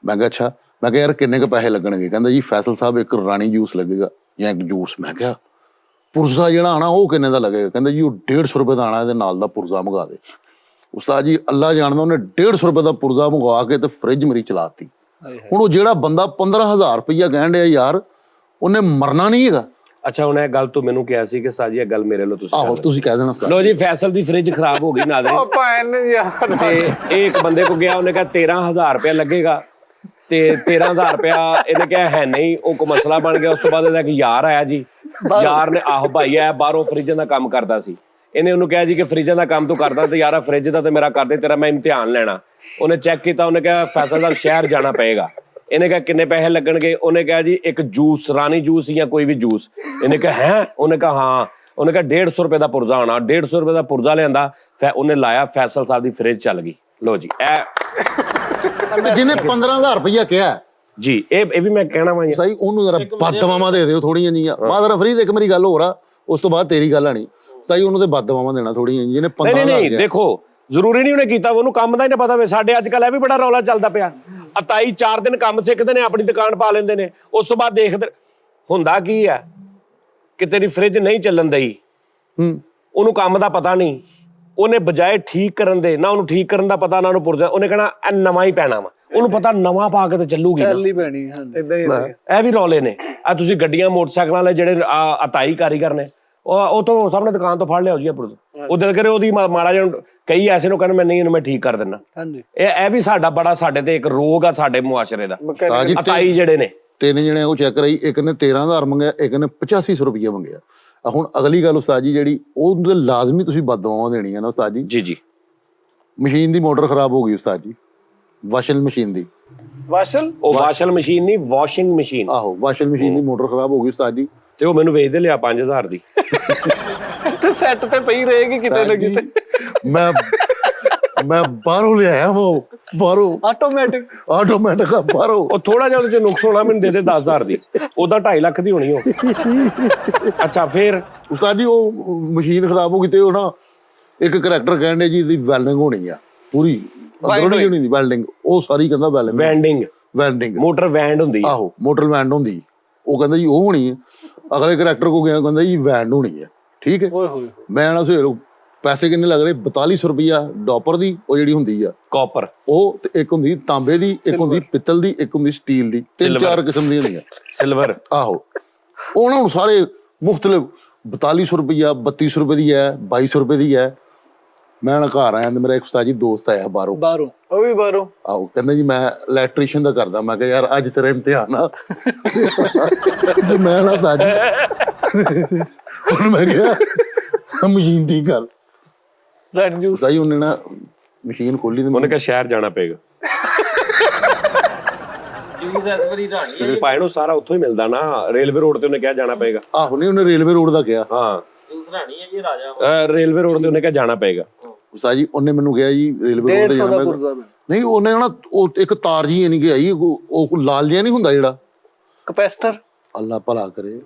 ਮੈਂ ਕਿਹਾ ਅੱਛਾ। ਮੈਂ ਕਿਹਾ ਯਾਰ ਕਿੰਨੇ ਕੁ ਪੈਸੇ ਲੱਗਣਗੇ? ਕਹਿੰਦਾ ਜੀ ਫੈਸਲ ਸਾਹਿਬ ਇੱਕ ਰਾਣੀ ਜੂਸ ਲੱਗੇਗਾ ਜਾਂ ਇੱਕ ਜੂਸ। ਮੈਂ ਕਿਹਾ ਪੁਰਜ਼ਾ ਜਿਹੜਾ ਆਣਾ ਉਹ ਕਿੰਨੇ ਦਾ ਲੱਗੇਗਾ? ਕਹਿੰਦਾ ਜੀ ਉਹ 150 ਰੁਪਏ ਦਾ ਆਣਾ, ਇਹਦੇ ਨਾਲ ਦਾ ਪੁਰਜ਼ਾ ਮੰਗਾ ਦੇ। ਉਸਤਾਦ ਜੀ ਅੱਲਾ ਜਾਣਦਾ, ਉਹਨੇ 150 ਰੁਪਏ ਦਾ ਪੁਰਜ਼ਾ ਮੰਗਵਾ ਕੇ ਤੇ ਫਰਿੱਜ ਮੇਰੀ ਚਲਾਤੀ। ਹੁਣ ਉਹ ਜਿਹੜਾ ਬੰਦਾ 15,000 ਰੁਪਈਆ ਕਹਿਣ ਡਿਆ ਯਾਰ, ਉਹਨੇ ਮਰਨਾ ਨਹੀਂ ਹੈਗਾ। ਅੱਛਾ ਹੁਣ ਇਹ ਗੱਲ ਤੂੰ ਮੈਨੂੰ ਕਿਹਾ ਸੀ ਕਿ ਸਾਜੀ ਇਹ ਗੱਲ ਮੇਰੇ ਲੋ ਤੁਸੀਂ ਆਹੋ ਤੁਸੀਂ ਕਹਿ ਦੇਣਾ। ਲੋ ਜੀ ਫੈਸਲ ਦੀ ਫ੍ਰਿਜ ਖਰਾਬ ਹੋ ਗਈ ਨਾਲੇ, ਆਪਾਂ ਇਹਨੇ ਯਾਰ ਤੇ ਇਹ ਇੱਕ ਬੰਦੇ ਕੋ ਗਿਆ, ਉਹਨੇ ਕਿਹਾ 13,000 ਰੁਪਏ ਲੱਗੇਗਾ, ਤੇ 13000 ਰੁਪਇਆ ਇਹਨੇ ਕਿਹਾ ਹੈ ਨਹੀਂ, ਉਹ ਕੋ ਮਸਲਾ ਬਣ ਗਿਆ। ਉਸ ਤੋਂ ਬਾਅਦ ਇਹਦਾ ਇੱਕ ਯਾਰ ਆਇਆ ਜੀ, ਯਾਰ ਨੇ ਆਹੋ ਭਾਈ ਆਇਆ ਬਾਹਰੋਂ ਫਰਿੱਜਾਂ ਦਾ ਕੰਮ ਕਰਦਾ ਸੀ। ਇਹਨੇ ਉਹਨੂੰ ਕਿਹਾ ਜੀ ਕਿ ਫਰਿੱਜਾਂ ਦਾ ਕੰਮ ਤੂੰ ਕਰਦਾ ਤੇ ਯਾਰਾ ਫਰਿੱਜ ਦਾ ਤੇ ਮੇਰਾ ਕਰਦੇ, ਤੇਰਾ ਮੈਂ ਇਮਤਿਹਾਨ ਲੈਣਾ। ਉਹਨੇ ਚੈੱਕ ਕੀਤਾ, ਉਹਨੇ ਕਿਹਾ ਫੈਸਲਦਾਰ ਸ਼ਹਿਰ ਜਾਣਾ ਪਏਗਾ। ਇਹਨੇ ਕਿਹਾ ਕਿੰਨੇ ਪੈਸੇ ਲੱਗਣਗੇ? ਉਹਨੇ ਕਿਹਾ ਜੀ ਇੱਕ ਜੂਸ, ਰਾਣੀ ਜੂਸ ਜਾਂ ਕੋਈ ਵੀ ਜੂਸ। ਇਹਨੇ ਕਿਹਾ ਹੈ? ਉਹਨੇ ਕਿਹਾ ਹਾਂ। ਉਹਨੇ ਕਿਹਾ 150 ਰੁਪਏ ਦਾ ਪੁਰਜ਼ਾ ਹੋਣਾ। 150 ਰੁਪਏ ਦਾ ਪੁਰਜ਼ਾ ਲਿਆਂਦਾ, ਉਹਨੇ ਲਾਇਆ, ਫੈਸਲ ਸਾਹਿਬ ਦੀ ਫਰਿੱਜ ਚੱਲ ਗਈ। ਲੋ ਜੀ ਤੇ ਜਿਹਨੇ 15000 ਰੁਪਇਆ ਕਿਹਾ ਜੀ, ਇਹ ਵੀ ਮੈਂ ਕਹਿਣਾ ਵਾ ਸਹੀ, ਉਹਨੂੰ ਜਰਾ ਬਦਦੁਆਵਾਂ ਦੇ ਦਿਓ ਥੋੜੀਆਂ ਜੀਆਂ। ਮਾਦਰ ਫਰੀਦ ਇੱਕ ਮੇਰੀ ਗੱਲ ਹੋਰ ਆ, ਉਸ ਤੋਂ ਬਾਅਦ ਤੇਰੀ ਗੱਲ ਆਣੀ ਸਹੀ, ਉਹਨੂੰ ਤੇ ਬਦਦੁਆਵਾਂ ਦੇਣਾ ਥੋੜੀਆਂ। ਜਿਹਨੇ 15000 ਨਹੀਂ ਦੇਖੋ, ਜ਼ਰੂਰੀ ਨਹੀਂ ਉਹਨੇ ਕੀਤਾ, ਉਹਨੂੰ ਕੰਮ ਦਾ ਹੀ ਨਾ ਪਤਾ ਹੋਵੇ। ਸਾਡੇ ਅੱਜ ਕੱਲ ਇਹ ਵੀ ਬੜਾ ਰੌਲਾ ਚੱਲਦਾ ਪਿਆ, ਅਤਾਈ 4 ਦਿਨ ਕੰਮ ਸਿੱਖਦੇ ਨੇ, ਆਪਣੀ ਦੁਕਾਨ ਪਾ ਲੈਂਦੇ ਨੇ, ਉਸ ਤੋਂ ਬਾਅਦ ਦੇਖਦੇ ਹੁੰਦਾ ਕੀ ਹੈ ਕਿ ਤੇਰੀ ਫਰਿੱਜ ਨਹੀਂ ਚੱਲਣ ਦਈ। ਉਹਨੂੰ ਕੰਮ ਦਾ ਪਤਾ ਨਹੀਂ, ਉਹਨੇ ਬਜਾਏ ਠੀਕ ਕਰਨ ਦੇ, ਨਾ ਉਹਨੂੰ ਠੀਕ ਕਰਨ ਦਾ ਪਤਾ, ਨਾ ਉਹਨੂੰ ਪੁਰਜਾ। ਉਹਨੇ ਕਹਿਣਾ ਇਹ ਨਵਾਂ ਹੀ ਪੈਣਾ ਵਾ, ਉਹਨੂੰ ਪਤਾ ਨਵਾਂ ਪਾ ਕੇ ਤੇ ਚੱਲੂਗੀ ਨਾ। ਇਦਾਂ ਹੀ ਇਹ ਵੀ ਰੌਲੇ ਨੇ। ਆ ਤੁਸੀਂ ਗੱਡੀਆਂ ਮੋਟਰਸਾਈਕਲਾਂ ਵਾਲੇ ਜਿਹੜੇ ਅਤਾਈ ਕਾਰੀਗਰ ਨੇ, ਉਹ ਤੋਂ ਸਾਹਮਣੇ ਦੁਕਾਨ ਤੋਂ ਫੜ ਲਿਆਓ ਜੀ ਪੁਰਜਾ। ਉਹ ਦਿਲ ਕਰੇ ਉਹਦੀ ਮਾੜਾ ਜਿਹਾ, ਕਈ ਐਸੇ ਨੂੰ ਕਹਿੰਦੇ ਮੈਂ ਨਹੀਂ, ਇਹਨੂੰ ਮੈਂ ਠੀਕ ਕਰ ਦਿੰਦਾ। ਇਹ ਵੀ ਸਾਡਾ ਬੜਾ, ਸਾਡੇ ਤੇ ਇੱਕ ਰੋਗ ਆ ਸਾਡੇ ਮੁਆਸ਼ਰੇ ਦਾ, ਅਤਾਈ ਜਿਹੜੇ ਨੇ। 3 ਜਣੇ ਉਹ ਚੈੱਕ ਕਰਾਈ, ਇੱਕ ਨੇ 13000 ਮੰਗਿਆ, ਇੱਕ ਨੇ 8500 ਰੁਪਇਆ ਮੰਗਿਆ। ਹੁਣ ਅਗਲੀ ਗੱਲ ਉਸਤਾਦ ਜੀ ਜਿਹੜੀ, ਉਹ ਲਾਜ਼ਮੀ ਤੁਸੀਂ ਬਦਦੁਆਵਾਂ ਦੇਣੀਆਂ ਨਾ ਉਸਤਾਦ ਜੀ। ਜੀ ਜੀ। ਮਸ਼ੀਨ ਦੀ ਮੋਟਰ ਖਰਾਬ ਹੋ ਗਈ ਉਸਤਾਦ ਜੀ, ਵਾਸ਼ਿੰਗ ਮਸ਼ੀਨ ਦੀ। ਉਹ ਵਾਸ਼ਿੰਗ ਮਸ਼ੀਨ ਨਹੀਂ, ਵਾਸ਼ਿੰਗ ਮਸ਼ੀਨ। ਆਹੋ, ਵਾਸ਼ਿੰਗ ਮਸ਼ੀਨ ਦੀ ਮੋਟਰ ਖਰਾਬ ਹੋ ਗਈ ਉਸਤਾਦ ਜੀ, ਤੇ ਉਹ ਮੈਨੂੰ ਵੇਚ ਦੇ ਲਿਆ 5000 ਦੀ। ਤੇ ਸੈੱਟ ਤੇ ਪਈ ਰਹੇਗੀ ਕਿਤੇ ਨਾ ਕਿਤੇ। ਮੈਂ ਬਾਹਰੋਂ ਲਿਆਇਆ ਉਹ, ਬਾਹਰੋਂ ਆਟੋਮੈਟਿਕ ਬਾਹਰੋਂ। ਉਹ ਥੋੜਾ ਜਿਹਾ ਉਹਦੇ ਚ ਨੁਕਸ ਹੋਣਾ, ਮੈਨੂੰ ਦੇ ਦੇ 10000 ਦੀ। ਉਹਦਾ 2.5 ਲੱਖ ਦੀ ਹੋਣੀ ਉਹ। ਅੱਛਾ ਫਿਰ ਉਸਤਾਦ ਜੀ ਉਹ ਮਸ਼ੀਨ ਖਰਾਬ ਹੋ ਗਈ, ਤੇ ਉਹ ਨਾ ਇੱਕ ਕਰੈਕਟਰ ਕਹਿੰਦੇ ਜੀ ਦੀ ਵੈਲਡਿੰਗ ਹੋਣੀ ਆ ਪੂਰੀ, ਅੰਦਰੋਂ ਨਹੀਂ ਹੋਣੀ ਦੀ ਵੈਲਡਿੰਗ, ਉਹ ਸਾਰੀ ਕਹਿੰਦਾ ਵੈਲਡਿੰਗ ਮੋਟਰ ਵੈਂਡ ਹੁੰਦੀ। ਆਹੋ, ਮੋਟਰ ਵੈਂਡ ਹੁੰਦੀ। ਉਹ ਕਹਿੰਦਾ ਜੀ ਉਹ ਹੋਣੀ ਹੈ। ਅਗਲੇ ਕਰੈਕਟਰ ਕੋ ਗਿਆ, ਕਹਿੰਦਾ ਜੀ ਵੈਂਡ ਹੋਣੀ ਹੈ। ਠੀਕ ਹੈ, ਮੈਂ ਨਾ ਸਵੇਰ ਪੈਸੇ ਕਿੰਨੇ ਲੱਗ ਰਹੇ? 4200 ਰੁਪਇਆ ਡਾਪਰ ਦੀ, ਉਹ ਜਿਹੜੀ ਹੁੰਦੀ ਆ ਕਾਪਰ, ਉਹ ਤੇ ਇੱਕ ਹੁੰਦੀ ਤਾਂਬੇ ਦੀ, ਇੱਕ ਹੁੰਦੀ ਪਿੱਤਲ ਦੀ, ਇੱਕ ਹੁੰਦੀ ਸਟੀਲ ਦੀ। 3-4 ਕਿਸਮ ਦੀਆਂ ਹੁੰਦੀਆਂ। ਸਿਲਵਰ। ਆਹੋ, ਉਹਨਾਂ ਨੂੰ ਸਾਰੇ ਮੁਖਤਲਿਫ 4200 ਰੁਪਇਆ, 3200 ਰੁਪਏ ਦੀ ਹੈ, 2200 ਰੁਪਏ ਦੀ ਹੈ। ਮੈਂ ਨਾ ਘਰ ਆਇਆ ਤੇ ਮੇਰਾ ਇੱਕ ਉਸਤਾਦ ਜੀ ਦੋਸਤ ਆਇਆ ਬਾਹਰੋਂ। ਉਹ ਵੀ ਬਾਹਰੋਂ। ਆਹੋ, ਕਹਿੰਦਾ ਜੀ ਮੈਂ ਇਲੈਕਟ੍ਰੀਸ਼ੀਅਨ ਦਾ ਕਰਦਾ। ਮੈਂ ਕਿਹਾ ਯਾਰ ਅੱਜ ਤੇਰਾ ਇਮਤਿਹਾਨ ਆ। ਤੇ ਮੈਂ ਨਾ ਉਸਤਾਦ ਜੀ ਉਹਨੂੰ ਮੈਂ ਕਿਹਾ ਮਸ਼ੀਨ ਠੀਕ ਕਰ। ਸਹੀ, ਉਹਨੇ ਨਾ ਮਸ਼ੀਨ ਖੋਲੀ ਤੇ ਉਹਨੇ ਕਿਹਾ ਸ਼ਹਿਰ ਜਾਣਾ ਪਏਗਾ। ਭਾਈ ਨੂੰ ਸਾਰਾ ਉੱਥੋਂ ਹੀ ਮਿਲਦਾ ਨਾ, ਰੇਲਵੇ ਰੋਡ ਤੇ ਉਹਨੇ ਕਿਹਾ ਜਾਣਾ ਪਏਗਾ। ਆਹੋ, ਨਹੀਂ ਉਹਨੇ ਰੇਲਵੇ ਰੋਡ ਦਾ ਕਿਹਾ। ਹਾਂ, ਰੇਲਵੇ ਰੋਡ ਤੇ ਉਹਨੇ ਕਿਹਾ ਜਾਣਾ ਪਏਗਾ। ਉਸਤਾਦ ਜੀ ਉਹਨੇ ਮੈਨੂੰ ਕਿਹਾ ਜੀ ਰੇਲਵੇ ਰੋਡ ਤੇ ਜਾਣਾ ਪਏਗਾ। ਨਹੀਂ, ਉਹਨੇ ਨਾ ਉਹ ਇੱਕ ਤਾਰ ਜੀ ਨਹੀਂ ਗਈ, ਉਹ ਲਾਲ ਜਿਹਾ ਨਹੀਂ ਹੁੰਦਾ ਜਿਹੜਾ ਕਪੈਸਿਟਰ। ਅੱਲਾ ਭਲਾ ਕਰੇ,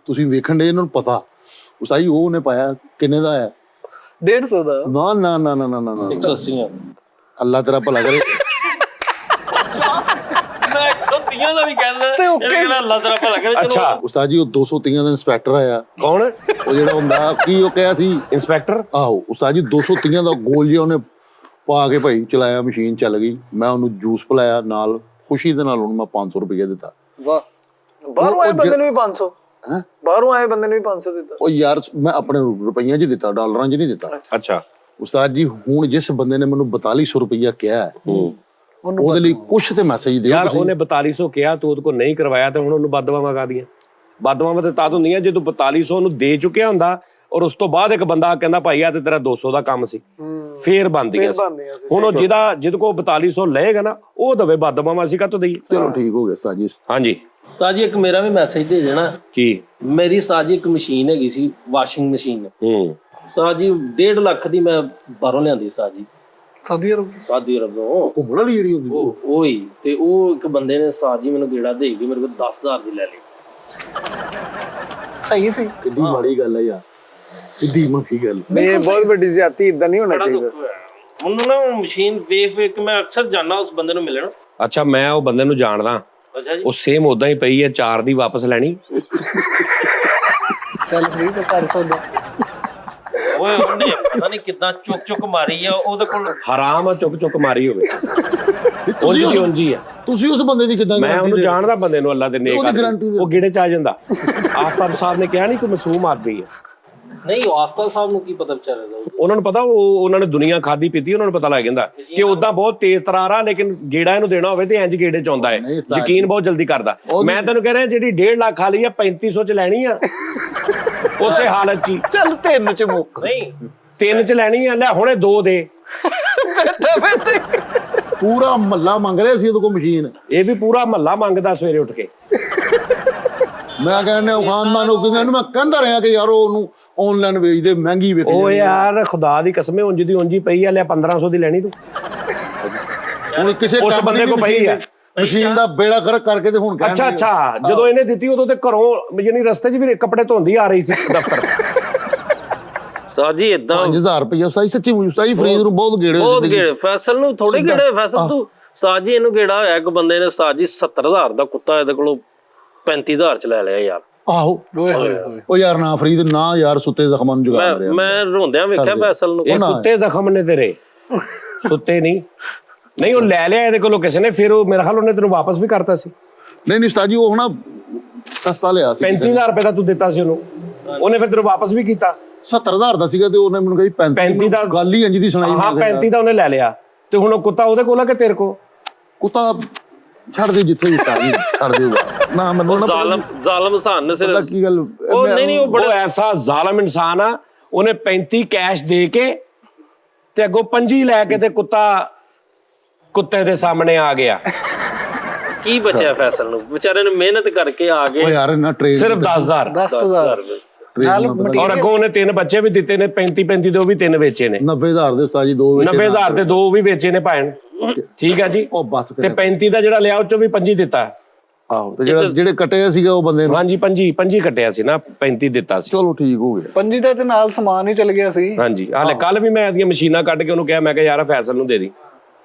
ਤੁਸੀਂ ਵੇਖਣ ਦੇ, ਇਹਨਾਂ ਨੂੰ ਪਤਾ। ਉਸਤਾਦ ਜੀ ਉਹ ਉਹਨੇ ਪਾਇਆ ਕਿੰਨੇ ਦਾ ਆਇਆ? 150 ਦਾ। ਨਾ ਨਾ ਨਾ ਨਾ ਨਾ ਨਾ 180। ਅੱਲਾ ਤੇਰਾ ਭਲਾ ਕਰੇ। ਮੈਂ 130 ਦਾ ਵੀ ਕਹਿੰਦਾ ਤੇ ਕਹਿੰਦਾ ਅੱਲਾ ਤੇਰਾ ਭਲਾ ਕਰੇ। ਅੱਛਾ ਉਸਤਾਦ ਜੀ ਉਹ 230 ਦਾ ਇੰਸਪੈਕਟਰ ਆਇਆ। ਕੌਣ? ਉਹ ਜਿਹੜਾ ਹੁੰਦਾ ਕੀ ਉਹ ਕਿਹਾ ਸੀ ਇੰਸਪੈਕਟਰ। ਆਹੋ, ਉਸਤਾਦ ਜੀ 230 ਦਾ ਗੋਲ ਜਿਹਾ ਉਹਨੇ ਪਾ ਕੇ ਭਾਈ ਚਲਾਇਆ, ਮਸ਼ੀਨ ਚੱਲ ਗਈ। ਮੈਂ ਉਹਨੂੰ ਜੂਸ ਪਿਲਾਇਆ, ਨਾਲ ਖੁਸ਼ੀ ਦੇ ਨਾਲ ਉਹਨੂੰ ਮੈਂ 500 ਰੁਪਏ ਦਿੱਤਾ। ਵਾਹ, ਬਾਹਰੋਂ ਆਏ ਬੰਦੇ ਨੂੰ ਵੀ 500? ਹੈਂ? ਬਾਹਰੋਂ ਆਏ ਬੰਦੇ ਨੂੰ ਵੀ 500 ਦਿੱਤਾ? ਉਹ ਯਾਰ ਮੈਂ ਆਪਣੇ ਰੁਪਈਆਂ 'ਚ ਦਿੱਤਾ, ਡਾਲਰਾਂ 'ਚ ਨਹੀਂ ਦਿੱਤਾ। ਅੱਛਾ ਉਸਤਾਦ ਜੀ ਹੁਣ ਜਿਸ ਬੰਦੇ ਨੇ ਮੈਨੂੰ 4200 ਰੁਪਇਆ ਕਿਹਾ, ਉਹਦੇ ਲਈ ਕੁਛ ਤੇ ਮੈਸੇਜ ਦਿਓ ਯਾਰ। ਤੁਸੀਂ। ਉਹਨੇ 4200 ਕਿਹਾ, ਤੂੰ ਉਹਦੇ ਕੋਲ ਨਹੀਂ ਕਰਵਾਇਆ, ਤੇ ਹੁਣ ਉਹਨੂੰ ਬਦਦੁਆਵਾਂ ਕਾਹਦੀਆਂ? ਬਦਦੁਆਵਾਂ ਤੇ ਤਦ ਹੁੰਦੀਆਂ ਜੇ ਤੂੰ 4200 ਨੂੰ ਦੇ ਚੁੱਕਿਆ ਹੁੰਦਾ, ਔਰ ਉਸ ਤੋਂ ਬਾਅਦ ਇੱਕ ਬੰਦਾ ਕਹਿੰਦਾ ਭਾਈ ਆ ਤੇ ਤੇਰਾ 200 ਦਾ ਕੰਮ ਸੀ, ਫੇਰ ਬਣਦੀਆਂ ਸੀ। ਹੁਣ ਉਹ ਜਿਹਦੇ ਕੋਲ 4200 ਲਏਗਾ ਨਾ, ਉਹ ਦਵੇ ਬਦਦੁਆਵਾਂ, ਅਸੀਂ ਕਾਹਤੋਂ ਦਈਏ? ਚਲੋ ਠੀਕ ਹੋ ਗਿਆ ਉਸਤਾਦ ਜੀ। ਹਾਂਜੀ ਉਸਤਾਦ ਜੀ ਇੱਕ ਮੇਰਾ ਵੀ ਮੈਸੇਜ ਦੇ ਦੇਣਾ। ਕੀ? ਮੇਰੀ ਉਸਤਾਦ ਜੀ ਇੱਕ ਮਸ਼ੀਨ ਹੈਗੀ ਸੀ, ਵਾਸ਼ਿੰਗ ਮਸ਼ੀਨ। ਉਸਤਾਦ ਜੀ 1.5 ਲੱਖ ਦੀ ਮੈਂ ਬਾਹਰੋਂ ਲਿਆਂਦੀ ਉਸਤਾਦ ਜੀ, ਸਾਊਦੀ ਅਰਬ ਤੋਂ। ਘੁੰਮਣ ਵਾਲੀ ਜਿਹੜੀ ਹੁੰਦੀ ਉਹੀ ਤੇ ਉਹ ਇੱਕ ਬੰਦੇ ਨੇ ਉਸਤਾਦ ਜੀ ਮੈਨੂੰ ਗੇੜਾ ਦੇ ਕੇ ਮੇਰੇ ਕੋਲ 10000 ਦੀ ਲੈ ਲਈ। ਸਹੀ ਸੀ। ਕਿੱਡੀ ਮਾੜੀ ਗੱਲ ਹੈ ਯਾਰ, ਕਿੱਡੀ ਮਾੜੀ ਗੱਲ। ਇਹ ਬਹੁਤ ਵੱਡੀ ਜ਼ਿਆਦਤੀ, ਇਦਾਂ ਨਹੀਂ ਹੋਣਾ ਚਾਹੀਦਾ। ਉਹਨੂੰ ਨਾ ਮਸ਼ੀਨ ਵੇਖ ਵੇਖ ਕੇ ਮੈਂ ਅਕਸਰ ਜਾਣਾ ਉਸ ਬੰਦੇ ਨੂੰ ਮਿਲਣ। ਅੱਛਾ, ਮੈਂ ਉਹ ਬੰਦੇ ਨੂੰ ਜਾਣਦਾ। ਅੱਛਾ ਜੀ। ਉਹ ਸੇਮ ਉਦਾਂ ਹੀ ਪਈ ਹੈ, 4 ਦੀ ਵਾਪਸ ਲੈਣੀ। ਚੱਲ ਠੀਕ ਹੈ, 400 ਦਾ। ਓਏ ਉਹਨੇ ਪਤਾ ਨਹੀਂ ਕਿੱਦਾਂ ਚੁੱਕ ਮਾਰੀ ਆ, ਉਹਦੇ ਕੋਲ ਹਰਾਮ ਆ ਚੁੱਕ ਮਾਰੀ ਹੋਵੇ। ਉਂਝ ਆ। ਤੁਸੀਂ ਉਸ ਬੰਦੇ ਦੀ ਕਿੱਦਾਂ? ਮੈਂ ਉਹਨੂੰ ਜਾਣਦਾ ਬੰਦੇ ਨੂੰ, ਅੱਲਾ ਦੇ ਨੇਕ ਆਦਮੀ। ਉਹ ਗੇੜੇ ਚ ਆ ਜਾਂਦਾ। ਆਫਤਾਬ ਸਾਹਿਬ ਨੇ ਕਿਹਾ ਨਹੀਂ ਕੋਈ ਮਾਸੂਮ ਆਦਮੀ ਹੈ। ਨਹੀਂ ਆਸਤਾ ਸਾਹਿਬ ਨੂੰ ਕੀ ਪਤਾ ਵਿਚਾਰੇ ਦਾ? ਉਹਨਾਂ ਨੂੰ ਪਤਾ, ਉਹ ਉਹਨਾਂ ਨੇ ਦੁਨੀਆ ਖਾਦੀ ਪੀਤੀ, ਉਹਨਾਂ ਨੂੰ ਪਤਾ ਲੱਗ ਜਾਂਦਾ ਕਿ ਉਦਾਂ ਬਹੁਤ ਤੇਜ਼ ਤਰਾਰ ਆ, ਲੇਕਿਨ ਗੇੜਾ ਇਹਨੂੰ ਦੇਣਾ ਹੋਵੇ ਤੇ ਇੰਜ ਗੇੜੇ ਚ ਆਉਂਦਾ ਹੈ, ਨਹੀਂ ਉਸਤਾਦ ਯਕੀਨ ਬਹੁਤ ਜਲਦੀ ਕਰਦਾ। ਮੈਂ ਤੈਨੂੰ ਕਹਿ ਰਿਹਾ ਜਿਹੜੀ 1.5 ਲੱਖ ਖਾਲੀ ਆ 3500 ਚ ਲੈਣੀ ਆ ਉਸੇ ਹਾਲਤ ਚ ਹੀ। ਚੱਲ 3 ਚ ਮੁੱਕ। ਨਹੀਂ 3 ਚ ਲੈਣੀ ਆ, ਲੈ ਹੁਣੇ 2 ਦੇ। ਪੂਰਾ ਮਹੱਲਾ ਮੰਗ ਰਿਹਾ ਸੀ ਉਹਦੇ ਕੋਲ ਮਸ਼ੀਨ। ਇਹ ਵੀ ਪੂਰਾ ਮਹੱਲਾ ਮੰਗਦਾ ਸਵੇਰੇ ਉੱਠ ਕੇ। ਮੈਂ ਕਹਿੰਦਾ ਖਾਨਦਾਨ ਨੂੰ ਕਿਹਨੂੰ, ਮੈਂ ਕਹਿੰਦਾ ਰਿਹਾ ਕਿ ਯਾਰ ਉਹਨੂੰ ਆਨਲਾਈਨ ਵੇਚਦੇ, ਮਹਿੰਗੀ ਵਿਕ ਉਹ ਜਾਂਦੀ ਆ। ਯਾਰ ਖੁਦਾ ਦੀ ਕਸਮ, ਉਂਝ ਦੀ ਉਂਝ ਹੀ ਪਈ ਆ, ਲੈ 1500 ਦੀ ਲੈਣੀ ਤੂੰ। ਹੁਣ ਕਿਸੇ ਉਸ ਕੰਮ ਬੰਦੇ ਦੀ ਕੋਲ ਪਈ ਆ। ਮਸ਼ੀਨ ਦਾ ਬੇੜਾ ਗਰਕ ਕਰਕੇ ਤੇ ਹੁਣ ਅੱਛਾ ਅੱਛਾ, ਜਦੋਂ ਇਹਨੇ ਦਿੱਤੀ ਉਦੋਂ ਤੇ ਘਰੋਂ ਯਾਨੀ ਰਸਤੇ 'ਚ ਵੀ ਕੱਪੜੇ ਧੋਂਦੀ ਆ ਰਹੀ ਸੀ ਦਫ਼ਤਰ। ਸਾਜੀ ਇਦਾਂ 5000 ਰੁਪਏ ਸਾਈ ਸੱਚੀ ਸਾਈ ਫਰੀਦ ਨੂੰ ਬਹੁਤ ਗੇੜੇ ਬਹੁਤ ਗੇੜੇ। ਫੈਸਲ ਨੂੰ ਥੋੜੇ ਗੇੜੇ, ਫੈਸਲ ਤੂੰ ਸਾਜੀ ਇਹਨੂੰ ਗੇੜਾ ਹੋਇਆ ਇੱਕ ਬੰਦੇ ਨੇ ਸਾਜੀ 70000 ਦਾ ਕੁੱਤਾ ਇਹਦੇ ਕੋਲੋਂ 35000 ਚ ਲੈ ਲਿਆ ਯਾਰ। ਆਹੋ ਉਹ ਯਾਰ ਨਾ ਫਰੀਦ ਨਾ ਯਾਰ, ਸੁੱਤੇ ਜ਼ਖਮਾਂ ਨੂੰ ਜੁਗਾ ਰਿਹਾ। ਮੈਂ ਰੋਂਦਿਆਂ ਵੇਖਿਆ ਫੈਸਲ ਨੂੰ। ਇਹ ਸੁੱਤੇ ਜ਼ਖਮ ਨੇ ਤੇਰੇ, ਸੁੱਤੇ ਨਹੀਂ। ਨਹੀਂ ਉਹ ਲੈ ਲਿਆ ਇਹਦੇ ਕੋਲੋਂ ਕਿਸੇ ਨੇ, ਫਿਰ ਉਹ ਮੇਰਾ ਖਿਆਲ ਉਹਨੇ ਤੈਨੂੰ ਵਾਪਸ ਵੀ ਕਰਤਾ ਸੀ। ਨਹੀਂ ਉਸਤਾਦ ਜੀ, ਉਹ ਨਾ ਸਸਤਾ ਲਿਆ ਸੀ। 35000 ਰੁਪਏ ਦਾ ਤੂੰ ਦਿੱਤਾ ਸੀ ਉਹਨੂੰ, ਉਹਨੇ ਫਿਰ ਤੈਨੂੰ ਵਾਪਸ ਵੀ ਕੀਤਾ। 70000 ਦਾ ਸੀਗਾ ਤੇ ਉਹਨੇ ਮੈਨੂੰ ਕਹੀ 35 ਦਾ ਗੱਲ ਹੀ ਇੰਜ ਦੀ ਸੁਣਾਈ। ਹਾਂ 35 ਦਾ ਉਹਨੇ ਲੈ ਲਿਆ, ਤੇ ਹੁਣ ਉਹ ਕੁੱਤਾ ਉਹਦੇ ਕੋਲ ਆ ਕਿ ਤੇਰੇ ਕੋਲ? ਕੁੱਤਾ ਛੱਡ ਦੇ ਜਿੱਥੇ ਵੀ ਛੱਡ ਦੇ ਨਾ, ਮੈਨੂੰ ਨਾ ਜ਼ਾਲਮ ਸਾਨ ਨੇ ਸਿਰ ਕੀ ਗੱਲ। ਉਹ ਨਹੀਂ ਉਹ ਬੜਾ ਐਸਾ ਜ਼ਾਲਮ ਇਨਸਾਨ ਆ, ਉਹਨੇ 35 ਕੈਸ਼ ਦੇ ਕੇ ਤੇ ਅੱਗੋਂ 25 ਲੈ ਕੇ ਤੇ ਕੁੱਤੇ ਦੇ ਸਾਹਮਣੇ ਆ ਗਿਆ। ਕੀ ਬਚਿਆ ਫੈਸਲ ਨੂੰ? ਵਿਚਾਰੇ ਨੇ ਮਿਹਨਤ ਕਰਕੇ ਆ ਉਹ ਗਏ। ਯਾਰ ਨਾ ਟ੍ਰੇਨ ਸਿਰਫ 10000। 10000 ਔਰ ਅੱਗੋਂ ਉਹਨੇ 3 ਬੱਚੇ ਵੀ ਦਿੱਤੇ ਨੇ, 35 ਦੇ ਉਹ ਵੀ 3 ਵੇਚੇ ਨੇ। 90000 ਦੇ ਉਸਤਾਦ ਜੀ 2 90,000 ਤੇ 2 ਵੀ ਵੇਚੇ ਨੇ ਭੈਣ। ਠੀਕ ਆ ਜੀ। ਉਹ ਬਸ ਤੇ 35 ਦਾ ਜਿਹੜਾ ਲਿਆ ਉਹ ਚੋਂ ਵੀ 25 ਦਿੱਤਾ। ਆਹੋ, ਤੇ ਜਿਹੜੇ ਕਟਿਆ ਸੀਗਾ ਉਹ ਬੰਦੇ ਨੂੰ। ਹਾਂਜੀ 25 ਕੱਟਿਆ ਸੀ ਨਾ, 35 ਦਿੱਤਾ ਸੀ। ਚਲੋ ਠੀਕ ਹੋ ਗਿਆ। 5 ਦਾ ਤੇ ਨਾਲ ਸਮਾਨ ਹੀ ਚਲ ਗਿਆ ਸੀ। ਹਾਂਜੀ ਹਾਲੇ ਕੱਲ ਵੀ ਮੈਂ ਇਹਦੀਆਂ ਮਸ਼ੀਨਾਂ ਕੱਢ ਕੇ ਉਹਨੂੰ ਕਿਹਾ, ਮੈਂ ਕਿਹਾ ਯਾਰ ਫੈਸਲ ਨੂੰ ਦੇ ਦੀ।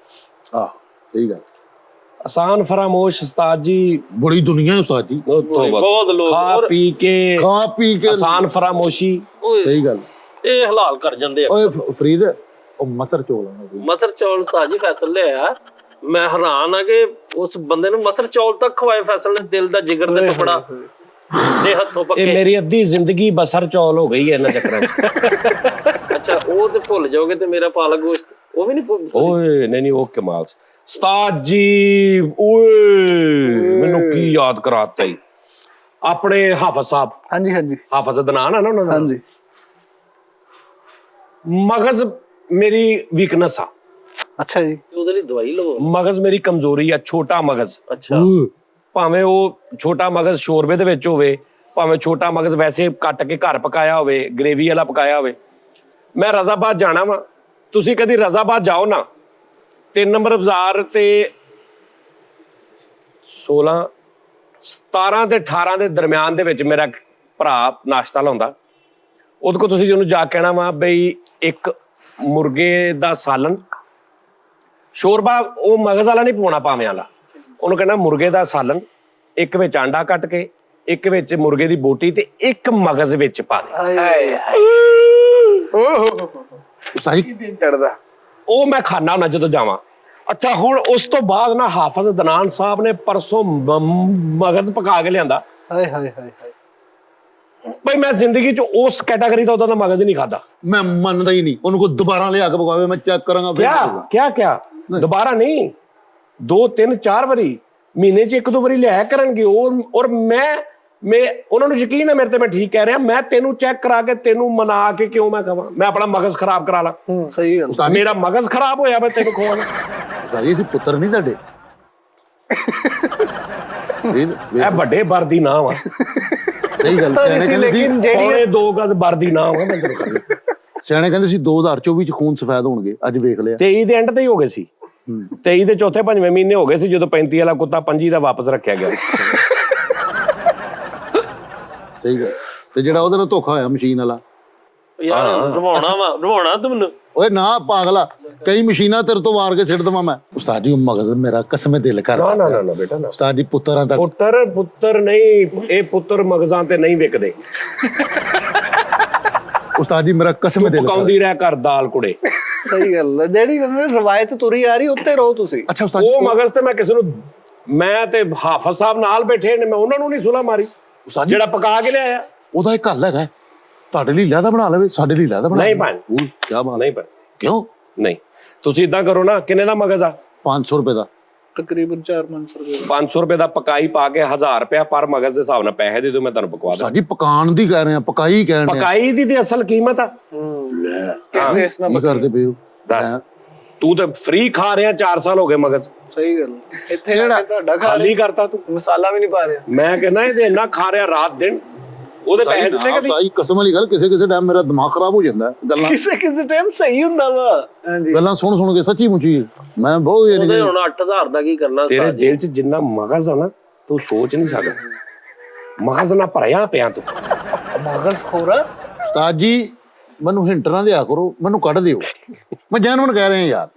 ਆਹ ਸਹੀ ਗੱਲ। ਆਸਾਨ ਫਰਾਮੋਸ਼ ਉਸਤਾਦ ਜੀ, ਬੜੀ ਦੁਨੀਆ ਹੈ ਉਸਤਾਦ ਜੀ। ਬਹੁਤ ਲੋਕ ਖਾ ਪੀ ਕੇ ਆਸਾਨ ਫਰਾਮੋਸ਼ੀ। ਸਹੀ ਗੱਲ। ਇਹ ਹਲਾਲ ਕਰ ਜਾਂਦੇ ਆ। ਓਏ ਫਰੀਦ, ਉਹ ਮਸਰ ਚੋਲ ਮਸਰ ਚੌਲ ਸਾਜੀ ਫੈਸਲ ਲਿਆ। ਮੈਂ ਹੈਰਾਨ ਆ ਕਿ ਉਸ ਬੰਦੇ ਨੂੰ ਮਸਰ ਚੌਲ ਤੱਕ ਖਵਾਏ ਫੈਸਲ ਨੇ। ਦਿਲ ਦਾ ਜਿਗਰ ਦਾ ਟੁਕੜਾ ਦੇ ਹੱਥੋਂ ਪੱਕੇ। ਇਹ ਮੇਰੀ ਅੱਧੀ ਜ਼ਿੰਦਗੀ ਬਸਰ ਚੌਲ ਹੋ ਗਈ ਹੈ ਇਹਨਾਂ ਚੱਕਰਾਂ 'ਚ। ਅੱਛਾ ਉਹ ਤੇ ਭੁੱਲ ਜਾਓਗੇ ਤੇ ਮੇਰਾ ਪਾਲਕ ਗੋਸ਼ਤ ਉਹ ਵੀ ਨਹੀਂ ਭੁੱਲ। ਓਏ ਨਹੀਂ ਉਹ ਕਮਾਲ ਉਸਤਾਦ ਜੀ। ਓਏ ਮੈਨੂੰ ਕੀ ਯਾਦ ਕਰਾਤਾ ਹੀ ਆਪਣੇ ਹਾਫਿਜ਼ ਸਾਹਿਬ। ਹਾਂਜੀ ਹਾਂਜੀ ਹਾਫਿਜ਼ ਦਾ ਨਾਂ ਨਾ ਉਹਨਾਂ ਦਾ। ਹਾਂਜੀ ਮਗਜ਼ ਮੇਰੀ ਵੀਕਨੈਸ ਆ। ਅੱਛਾ ਜੀ। ਉਹਦੇ ਲਈ ਦਵਾਈ ਲਵੋ। ਮਗਜ਼ ਮੇਰੀ ਕਮਜ਼ੋਰੀ ਆ, ਛੋਟਾ ਮਗਜ਼। ਅੱਛਾ ਭਾਵੇਂ ਉਹ ਛੋਟਾ ਮਗਜ਼ ਸ਼ੋਰਬੇ ਦੇ ਵਿੱਚ ਹੋਵੇ, ਭਾਵੇਂ ਛੋਟਾ ਮਗਜ਼ ਵੈਸੇ ਕੱਟ ਕੇ ਘਰ ਪਕਾਇਆ ਹੋਵੇ, ਗ੍ਰੇਵੀ ਵਾਲਾ ਪਕਾਇਆ ਹੋਵੇ। ਮੈਂ ਰਜ਼ਾਬਾਦ ਜਾਣਾ ਵਾ, ਤੁਸੀਂ ਕਦੀ ਰਜ਼ਾਬਾਦ ਜਾਓ ਨਾ, 3 ਨੰਬਰ ਬਾਜ਼ਾਰ ਤੇ 16 17 ਤੇ 18 ਦੇ ਦਰਮਿਆਨ ਦੇ ਵਿੱਚ ਮੇਰਾ ਭਰਾ ਨਾਸ਼ਤਾ ਲਾਉਂਦਾ। ਉਹਦੇ ਕੋਲ ਤੁਸੀਂ ਉਹਨੂੰ ਜਾ ਕਹਿਣਾ ਵਾ ਬਈ ਇੱਕ ਮੁਰਗੇ ਦਾ ਸਾਲਨ, ਸ਼ੋਰਬਾ ਉਹ ਮਗਜ਼ ਵਾਲਾ ਨਹੀਂ ਪਵਾਉਣਾ ਭਾਵੇਂ ਵਾਲਾ, ਉਹਨੂੰ ਕਹਿਣਾ ਮੁਰਗੇ ਦਾ ਸਾਲਨ, ਇੱਕ ਵਿੱਚ ਆਂਡਾ ਕੱਟ ਕੇ, ਇੱਕ ਵਿੱਚ ਮੁਰਗੇ ਦੀ ਬੋਟੀ ਤੇ ਇੱਕ ਮਗਜ਼ ਵਿੱਚ ਪਾ ਦੇ। ਸਹੀ ਚੜਦਾ ਉਹ ਮੈਂ ਖਾਣਾ ਹੁੰਦਾ ਜਦੋਂ ਜਾਵਾਂ। ਅੱਛਾ ਹੁਣ ਉਸ ਤੋਂ ਬਾਅਦ ਨਾ ਹਾਫਿਜ਼ ਦਨਾਨ ਸਾਹਿਬ ਨੇ ਪਰਸੋਂ ਮਗਜ਼ ਪਕਾ ਕੇ ਲਿਆਂਦਾ। ਹਾਏ ਹਾਏ ਹਾਏ ਹਾਏ। ਬਈ ਮੈਂ ਜ਼ਿੰਦਗੀ 'ਚ ਉਸ ਕੈਟਾਗਰੀ ਦਾ ਉਹਦਾ ਦਾ ਮਗਜ਼ ਨਹੀਂ ਖਾਦਾ। ਮੈਂ ਮੰਨਦਾ ਹੀ ਨਹੀਂ। ਉਹਨੂੰ ਕੋਈ ਦੁਬਾਰਾ ਲਿਆ ਕੇ ਪਕਾਵੇ, ਮੈਂ ਚੈੱਕ ਕਰਾਂਗਾ। ਕਿਆ ਦੁਬਾਰਾ ਨਹੀਂ, 2 3 4 ਵਾਰੀ ਮਹੀਨੇ 'ਚ 1 2 ਵਾਰੀ ਲਿਆਇਆ ਕਰਨਗੇ ਉਹ। ਔਰ ਮੈਂ ਉਹਨਾਂ ਨੂੰ ਯਕੀਨ ਹੈ ਮੇਰੇ ਤੇ, ਮੈਂ ਠੀਕ ਕਹਿ ਰਿਹਾ। ਮੈਂ ਤੈਨੂੰ ਚੈੱਕ ਕਰਾ ਕੇ ਤੈਨੂੰ ਮਨਾ ਕੇ ਕਿਉਂ ਮੈਂ ਕਹਾਂ ਮੈਂ ਆਪਣਾ ਮਗਜ਼ ਖਰਾਬ ਕਰਾ ਲਾ? ਸਹੀ ਗੱਲ। ਮੇਰਾ ਮਗਜ਼ ਖਰਾਬ ਹੋਇਆ ਮੈਂ ਤੈਨੂੰ ਖਵਾਉਣਾ? ਸਾਰੀ ਅਸੀਂ ਪੁੱਤਰ ਨਹੀਂ ਤੁਹਾਡੇ। ਇਹ ਵੱਡੇ ਵਰਦੀ ਨਾ ਵਾ। ਸਹੀ ਗੱਲ। ਸਿਆਣੇ ਕਹਿੰਦੇ ਸੀ ਪੌਣੇ 2 ਗਜ਼ ਵਰਦੀ ਨਾ ਵਾ। ਮੈਂ ਤੈਨੂੰ ਕਹਿੰਦਾ ਸਿਆਣੇ ਕਹਿੰਦੇ ਸੀ 2024 ਚ ਖੂਨ ਸਫੈਦ ਹੋਣਗੇ। ਅੱਜ ਵੇਖ ਲਿਆ। 23 ਦੇ ਐਂਡ ਤੇ ਹੀ ਹੋ ਗਏ ਸੀ। 23 ਦੇ ਚੌਥੇ 5ਵੇਂ ਮਹੀਨੇ ਹੋ ਗਏ ਸੀ ਜਦੋਂ 35 ਵਾਲਾ ਕੁੱਤਾ 25 ਦਾ ਵਾਪਸ ਰੱਖਿਆ ਗਿਆ। ਸਹੀ ਗੱਲ। ਤੇ ਜਿਹੜਾ ਉਹਦੇ ਨਾਲ ਧੋਖਾ ਹੋਇਆ ਮਸ਼ੀਨ ਵਾਲਾ, ਯਾਰ ਰਵਾਉਣਾ ਤੂੰ ਮੈਨੂੰ। ਓਏ ਨਾ ਪਾਗਲਾ, ਕਈ ਮਸ਼ੀਨਾਂ ਤੇਰੇ ਤੋਂ ਵਾਰ ਕੇ ਸਿੱਟ ਦਵਾਂ ਮੈਂ। ਉਸਤਾਦ ਜੀ ਮਗਜ਼ ਮੇਰਾ ਕਸਮੇ ਦਿਲ ਕਰਦਾ। ਨਾ ਬੇਟਾ ਨਾ। ਉਸਤਾਦ ਜੀ ਪੁੱਤਰਾਂ ਦਾ ਪੁੱਤਰ ਨਹੀਂ, ਇਹ ਪੁੱਤਰ ਮਗਜ਼ਾਂ ਤੇ ਨਹੀਂ ਵਿਕਦੇ। ਉਸਤਾਦ ਜੀ ਮੇਰਾ ਕਸਮੇ ਦਿਲ ਪਕਾਉਂਦੀ ਰਹਿ ਕਰ ਦਾਲ ਕੁੜੇ। ਸਹੀ ਗੱਲ। ਜਿਹੜੀ ਰਵਾਇਤ ਤੁਰੀ ਆ ਰਹੀ ਉੱਤੇ ਰਹੋ ਤੁਸੀਂ। ਅੱਛਾ ਉਸਤਾਦ ਉਹ ਮਗਜ਼ ਤੇ ਮੈਂ ਕਿਸੇ ਨੂੰ, ਮੈਂ ਤੇ ਹਾਫਿਜ਼ ਸਾਹਿਬ ਨਾਲ ਬੈਠੇ ਨੇ, ਮੈਂ ਉਹਨਾਂ ਨੂੰ ਨਹੀਂ ਸੁਲਾ ਮਾਰੀ ਉਸਤਾਦ ਜੀ ਜਿਹੜਾ ਪਕਾ ਕੇ ਲਿਆਇਆ। ਉਹਦਾ ਇੱਕ ਹੱਲ ਹੈਗਾ। ਤੁਹਾਡੇ ਲਈ ਲਹਿਦਾ ਬਣਾ ਲਵੇ, ਸਾਡੇ ਲਈ ਲਹਿਦਾ ਬਣਾ ਨਹੀਂ ਲਵੇ। ਭੈਣ। ਕੀ ਬਾਤ, ਨਹੀਂ ਪਰ ਕਿਉਂ? ਨਹੀਂ, ਤੁਸੀਂ ਇਦਾਂ ਕਰੋ ਨਾ, ਕਿੰਨੇ ਦਾ ਮਗਜ਼ ਆ? 500 ਰੁਪਏ ਦਾ। ਤਕਰੀਬਨ 4-500 ਰੁਪਏ 500 ਰੁਪਏ ਦਾ ਪਕਾਈ ਪਾ ਕੇ 1000 ਰੁਪਇਆ ਪਰ ਮਗਜ਼ ਦੇ ਹਿਸਾਬ ਨਾਲ ਪੈਸੇ ਦੇ ਦਿਓ, ਮੈਂ ਤੁਹਾਨੂੰ ਪਕਵਾ ਦਾਂ। ਸਾਡੀ ਪਕਾਣ ਦੀ ਕਹਿ ਰਹੇ ਆ, ਪਕਾਈ ਕਹਿਣ ਰਹੇ ਆ। ਪਕਾਈ ਦੀ ਤੇ ਅਸਲ ਕੀਮਤ ਆ। ਕਿਸ ਦੇਸ਼ ਨਾਲ ਕੀ ਕਰਦੇ ਪਏ ਹੋ? ਦੱਸ, ਤੂੰ ਤਾਂ ਫ੍ਰੀ ਖਾ ਰਿਹਾ, 4 ਸਾਲ ਹੋ ਗਏ ਮਗਜ਼ ਸਹੀ ਗੱਲ। ਇੱਥੇ ਆ ਕੇ ਤੁਹਾਡਾ ਖਾ ਖਾਲੀ ਕਰਤਾ ਤੂੰ। ਮਸਾਲਾ ਵੀ ਨਹੀਂ ਪਾ ਰਿਹਾ। ਮੈਂ ਕਹਿੰਦਾ ਇਹ ਤੇ ਇੰਨਾ ਖਾ ਰਿਹਾ ਰਾਤ ਦਿਨ, ਉਹਦੇ ਪੈਸੇ ਦਿੱਤੇ ਕਦੀ? ਸਾਈ ਕਸਮ ਵਾਲੀ ਗੱਲ, ਕਿਸੇ ਕਿਸੇ ਟਾਈਮ ਮੇਰਾ ਦਿਮਾਗ ਖਰਾਬ ਹੋ ਜਾਂਦਾ ਹੈ। ਗੱਲਾਂ ਕਿਸੇ ਟਾਈਮ ਸਹੀ ਹੁੰਦਾ ਵਾ। ਹਾਂਜੀ ਗੱਲਾਂ ਸੁਣ ਕੇ ਸੱਚੀ ਮੁੱਚੀ ਮੈਂ ਬਹੁਤ ਉਹਦੇ ਯਾਨੀ ਹੁਣ 8000 ਦਾ ਕੀ ਕਰਨਾ ਤੇਰੇ ਉਸਤਾਦ ਜੀ? ਦਿਲ 'ਚ ਜਿੰਨਾ ਮਗਜ਼ ਆ ਨਾ, ਤੂੰ ਸੋਚ ਨਹੀਂ ਸਕਦਾ। ਮਗਜ਼ ਨਾਲ ਭਰਿਆ ਪਿਆ ਤੂੰ। ਮਗਜ਼ ਖੋਰਾ। ਉਸਤਾਦ ਜੀ ਮੈਨੂੰ ਹਿੰਟ ਨਾ ਦਿਆ ਕਰੋ, ਮੈਨੂੰ ਕੱਢ ਦਿਓ। ਮੈਂ ਜੈਨੂਨ ਕਹਿ ਰਿਹਾ ਯਾਰ,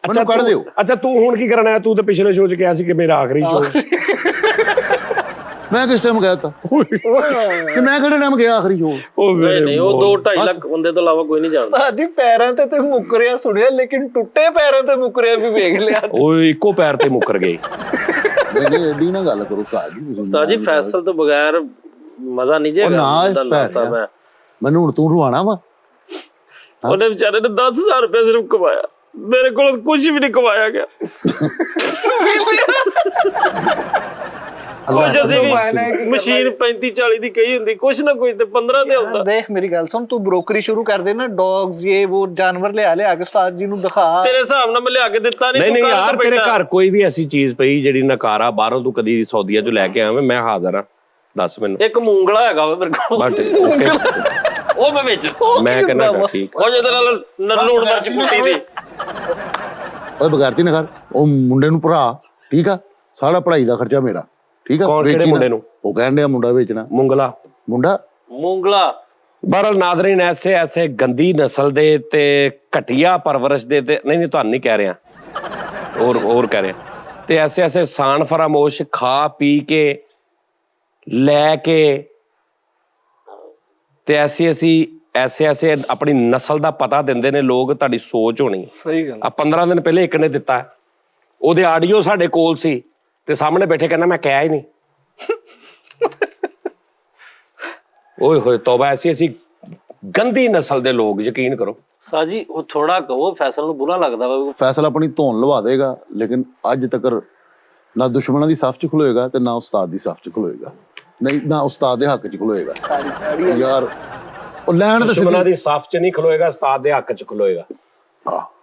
ਮੈਨੂੰ ਕੱਢ ਦਿਓ। ਅੱਛਾ ਤੂੰ ਹੁਣ ਕੀ ਕਰਨਾ ਹੈ? ਤੂੰ ਤਾਂ ਪਿਛਲੇ ਸ਼ੋਅ 'ਚ ਕਿਹਾ ਸੀ ਕਿ ਮੇਰਾ ਆਖਰੀ ਸ਼ੋਅ। ਮੈਂ ਕਿਸ ਟਾਈਮ ਗਿਆ ਤਾ ਕਿ ਮੈਂ ਕਿਹੜੇ ਟਾਈਮ ਗਿਆ ਆਖਰੀ ਸ਼ੋਅ? ਉਹ ਨਹੀਂ, ਉਹ 2-2.5 ਲੱਖ ਬੰਦੇ ਤੋਂ ਇਲਾਵਾ ਕੋਈ ਨਹੀਂ ਜਾਣਦਾ। ਸਾਡੀ ਪੈਰਾਂ ਤੇ ਮੁੱਕਰਿਆ ਸੁਣਿਆ, ਲੇਕਿਨ ਟੁੱਟੇ ਪੈਰਾਂ ਤੇ ਮੁੱਕਰਿਆ ਵੀ ਵੇਖ ਲਿਆ। ਓਏ ਇੱਕੋ ਪੈਰ ਤੇ ਮੁੱਕਰ ਗਏ। ਨਹੀਂ ਐਡੀ ਨਾ ਗੱਲ ਕਰੋ ਉਸਤਾਦ ਜੀ। ਉਸਤਾਦ ਜੀ ਫੈਸਲ ਤੋਂ ਬਗੈਰ ਮਜ਼ਾ ਨਹੀਂ ਉਹ ਨਾ ਜੇਗਾ। ਪੈ ਰਿਹਾ। ਮੈਨੂੰ ਹੁਣ ਤੂੰ ਰਵਾਣਾ ਵਾ। ਉਹਨੇ ਵਿਚਾਰੇ ਨੇ 10000 ਰੁਪਏ ਸਿਰਫ ਕਮਾਇਆ, ਮੇਰੇ ਕੋਲ ਕੁਝ ਵੀ ਨਹੀਂ ਕਮਾਇਆ ਗਿਆ। ਉਹ ਜੈਸੇ ਵੀ ਮਸ਼ੀਨ 35-40 ਦੀ ਕਹੀ ਹੁੰਦੀ, ਕੁਛ ਨਾ ਕੁਛ ਤੇ 15 ਦੇ ਹੁੰਦਾ। ਦੇਖ ਮੇਰੀ ਗੱਲ ਸੁਣ, ਤੂੰ ਬ੍ਰੋਕਰੀ ਸ਼ੁਰੂ ਕਰ ਦੇ ਨਾ, ਡੌਗਸ ਇਹ ਉਹ ਜਾਨਵਰ ਲਿਆ ਕੇ ਉਸਤਾਦ ਜੀ ਨੂੰ ਦਿਖਾ। ਤੇਰੇ ਹਿਸਾਬ ਨਾਲ ਮੈਂ ਲਿਆ ਕੇ ਦਿੱਤਾ ਨਹੀਂ। ਨਹੀਂ ਯਾਰ, ਤੇਰੇ ਘਰ ਕੋਈ ਵੀ ਐਸੀ ਚੀਜ਼ ਪਈ ਜਿਹੜੀ ਨਕਾਰਾ ਬਾਹਰੋਂ ਤੂੰ ਕਦੀ ਸੌਦੀਆ 'ਚੋਂ ਲੈ ਕੇ ਆਵੇਂ, ਮੈਂ ਹਾਜ਼ਰ ਹਾਂ, ਦੱਸ ਮੈਨੂੰ। ਇੱਕ ਮੂੰਗਲਾ ਹੈਗਾ ਵਾ ਮੇਰੇ ਕੋਲ, ਬਟ ਉਹ ਮੈਂ ਵਿੱਚ ਮੈਂ ਕਹਿੰਦਾ ਠੀਕ। ਉਹ ਜਿਹਦੇ ਨਾਲ ਲੂਣ ਮਿਰਚ ਕੁੱਟੀ ਦੀ। ਓਏ ਬਗੈਰਤੀ ਨਾ ਕਰ, ਉਹ ਮੁੰਡੇ ਨੂੰ ਭਰਾ, ਠੀਕ ਆ? ਸਾਰਾ ਪੜ੍ਹਾਈ ਦਾ ਖਰਚਾ ਮੇਰਾ, ਠੀਕ ਆ? ਕੌਣ, ਕਿਹੜੇ ਮੁੰਡੇ ਨੂੰ? ਉਹ ਕਹਿਣ ਡਿਆ ਮੁੰਡਾ ਵੇਚਣਾ। ਮੁੰਗਲਾ ਮੁੰਡਾ ਮੂੰਗਲਾ। ਬਹਰਹਾਲ ਨਾਜ਼ਰੀਨ, ਐਸੇ ਗੰਦੀ ਨਸਲ ਦੇ ਤੇ ਘਟੀਆ ਪਰਵਰਿਸ਼ ਦੇ ਤੇ ਨਹੀਂ ਤੁਹਾਨੂੰ ਨਹੀਂ ਕਹਿ ਰਿਹਾ, ਹੋਰ ਕਹਿ ਰਿਹਾ, ਤੇ ਐਸੇ ਸਾਨ ਫਰਾਮੋਸ਼ ਖਾ ਪੀ ਕੇ ਲੈ ਕੇ ਤੇ ਐਸੇ ਆਪਣੀ ਨਸਲ ਦਾ ਪਤਾ ਦਿੰਦੇ ਨੇ ਲੋਕ। ਤੁਹਾਡੀ ਸੋਚ ਹੋਣੀ। ਸਹੀ ਗੱਲ। ਆ 15 ਦਿਨ ਪਹਿਲੇ ਇੱਕ ਨੇ ਦਿੱਤਾ, ਉਹਦੇ ਆਡੀਓ ਸਾਡੇ ਕੋਲ ਸੀ ਤੇ ਸਾਹਮਣੇ ਬੈਠੇ ਕਹਿੰਦਾ ਮੈਂ ਕਿਹਾ ਹੀ ਨਹੀਂ। ਓਏ ਹੋਏ ਤੌਬਾ, ਐਸੀ ਗੰਦੀ ਨਸਲ ਦੇ ਲੋਕ, ਯਕੀਨ ਕਰੋ। ਸਾਜੀ ਉਹ ਥੋੜਾ ਕਹੋ, ਫੈਸਲ ਨੂੰ ਬੁਰਾ ਲੱਗਦਾ ਵਾ। ਫੈਸਲਾ ਆਪਣੀ ਧੌਣ ਲਵਾ ਦੇਗਾ, ਲੇਕਿਨ ਅੱਜ ਤੱਕ ਨਾ ਦੁਸ਼ਮਣਾਂ ਦੀ ਸੱਫ 'ਚ ਖਲੋਏਗਾ ਤੇ ਨਾ ਉਸਤਾਦ ਦੀ ਸੱਫ 'ਚ ਖਲੋਏਗਾ। ਨਹੀਂ, ਨਾ ਉਸਤਾਦ ਦੇ ਹੱਕ 'ਚ ਖਲੋਏਗਾ ਯਾਰ। ਉਹ ਲੈਣ ਤੇ ਦੁਸ਼ਮਣਾਂ ਦੀ ਸੱਫ 'ਚ ਨਹੀਂ ਖਲੋਏਗਾ, ਉਸਤਾਦ ਦੇ ਹੱਕ 'ਚ ਖਲੋਏਗਾ।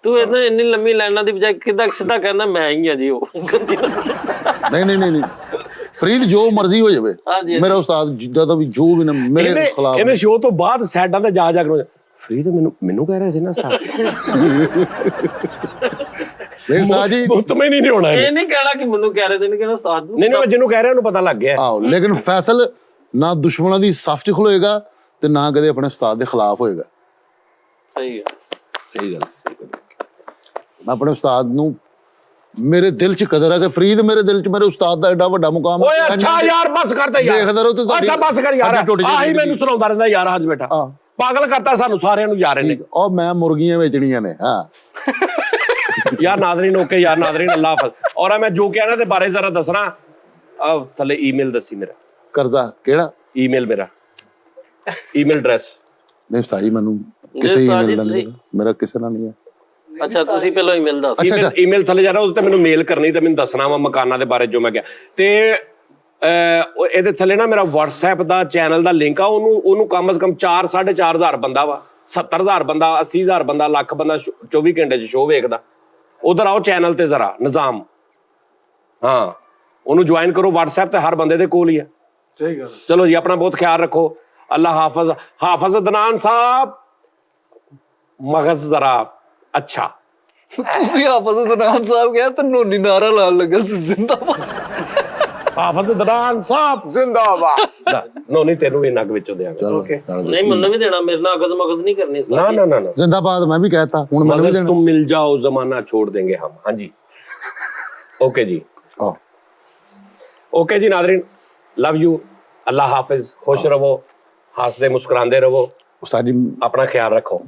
ਤੂੰ ਇੰਨੀ ਲੰਮੀ ਲਾਈਨਾਂ ਦੀ ਬਜਾਏ ਕਿੱਦਾਂ ਸਿੱਧਾ ਕਹਿੰਦਾ ਮੈਂ ਹੀ ਆ ਜੀ ਉਹ ਗੰਦੀ। ਨਹੀਂ ਫਰੀਦ, ਜੋ ਮਰਜ਼ੀ ਹੋ ਜਾਵੇ, ਹਾਂਜੀ। ਮੇਰਾ ਉਸਤਾਦ ਜਿੱਦਾਂ ਦਾ ਵੀ ਜੋ ਵੀ ਨਾ ਮੇਰੇ ਖਿਲਾਫ। ਇਹਨੇ ਸ਼ੋਅ ਤੋਂ ਬਾਅਦ ਸਾਈਡਾਂ ਤੇ ਜਾ ਕੇ ਫਰੀਦ ਮੈਨੂੰ ਕਹਿ ਰਿਹਾ ਸੀ ਨਾ ਉਸਤਾਦ। ਨਹੀਂ ਉਸਤਾਦ ਜੀ, ਮੁਸਤਮੇ ਨਹੀਂ ਹੋਣਾ ਇਹ ਨਹੀਂ ਕਹਿਣਾ ਕਿ ਮੈਨੂੰ ਕਹਿ ਰਹੇ ਤੇ ਨਹੀਂ ਕਹਿਣਾ ਉਸਤਾਦ ਨੂੰ। ਨਹੀਂ ਮੈਂ ਜਿਹਨੂੰ ਕਹਿ ਰਿਹਾ ਉਹਨੂੰ ਪਤਾ ਲੱਗ ਗਿਆ। ਆਹੋ, ਲੇਕਿਨ ਫੈਸਲ ਨਾ ਦੁਸ਼ਮਣਾਂ ਦੀ ਸੱਫ 'ਚ ਖਲੋਏਗਾ ਤੇ ਨਾ ਕਦੇ ਆਪਣੇ ਉਸਤਾਦ ਦੇ ਖਿਲਾਫ ਹੋਏਗਾ। ਸਹੀ ਹੈ, ਸਹੀ ਗੱਲ। ਮੈਂ ਆਪਣੇ ਉਸਤਾਦ ਨੂੰ, ਮੇਰੇ ਦਿਲ 'ਚ ਕਦਰ ਹੈ ਕਿ ਫਰੀਦ ਮੇਰੇ ਦਿਲ 'ਚ ਮੇਰੇ ਉਸਤਾਦ ਦਾ ਐਡਾ ਵੱਡਾ ਮੁਕਾਮ। ਓਏ ਅੱਛਾ ਯਾਰ, ਬਸ ਕਰਦਾ ਯਾਰ। ਦੇਖਦਾ ਰਹੋ ਤੇ ਤੁਹਾਡੀ- ਅੱਛਾ ਬਸ ਕਰ ਯਾਰ, ਆਹੀ ਮੈਨੂੰ ਸੁਣਾਉਂਦਾ ਰਹਿੰਦਾ ਯਾਰ। ਅੱਜ ਬੈਠਾ ਹਾਂ। ਪਾਗਲ ਕਰਤਾ ਸਾਨੂੰ ਸਾਰਿਆਂ ਨੂੰ ਯਾਰ ਇਹਨੇ। ਉਹ ਮੈਂ ਮੁਰਗੀਆਂ ਵੇਚਣੀਆਂ ਨੇ। ਹਾਂ ਯਾਰ ਨਾਜ਼ਰੀਨ, ਓਕੇ ਯਾਰ ਨਾਜ਼ਰੀਨ, ਅੱਲਾਹ ਹਾਫਿਜ਼। ਔਰ ਮੈਂ ਜੋ ਕਿਹਾ ਨਾ ਦੇ ਬਾਰੇ ਜ਼ਰਾ ਦੱਸਣਾ। ਆ ਥੱਲੇ ਈਮੇਲ ਦੱਸੀ ਮੇਰਾ, ਕਰਜ਼ਾ ਕਿਹੜਾ ਈਮੇਲ ਮੇਰਾ, ਈਮੇਲ ਐਡਰੈਸ। ਨਹੀਂ ਸਾਈ, ਮੈਨੂੰ ਕਿਸੇ ਈਮੇਲ ਦਾ ਨਹੀਂ, ਮੇਰਾ ਕਿਸੇ ਨਾਲ ਨਹੀਂ ਹੈ। ਅੱਛਾ ਤੁਸੀਂ ਪਹਿਲਾਂ ਈਮੇਲ ਦੱਸ। ਅੱਛਾ ਈਮੇਲ ਥੱਲੇ ਜਾ ਰਿਹਾ, ਉਹਦੇ ਤੇ ਮੈਨੂੰ ਮੇਲ ਕਰਨੀ ਤੇ ਮੈਨੂੰ ਦੱਸਣਾ ਵਾ ਮਕਾਨਾਂ ਦੇ ਬਾਰੇ ਜੋ ਮੈਂ ਕਿਹਾ। ਤੇ ਇਹਦੇ ਥੱਲੇ ਨਾ ਮੇਰਾ WhatsApp ਦਾ ਚੈਨਲ ਦਾ ਲਿੰਕ ਆ, ਉਹਨੂੰ ਕਮ ਸੇ ਕਮ 4-4.5 ਬੰਦਾ ਵਾ, 70,000 ਬੰਦਾ, 80,000 ਬੰਦਾ, ਲੱਖ ਬੰਦਾ 24 ਘੰਟੇ 'ਚ ਸ਼ੋਅ ਵੇਖਦਾ। ਉਧਰ ਆਓ ਚੈਨਲ ਤੇ ਜ਼ਰਾ, ਨਿਜ਼ਾਮ। ਹਾਂ, ਉਹਨੂੰ ਜੁਆਇਨ ਕਰੋ। WhatsApp ਤੇ ਹਰ ਬੰਦੇ ਦੇ ਕੋਲ ਹੀ ਆ। ਸਹੀ ਗੱਲ। ਚਲੋ ਜੀ, ਆਪਣਾ ਬਹੁਤ ਖਿਆਲ ਰੱਖੋ। ਅੱਲਾਹ ਹਾਫਿਜ਼। ਹਾਫਿਜ਼ ਅਦਨਾਨ ਸਾਹਿਬ, ਮਗਜ਼ ਜ਼ਰਾ ਅੱਛਾ। ਤੁਸੀਂ ਆਪਸ ਵਿੱਚ ਨਾਮ ਸਾਹਿਬ ਕਿਹਾ ਤੇ ਨੋਨੀ ਨਾਰਾ ਲਾਉਣ ਲੱਗਾ ਸੀ, ਜ਼ਿੰਦਾਬਾਦ। ਹਾਫਿਜ਼ ਅਦਨਾਨ ਸਾਹਿਬ ਜ਼ਿੰਦਾਬਾਦ। ਨਹੀਂ ਤੈਨੂੰ ਇਹ ਨਗ ਵਿੱਚੋਂ ਦਿਆਂਗਾ। ਚਲੋ ਨਹੀਂ ਮੈਨੂੰ ਵੀ ਦੇਣਾ, ਮੇਰੇ ਨਾਲ ਅਗਜ਼ ਮਗਜ਼ ਨਹੀਂ ਕਰਨੀ। ਨਾ ਜ਼ਿੰਦਾਬਾਦ ਮੈਂ ਵੀ ਕਹਿਤਾ, ਹੁਣ ਮੈਨੂੰ ਵੀ मगज ਦੇਣਾ। तुम मिल जाओ जमाना छोड़ देंगे हम। हाँ जी, ओके जी, ओके जी नादरीन, लव यू, अल्लाह हाफिज, खुश रहो, हंसते मुस्कुराते रहो, उस्ताद जी अपना ख्याल रखो।